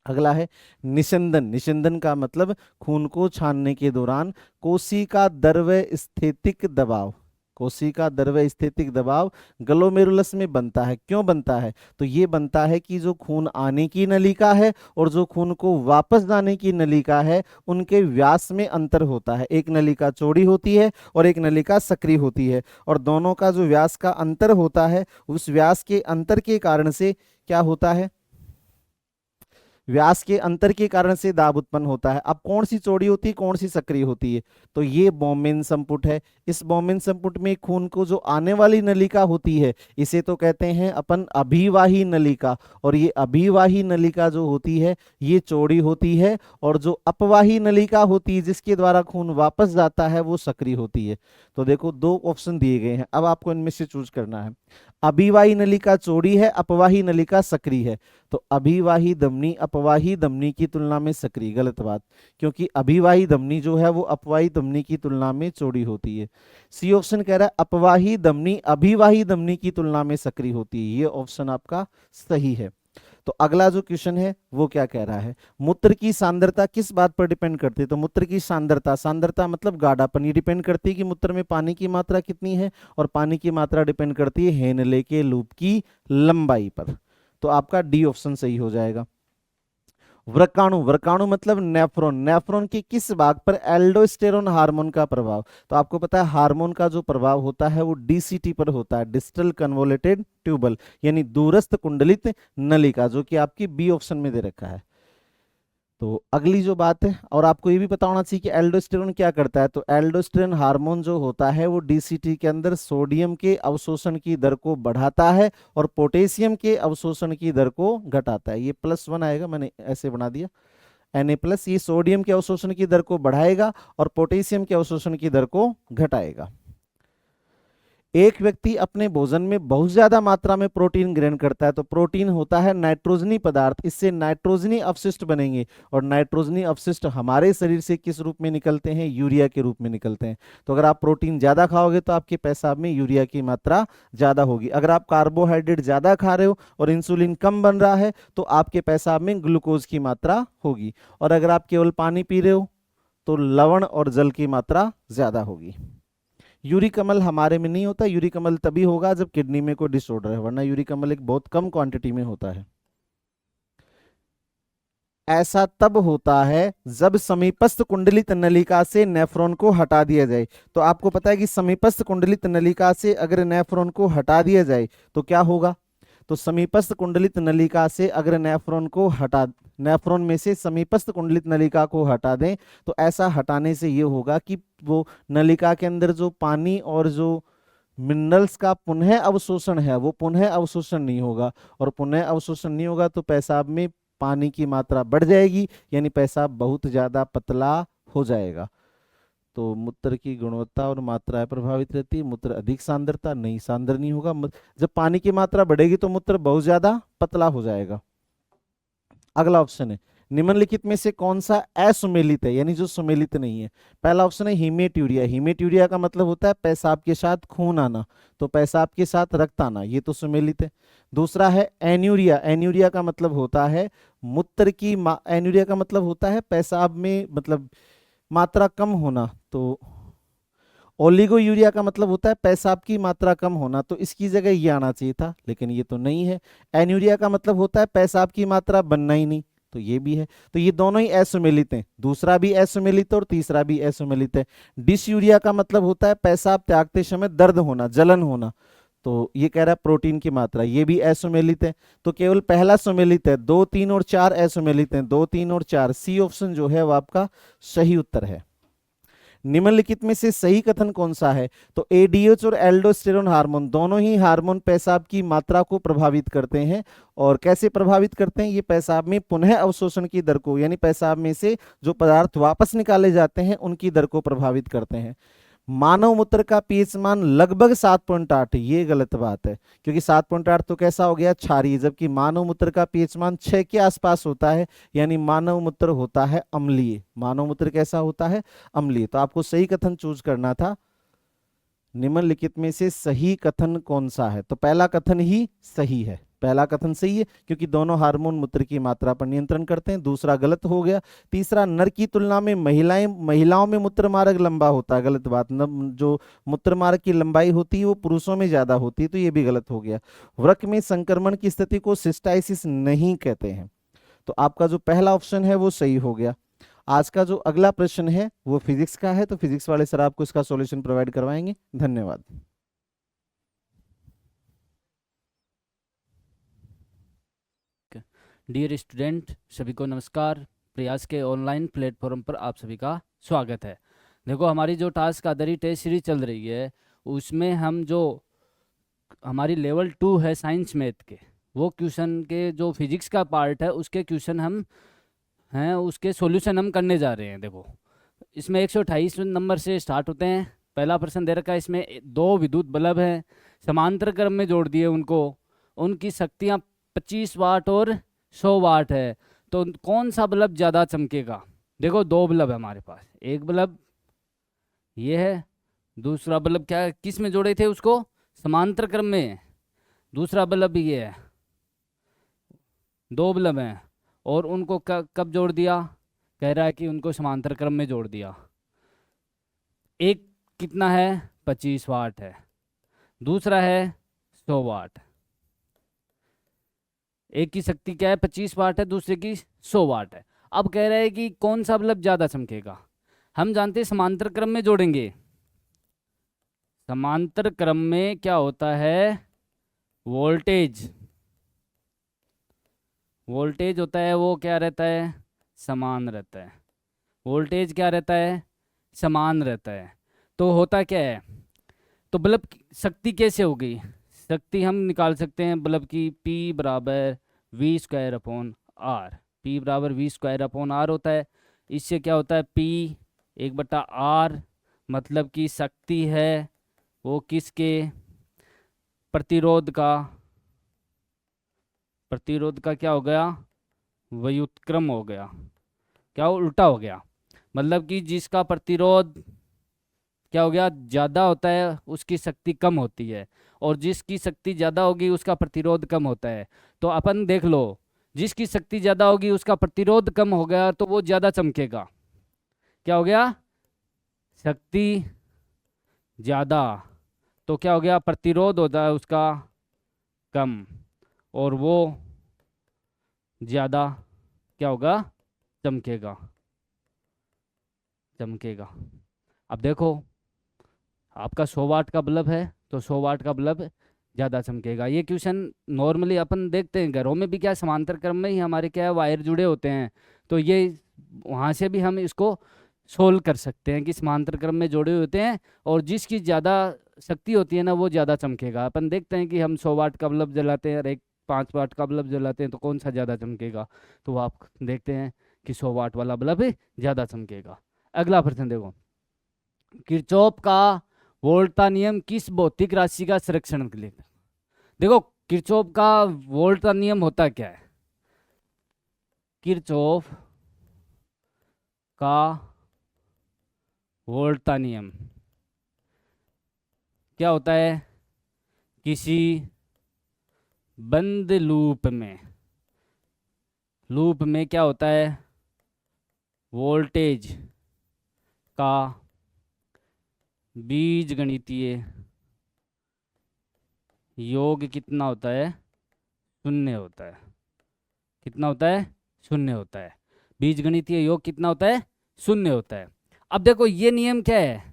अगला है निस्यंदन का मतलब खून को छानने के दौरान कोशिका द्रव्य स्थितिक दबाव ग्लोमेरुलस में बनता है। क्यों बनता है? तो ये बनता है कि जो खून आने की नलिका है और जो खून को वापस जाने की नलिका है उनके व्यास में अंतर होता है। एक नलिका चौड़ी होती है और एक नलिका सक्रिय होती है, और दोनों का जो व्यास का अंतर होता है उस व्यास के अंतर के कारण से क्या होता है, व्यास के अंतर के कारण से दाब उत्पन्न होता है। अब कौन सी चौड़ी होती है, कौन सी सक्रिय होती है? तो ये बोमेन संपुट है। इस बोमेन संपुट में खून को जो आने वाली नलिका होती है इसे तो कहते हैं अपन अभिवाही नलिका, और ये अभिवाही नलिका जो होती है ये चौड़ी होती है, और जो अपवाही नलिका होती है जिसके द्वारा खून वापस जाता है वो सक्रिय होती है। तो देखो 2 ऑप्शन दिए गए हैं, अब आपको इनमें से चूज करना है। अभिवाही नलिका चौड़ी है, अपवाही नलिका सक्रिय है, तो अभिवाही धमनी अपवाही धमनी की तुलना में सक्रिय, गलत बात, क्योंकि अभिवाही धमनी जो है वो अपवाही धमनी की तुलना में चौड़ी होती है। सी ऑप्शन कह रहा है अपवाही धमनी अभिवाही धमनी की तुलना में सक्रिय होती है, ये ऑप्शन आपका सही है। तो अगला जो क्वेश्चन है वो क्या कह रहा है, मूत्र की सांद्रता किस बात पर डिपेंड करती है? तो मूत्र की सांद्रता मतलब गाढ़ापन, ये डिपेंड करती है कि मूत्र में पानी की मात्रा कितनी है, और पानी की मात्रा डिपेंड करती है हेनले के लूप की लंबाई पर। तो आपका डी ऑप्शन सही हो जाएगा। वृकाणु मतलब नेफ्रॉन के किस भाग पर एल्डोस्टेरोन हार्मोन का प्रभाव? तो आपको पता है हार्मोन का जो प्रभाव होता है वो डीसीटी पर होता है, डिस्टल कन्वोलेटेड ट्यूबल, यानी दूरस्थ कुंडलित नलिका, जो कि आपकी बी ऑप्शन में दे रखा है। तो अगली जो बात है, और आपको ये भी पता होना चाहिए कि एल्डोस्टेरोन क्या करता है। तो एल्डोस्टेरोन हार्मोन जो होता है वो डीसीटी के अंदर सोडियम के अवशोषण की दर को बढ़ाता है और पोटेशियम के अवशोषण की दर को घटाता है। ये +1 आएगा, मैंने ऐसे बना दिया Na+, ये सोडियम के अवशोषण की दर को बढ़ाएगा और पोटेशियम के अवशोषण की दर को घटाएगा। एक व्यक्ति अपने भोजन में बहुत ज्यादा मात्रा में प्रोटीन ग्रहण करता है, तो प्रोटीन होता है नाइट्रोजनी पदार्थ, इससे नाइट्रोजनी अवशिष्ट बनेंगे, और नाइट्रोजनी अवशिष्ट हमारे शरीर से किस रूप में निकलते हैं? यूरिया के रूप में निकलते हैं। तो अगर आप प्रोटीन ज्यादा खाओगे तो आपके पेशाब में यूरिया की मात्रा ज्यादा होगी। अगर आप कार्बोहाइड्रेट ज्यादा खा रहे हो और इंसुलिन कम बन रहा है तो आपके पेशाब में ग्लूकोज की मात्रा होगी, और अगर आप केवल पानी पी रहे हो तो लवण और जल की मात्रा ज्यादा होगी। यूरिक अम्ल हमारे में नहीं होता, यूरिक अम्ल तभी होगा जब किडनी में कोई डिसऑर्डर है, वरना यूरिक अम्ल एक बहुत कम क्वांटिटी में होता है। ऐसा तब होता है जब समीपस्थ कुंडलित नलिका से नेफ्रॉन को हटा दिया जाए। तो आपको पता है कि समीपस्थ कुंडलित नलिका से अगर नेफ्रॉन को हटा दिया जाए तो क्या होगा? तो समीपस्थ कुंडलित नलिका से अगर नेफ्रॉन को हटा, नेफ्रॉन में से समीपस्थ कुंडलित नलिका को हटा दें तो ऐसा हटाने से ये होगा कि वो नलिका के अंदर जो पानी और जो मिनरल्स का पुनः अवशोषण है वो पुनः अवशोषण नहीं होगा, और पुनः अवशोषण नहीं होगा तो पेशाब में पानी की मात्रा बढ़ जाएगी, यानी पेशाब बहुत ज्यादा पतला हो जाएगा। तो मूत्र की गुणवत्ता और मात्रा प्रभावित रहती है। मूत्र अधिक सांद्रता नहीं, सांद्र नहीं होगा। जब पानी की मात्रा बढ़ेगी तो मूत्र बहुत ज्यादा पतला हो जाएगा। अगला ऑप्शन है निम्नलिखित में से कौन सा असुमेलित है, यानी जो सुमेलित नहीं है। पहला ऑप्शन है हीमेट्यूरिया। हीमेट्यूरिया का मतलब होता है पेशाब के साथ खून आना, तो पेशाब के साथ रक्त आना, ये तो सुमेलित है। दूसरा है एन्यूरिया। एन्यूरिया का मतलब होता है मूत्र की एन्यूरिया का मतलब होता है पेशाब में मतलब मात्रा कम होना, तो ओलिगोयूरिया का मतलब होता है पेशाब की मात्रा कम होना, तो इसकी जगह ये आना चाहिए था, लेकिन ये तो नहीं है। एन्यूरिया का मतलब होता है पेशाब की मात्रा बनना ही नहीं, तो ये भी है। तो ये दोनों ही असुमेलित हैं, दूसरा भी असुमेलित है और तीसरा भी असुमेलित है। डिसयूरिया का मतलब होता है पेशाब त्यागते समय दर्द होना, जलन होना, तो ये कह रहा है प्रोटीन की मात्रा, ये भी असुमेलित है। तो केवल पहला सुमेलित है, 2, 3 और 4 असुमेलित हैं, 2, 3 और 4। सी ऑप्शन जो है वो आपका सही उत्तर है। निम्नलिखित में से सही कथन कौन सा है? तो एडीएच और एल्डोस्टेरोन हार्मोन दोनों ही हार्मोन पेशाब की मात्रा को प्रभावित करते हैं। और कैसे प्रभावित करते हैं? ये पेशाब में पुनः अवशोषण की दर को, यानी पेशाब में से जो पदार्थ वापस निकाले जाते हैं उनकी दर को प्रभावित करते हैं। मानव मूत्र का पीएच मान लगभग 7.8, ये गलत बात है, क्योंकि 7.8 तो कैसा हो गया, क्षारीय, जबकि मानव मूत्र का पीएच मान 6 के आसपास होता है, यानी मानव मूत्र होता है अम्लीय। मानव मूत्र कैसा होता है? अम्लीय। तो आपको सही कथन चूज करना था। निम्नलिखित में से सही कथन कौन सा है? तो पहला कथन ही सही है, पहला कथन सही है, क्योंकि दोनों हार्मोन मूत्र की मात्रा पर नियंत्रण करते हैं। दूसरा गलत हो गया। तीसरा, नर की तुलना में महिलाओं में मूत्र मार्ग लंबा होता है, गलत बात। जो मूत्र मार्ग की लंबाई होती है वो पुरुषों में ज्यादा होती है, तो ये भी गलत हो गया। वृक्क में संक्रमण की स्थिति को सिस्टाइसिस नहीं कहते हैं, तो आपका जो पहला ऑप्शन है वो सही हो गया। आज का जो अगला प्रश्न है वो फिजिक्स का है, तो फिजिक्स वाले सर आपको इसका सॉल्यूशन प्रोवाइड करवाएंगे। धन्यवाद। डियर स्टूडेंट, सभी को नमस्कार। प्रयास के ऑनलाइन प्लेटफॉर्म पर आप सभी का स्वागत है। देखो, हमारी जो टास्क आधारित टेस्ट सीरीज चल रही है उसमें हम जो हमारी लेवल 2 है साइंस मैथ के, वो क्वेश्चन के जो फिजिक्स का पार्ट है उसके क्वेश्चन हम हैं, उसके सॉल्यूशन हम करने जा रहे हैं। देखो, इसमें 128 नंबर से स्टार्ट होते हैं। पहला प्रश्न दे रखा है, इसमें 2 विद्युत बल्ब हैं, समांतर क्रम में जोड़ दिए उनको, उनकी शक्तियाँ 25 वाट और 100 वाट है, तो कौन सा बल्ब ज़्यादा चमकेगा? देखो, 2 बल्ब है हमारे पास, एक बल्ब ये है, दूसरा बल्ब क्या किस में जोड़े थे उसको? समांतर क्रम में। दूसरा बल्ब ये है, 2 बल्ब हैं और उनको कब जोड़ दिया? कह रहा है कि उनको समांतर क्रम में जोड़ दिया। एक कितना है? 25 वाट है, दूसरा है 100 वाट। एक की शक्ति क्या है? 25 वाट है, दूसरे की 100 वाट है। अब कह रहे हैं कि कौन सा बल्ब ज़्यादा चमकेगा? हम जानते हैं समांतर क्रम में जोड़ेंगे। समांतर क्रम में क्या होता है? वोल्टेज होता है, वो क्या रहता है? समान रहता है। वोल्टेज क्या रहता है? समान रहता है। तो होता क्या है? तो बल्ब की शक्ति कैसे होगी? शक्ति हम निकाल सकते हैं बल्ब की, P बराबर V² अपॉन R। P बराबर V² अपॉन R होता है। इससे क्या होता है? P 1/R, मतलब कि शक्ति है वो किसके? प्रतिरोध का क्या हो गया? व्युत्क्रम हो गया। क्या उल्टा हो गया? मतलब कि जिसका प्रतिरोध क्या हो गया? ज़्यादा होता है उसकी शक्ति कम होती है, और जिसकी शक्ति ज़्यादा होगी उसका प्रतिरोध कम होता है। तो अपन देख लो, जिसकी शक्ति ज़्यादा होगी उसका प्रतिरोध कम हो गया, तो वो ज़्यादा चमकेगा। क्या हो गया? शक्ति ज़्यादा, तो क्या हो गया? प्रतिरोध होता है उसका कम, और वो ज़्यादा क्या होगा? चमकेगा। अब देखो, आपका 100 वाट का बल्ब है, तो 100 वाट का बल्ब ज़्यादा चमकेगा। ये क्वेश्चन नॉर्मली अपन देखते हैं घरों में भी, क्या समांतर क्रम में ही हमारे क्या है वायर जुड़े होते हैं, तो ये वहाँ से भी हम इसको सोल्व कर सकते हैं कि समांतर क्रम में जोड़े होते हैं और जिसकी ज़्यादा शक्ति होती है ना वो ज़्यादा चमकेगा। अपन देखते हैं कि हम 100 वाट का बल्ब जलाते हैं और एक 5 वाट का बल्ब जलाते हैं, तो कौन सा ज़्यादा चमकेगा, तो आप देखते हैं कि 100 वाट वाला बल्ब ज़्यादा चमकेगा। अगला प्रश्न देखो, किरचॉफ का वोल्टा नियम किस भौतिक राशि का संरक्षण के लिए। देखो किरचॉफ का वोल्टा नियम होता क्या है, किरचॉफ का वोल्टा नियम क्या होता है, किसी बंद लूप में क्या होता है, वोल्टेज का बीजगणितीय योग कितना होता है, शून्य होता है। कितना होता है, शून्य होता है। बीजगणितीय योग कितना होता है, शून्य होता है। अब देखो ये नियम क्या है,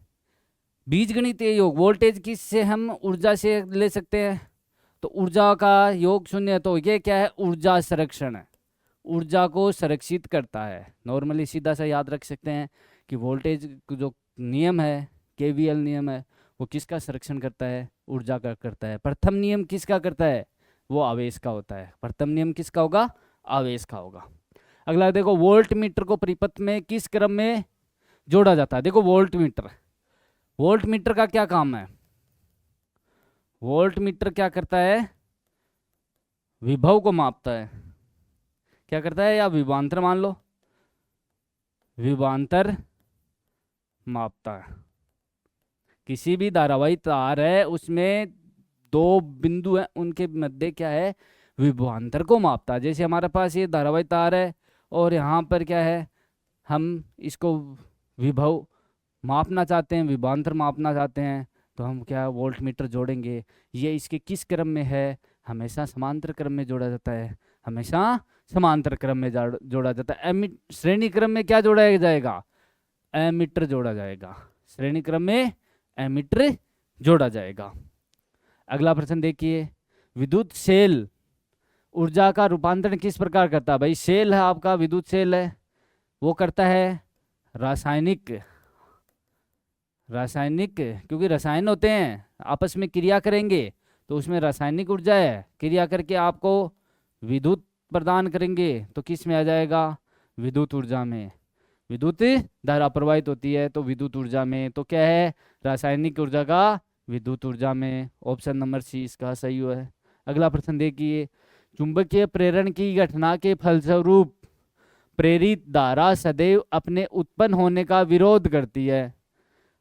बीजगणितीय योग वोल्टेज किस से हम ऊर्जा से ले सकते हैं, तो ऊर्जा का योग शून्य है, तो ये क्या है, ऊर्जा संरक्षण है, ऊर्जा को संरक्षित करता है। नॉर्मली सीधा सा याद रख सकते हैं कि वोल्टेज जो नियम है, केवीएल नियम है, वो किसका संरक्षण करता है, ऊर्जा का करता है। प्रथम नियम किसका करता है, वो आवेश का होता है। प्रथम नियम किसका होगा, आवेश का होगा। अगला देखो, वोल्ट मीटर को परिपथ में किस क्रम में जोड़ा जाता है। देखो वोल्ट मीटर का क्या काम है, वोल्ट मीटर क्या करता है, विभव को मापता है। क्या करता है, या विभवांतर मान लो, विभवांतर मापता है। किसी भी धारावाही तार है उसमें दो बिंदु हैं, उनके मध्य क्या है, विभवांतर को मापता है। जैसे हमारे पास ये धारावाही तार है और यहाँ पर क्या है, हम इसको विभव मापना चाहते हैं, विभवांतर मापना चाहते हैं, तो हम क्या वोल्ट मीटर जोड़ेंगे। ये इसके किस क्रम में है, हमेशा समांतर क्रम में जोड़ा जाता है, हमेशा समांतर क्रम में जोड़ा जाता है। श्रेणी क्रम में क्या जोड़ा जाएगा, एमीटर जोड़ा जाएगा। श्रेणी क्रम में एमीटर जोड़ा जाएगा। अगला प्रश्न देखिए, विद्युत सेल ऊर्जा का रूपांतरण किस प्रकार करता है। भाई सेल है आपका, विद्युत सेल है, वो करता है रासायनिक, क्योंकि रसायन होते हैं आपस में क्रिया करेंगे तो उसमें रासायनिक ऊर्जा है, क्रिया करके आपको विद्युत प्रदान करेंगे तो किस में आ जाएगा, विद्युत ऊर्जा में। विद्युत धारा प्रवाहित होती है तो विद्युत ऊर्जा में, तो क्या है, रासायनिक ऊर्जा का विद्युत ऊर्जा में। ऑप्शन नंबर सी इसका सही है। अगला प्रश्न देखिए, चुंबकीय प्रेरण की घटना के फलस्वरूप प्रेरित धारा सदैव अपने उत्पन्न होने का विरोध करती है।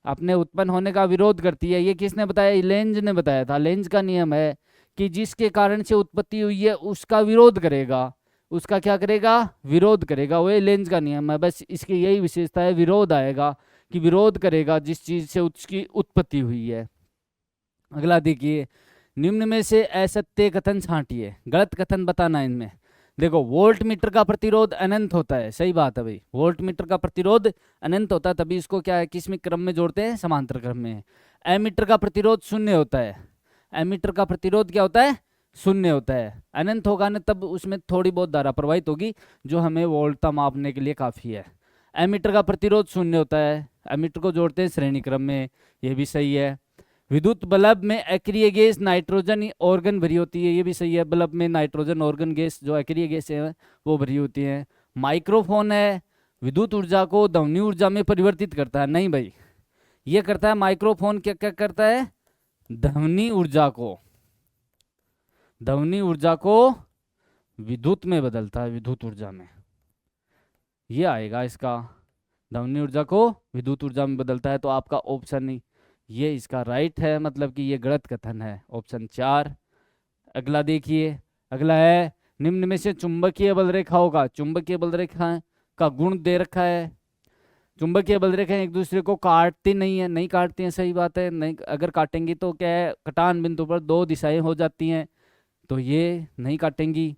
अपने उत्पन्न होने का विरोध करती है, ये किसने बताया, लेंज ने बताया था। लेंज का नियम है कि जिसके कारण से उत्पत्ति हुई है उसका विरोध करेगा, उसका क्या करेगा, विरोध करेगा। वो लेंज का नियम है, बस इसकी यही विशेषता है, विरोध आएगा कि विरोध करेगा जिस चीज से उसकी उत्पत्ति हुई है। अगला देखिए, निम्न में से असत्य कथन छांटिए, गलत कथन बताना इनमें। देखो वोल्ट मीटर का प्रतिरोध अनंत होता है, सही बात है भाई, वोल्ट मीटर का प्रतिरोध अनंत होता है, तभी इसको क्या है, किस में क्रम में जोड़ते हैं, समांतर क्रम में। एमीटर का प्रतिरोध शून्य होता है, एमीटर का प्रतिरोध क्या होता है, शून्य होता है। अनंत होगा ना तब उसमें थोड़ी बहुत धारा प्रवाहित होगी जो हमें वोल्टता मापने के लिए काफ़ी है। एमीटर का प्रतिरोध शून्य होता है, एमीटर को जोड़ते हैं श्रेणी क्रम में, ये भी सही है। विद्युत बल्ब में अक्रिय गैस नाइट्रोजन ऑर्गन भरी होती है, ये भी सही है। बल्ब में नाइट्रोजन ऑर्गन गैस जो अक्रिय गैस है वो भरी होती है। माइक्रोफोन है, विद्युत ऊर्जा को ध्वनि ऊर्जा में परिवर्तित करता है, नहीं भाई, ये करता है माइक्रोफोन क्या क्या करता है, ध्वनि ऊर्जा को विद्युत में बदलता है, विद्युत ऊर्जा में, ये आएगा इसका, ध्वनि ऊर्जा को विद्युत ऊर्जा में बदलता है। तो आपका ऑप्शन ये इसका राइट है, मतलब कि ये गलत कथन है, ऑप्शन 4। अगला देखिए, अगला है, निम्न में से चुंबकीय बल रेखाओं का, चुंबकीय बल रेखा का गुण दे रखा है। चुंबकीय बल रेखाएं एक दूसरे को काटती नहीं है, नहीं काटती हैं, सही बात है, नहीं, अगर काटेंगी तो क्या है, कटान बिंदु पर दो दिशाएं हो जाती हैं, तो ये नहीं काटेंगी।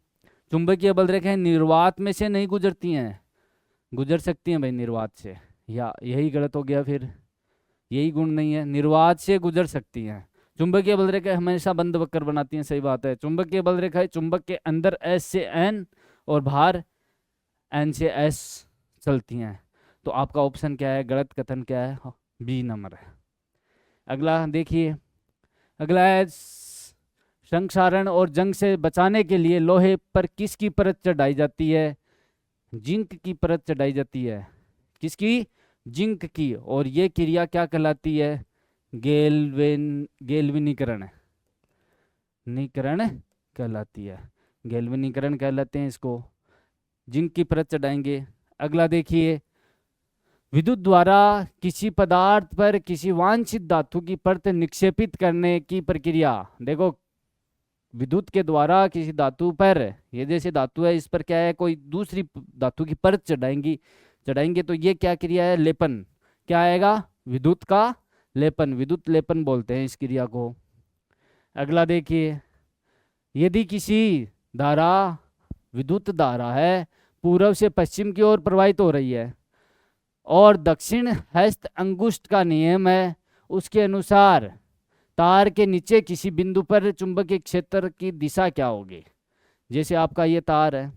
चुंबकीय बल रेखाएं निर्वात में से नहीं गुजरती हैं, गुजर सकती हैं भाई निर्वात से, या यही गलत हो गया, फिर यही गुण नहीं है, निर्वात से गुजर सकती हैं। चुंबकीय बल रेखा हमेशा बंद वक्र बनाती हैं, सही बात है। चुंबकीय बल रेखा चुंबक के अंदर S से N और बाहर N से S चलती हैं। तो आपका ऑप्शन क्या है, गलत कथन क्या है, बी नंबर है। अगला देखिए, अगला है संक्षारण और जंग से बचाने के लिए लोहे पर किसकी परत चढ़ाई जाती है? जिंक की परत चढ़ाई जाती है। किसकी? जिंक की। और ये क्रिया क्या कहलाती है? गैल्वेनीकरण कहलाती है। गैल्वेनीकरण कहलाते हैं इसको। जिंक की परत चढ़ाएंगे। अगला देखिए, विद्युत द्वारा किसी पदार्थ पर किसी वांछित धातु की परत निक्षेपित करने की प्रक्रिया। देखो, विद्युत के द्वारा किसी धातु पर, ये जैसे धातु है, इस पर क्या है, कोई दूसरी धातु की परत चढ़ाएंगे तो ये क्या क्रिया है? लेपन। क्या आएगा? विद्युत का लेपन। विद्युत लेपन बोलते हैं इस क्रिया को। अगला देखिए, यदि किसी धारा, विद्युत धारा है, पूर्व से पश्चिम की ओर प्रवाहित हो रही है और दक्षिण हस्त अंगुष्ठ का नियम है, उसके अनुसार तार के नीचे किसी बिंदु पर चुंबकीय क्षेत्र की दिशा क्या होगी? जैसे आपका ये तार है,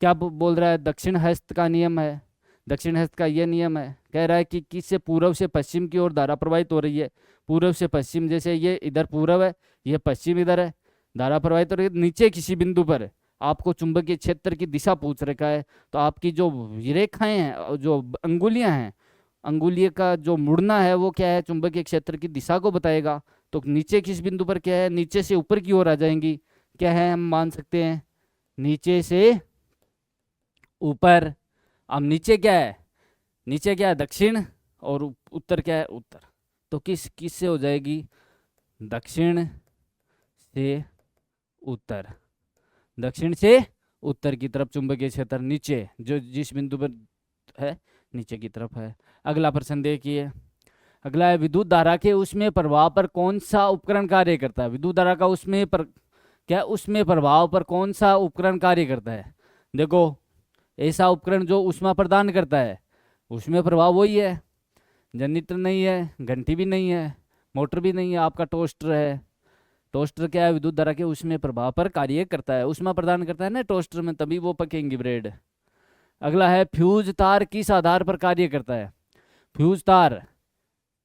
क्या बोल रहा है? दक्षिण हस्त का नियम है, दक्षिण हस्त का ये नियम है, कह रहा है कि किससे पूर्व से पश्चिम की ओर धारा प्रवाहित हो रही है। पूर्व से पश्चिम, जैसे ये इधर पूर्व है, ये पश्चिम इधर है, धारा प्रवाहित हो रही है। नीचे किसी बिंदु पर आपको चुंबकीय क्षेत्र की दिशा पूछ रखा है, तो आपकी जो रेखाएं हैं, जो अंगुलियां हैं, अंगुलियों का जो मुड़ना है वो क्या है? चुंबकीय क्षेत्र की दिशा को बताएगा। तो नीचे किस बिंदु पर क्या है? नीचे से ऊपर की ओर आ जाएंगी। क्या है, हम मान सकते हैं नीचे से ऊपर। अब नीचे क्या है? नीचे क्या है? दक्षिण। और उत्तर क्या है? उत्तर। तो किस से हो जाएगी? दक्षिण से उत्तर। दक्षिण से उत्तर की तरफ चुंबकीय क्षेत्र नीचे, जो जिस बिंदु पर है, नीचे की तरफ है। अगला प्रश्न देखिए, अगला है, विद्युत धारा के उसमें प्रभाव पर कौन सा उपकरण कार्य करता है? विद्युत धारा का उसमें प्रभाव पर कौन सा उपकरण कार्य करता है? देखो, ऐसा उपकरण जो ऊष्मा प्रदान करता है, उसमें प्रभाव वही है। जनरेटर नहीं है, घंटी भी नहीं है, मोटर भी नहीं है, आपका टोस्टर है। टोस्टर क्या है? विद्युत धारा के उसमें प्रभाव पर कार्य करता है, ऊष्मा प्रदान करता है ना टोस्टर में, तभी वो पकेंगी ब्रेड। अगला है, फ्यूज तार किस आधार पर कार्य करता है? फ्यूज तार,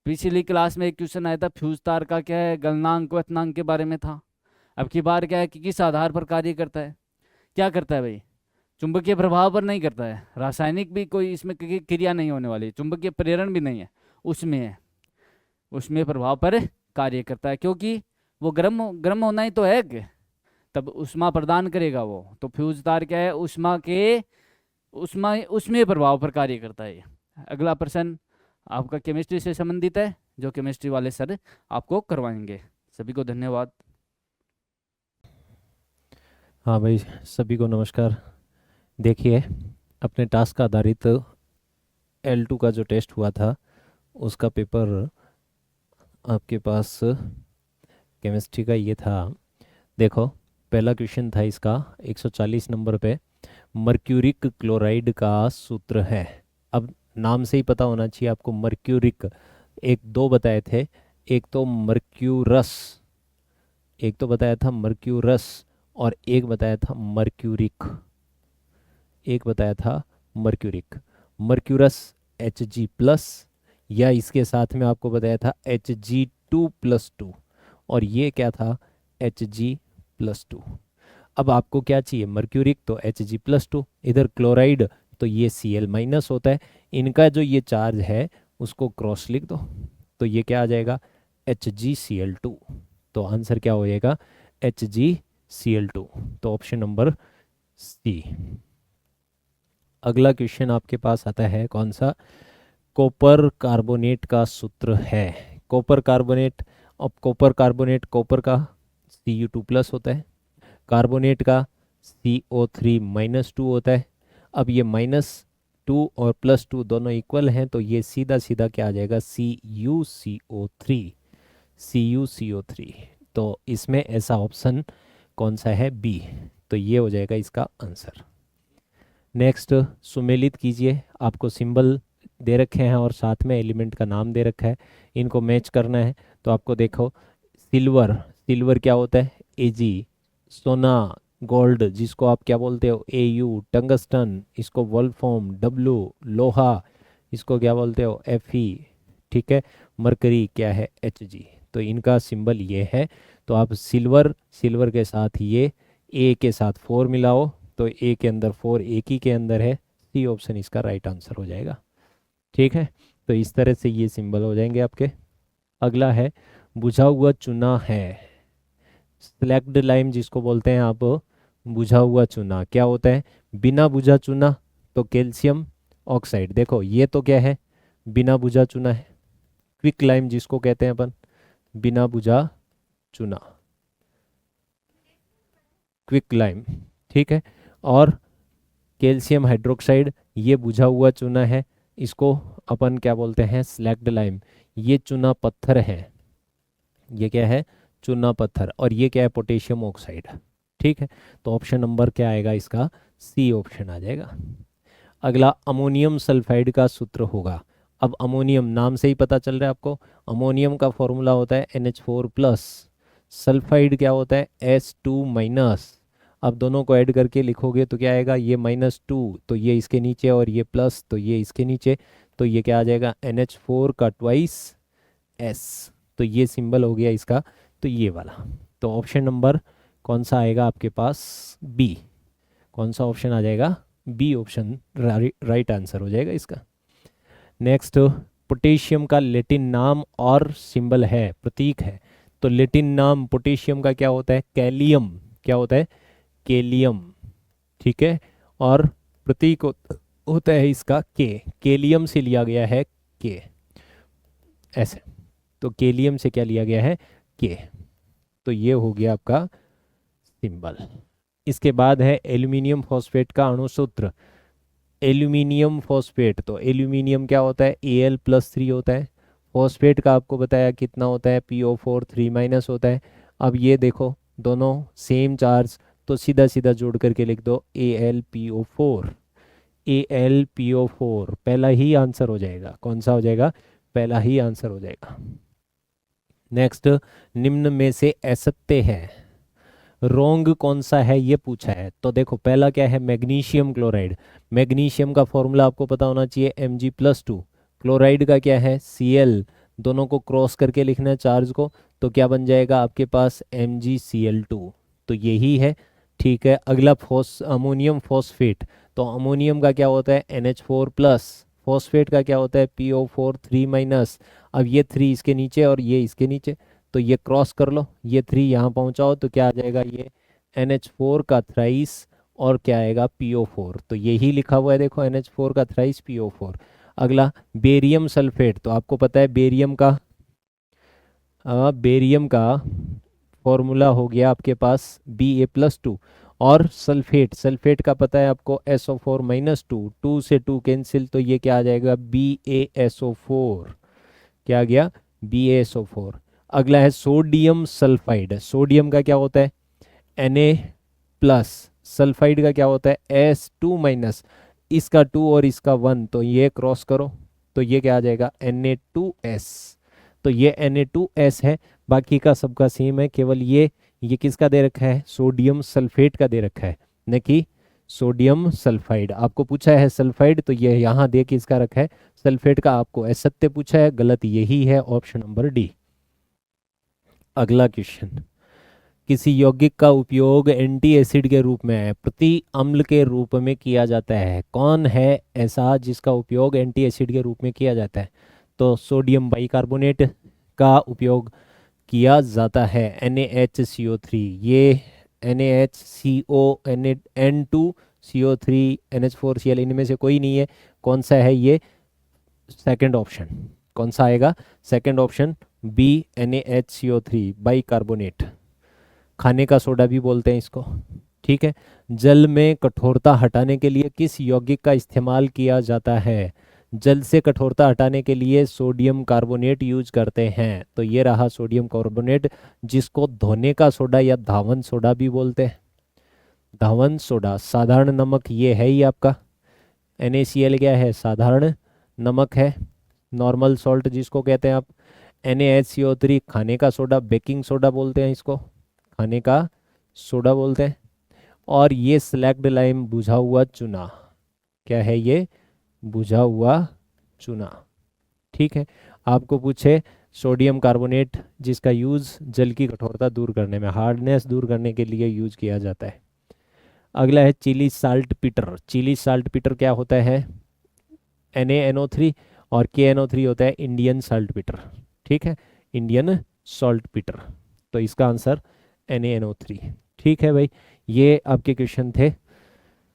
पिछली क्लास में एक क्वेश्चन आया था, फ्यूज तार का क्या है, गलनांक क्वथनांक के बारे में था। अब की बार क्या है कि किस आधार पर कार्य करता है? क्या करता है भाई? चुंबकीय प्रभाव पर नहीं करता है, रासायनिक भी कोई इसमें क्रिया नहीं होने वाली, चुंबकीय प्रेरण भी नहीं है, उसमें है, उसमें प्रभाव पर कार्य करता है, क्योंकि वो गर्म होना ही तो है, तब ऊष्मा प्रदान करेगा वो। तो फ्यूज तार क्या है? उसमें प्रभाव पर कार्य करता है। अगला प्रश्न आपका केमिस्ट्री से संबंधित है, जो केमिस्ट्री वाले सर आपको करवाएंगे। सभी को धन्यवाद। हाँ भाई, सभी को नमस्कार। देखिए, अपने टास्क आधारित L2 का जो टेस्ट हुआ था, उसका पेपर आपके पास केमिस्ट्री का ये था। देखो, पहला क्वेश्चन था इसका 140 नंबर पे, मर्क्यूरिक क्लोराइड का सूत्र है। अब नाम से ही पता होना चाहिए आपको, मर्क्यूरिक। एक दो बताए थे, एक तो मर्क्यूरस, एक तो बताया था मर्क्यूरस, और एक बताया था मर्क्यूरिक, एक बताया था मर्क्यूरिक। मर्क्यूरस Hg+, या इसके साथ में आपको बताया था Hg2+2, और ये क्या था? Hg+2। अब आपको क्या चाहिए? मर्क्यूरिक तो Hg+2, इधर क्लोराइड तो ये Cl- होता है, इनका जो ये चार्ज है उसको क्रॉस लिख दो, तो ये क्या आ जाएगा? HgCl2। तो आंसर क्या हो जाएगा? HgCl2। तो ऑप्शन नंबर सी। अगला क्वेश्चन आपके पास आता है, कौन सा? कॉपर कार्बोनेट का सूत्र है। कॉपर कार्बोनेट, अब कॉपर कार्बोनेट, कॉपर का Cu2+ होता है, कार्बोनेट का CO3-2 होता है। अब ये -2 और +2 दोनों इक्वल हैं, तो ये सीधा सीधा क्या आ जाएगा? CuCO3। तो इसमें ऐसा ऑप्शन कौन सा है? बी। तो ये हो जाएगा इसका आंसर। नेक्स्ट, सुमेलित कीजिए। आपको सिंबल दे रखे हैं और साथ में एलिमेंट का नाम दे रखा है, इनको मैच करना है। तो आपको देखो, सिल्वर, सिल्वर क्या होता है Ag, सोना गोल्ड जिसको आप क्या बोलते हो Au, टंगस्टन इसको वोल्फ्राम, W लोहा इसको क्या बोलते हो Fe, ठीक है। मरकरी क्या है Hg। तो इनका सिंबल ये है। तो आप सिल्वर, सिल्वर के साथ ये A के साथ 4 मिलाओ तो A के अंदर 4 एक ही के अंदर है, सी ऑप्शन इसका राइट आंसर हो जाएगा, ठीक है। तो इस तरह से ये सिंबल हो जाएंगे आपके। अगला है बुझा हुआ चूना है, स्लैक्ड लाइम जिसको बोलते हैं आप, बुझा हुआ चूना क्या होता है, बिना बुझा चूना तो कैल्शियम ऑक्साइड, देखो ये तो क्या है बिना बुझा चूना है। क्विक लाइम जिसको कहते हैं अपन, बिना बुझा चूना, क्विक लाइम, ठीक है। और कैल्शियम हाइड्रोक्साइड ये बुझा हुआ चूना है, इसको अपन क्या बोलते हैं स्लैक्ड लाइम। ये चूना पत्थर है, ये क्या है चूना पत्थर, और ये क्या है पोटेशियम ऑक्साइड, ठीक है। तो ऑप्शन नंबर क्या आएगा इसका, सी ऑप्शन आ जाएगा। अगला अमोनियम सल्फाइड का सूत्र होगा। अब अमोनियम नाम से ही पता चल रहा है आपको, अमोनियम का फॉर्मूला होता है NH4+, सल्फाइड क्या होता है S2-। अब दोनों को ऐड करके लिखोगे तो क्या आएगा, ये -2 तो ये इसके नीचे और ये प्लस तो ये इसके नीचे, तो ये क्या आ जाएगा NH4 का ट्वाइस S। तो ये सिंबल हो गया इसका, तो ये वाला। तो ऑप्शन नंबर कौन सा आएगा आपके पास, बी। कौन सा ऑप्शन आ जाएगा, बी ऑप्शन राइट आंसर हो जाएगा इसका। नेक्स्ट, पोटेशियम का लैटिन नाम और सिंबल है, प्रतीक है। तो लैटिन नाम पोटेशियम का क्या होता है, कैलियम, क्या होता है केलियम, ठीक है। और प्रतीक होता है इसका के, केलियम से लिया गया है के, ऐसे। तो केलियम से क्या लिया गया है के, तो ये हो गया आपका सिंबल। इसके बाद है एल्यूमिनियम फॉस्फेट का अणुसूत्र। एल्यूमिनियम फॉस्फेट, तो एल्यूमिनियम क्या होता है Al+3 होता है, फॉस्फेट का आपको बताया कितना होता है PO4 3- होता है। अब ये देखो दोनों सेम चार्ज, तो सीधा सीधा जोड़ करके लिख दो AlPO4, AlPO4 पहला ही आंसर हो जाएगा। कौन सा हो जाएगा, पहला ही आंसर हो जाएगा। नेक्स्ट, निम्न में से असत्य है, रोंग कौन सा है ये पूछा है। तो देखो पहला क्या है मैग्नीशियम क्लोराइड, मैग्नीशियम का फॉर्मूला आपको पता होना चाहिए Mg+2, क्लोराइड का क्या है Cl, दोनों को क्रॉस करके लिखना है चार्ज को, तो क्या बन जाएगा आपके पास MgCl2, तो यही है, ठीक है। अगला अमोनियम फॉस्फेट, तो अमोनियम का क्या होता है NH4+, फॉस्फेट का क्या होता है PO4 3-। अब ये 3 इसके नीचे और ये इसके नीचे, तो ये क्रॉस कर लो, ये 3 यहाँ पहुँचाओ तो क्या आ जाएगा ये NH4 का थ्राइस और क्या आएगा PO4, तो यही लिखा हुआ है देखो NH4 का थ्राइस PO4। अगला बेरियम सल्फेट, तो आपको पता है बेरियम का फॉर्मूला हो गया आपके पास Ba+2, और सल्फेट, सल्फेट का पता है आपको SO4-2, 2 से 2 कैंसिल, तो ये क्या आ जाएगा BaSO4, क्या आ गया BaSO4। अगला है सोडियम सल्फाइड, सोडियम का क्या होता है Na+, सल्फाइड का क्या होता है S2-, इसका 2 और इसका 1, तो ये क्रॉस करो तो ये क्या आ जाएगा Na2S, तो ये Na2S है। बाकी का सबका सेम है, केवल ये किसका दे रखा है सोडियम सल्फेट का दे रखा है, न कि सोडियम सल्फाइड। आपको पूछा है सल्फाइड, तो ये यहाँ दे के इसका रखा है, सल्फेट का आपको असत्य पूछा है, गलत यही है ऑप्शन नंबर डी। अगला क्वेश्चन, किसी यौगिक का उपयोग एंटी एसिड के रूप में प्रति अम्ल के रूप में किया जाता है, कौन है ऐसा जिसका उपयोग एंटी एसिड के रूप में किया जाता है। तो सोडियम बाइकार्बोनेट का उपयोग किया जाता है NaHCO3, ये NaHCO N2CO3 NH4Cl इनमें से कोई नहीं है, कौन सा है ये सेकंड ऑप्शन, कौन सा आएगा second option B NaHCO3 bicarbonate, खाने का सोडा भी बोलते हैं इसको, ठीक है। जल में कठोरता हटाने के लिए किस यौगिक का इस्तेमाल किया जाता है, जल से कठोरता हटाने के लिए सोडियम कार्बोनेट यूज करते हैं, तो ये रहा सोडियम कार्बोनेट, जिसको धोने का सोडा या धावन सोडा भी बोलते हैं, धावन सोडा। साधारण नमक ये है ही आपका, NaCl क्या है साधारण नमक है, नॉर्मल सॉल्ट जिसको कहते हैं आप। NaHCO3 खाने का सोडा, बेकिंग सोडा बोलते हैं इसको, खाने का सोडा बोलते हैं। और ये स्लैक्ड लाइम, बुझा हुआ चूना, क्या है ये? बुझा हुआ चूना। ठीक है। आपको पूछे सोडियम कार्बोनेट, जिसका यूज़ जल की कठोरता दूर करने में, हार्डनेस दूर करने के लिए यूज किया जाता है। अगला है Chile saltpetre. Chile saltpetre क्या होता है? NaNO3 और KNO3 होता है इंडियन साल्ट पीटर। ठीक है, इंडियन सॉल्ट पीटर। तो इसका आंसर NaNO3। ठीक है भाई, ये आपके क्वेश्चन थे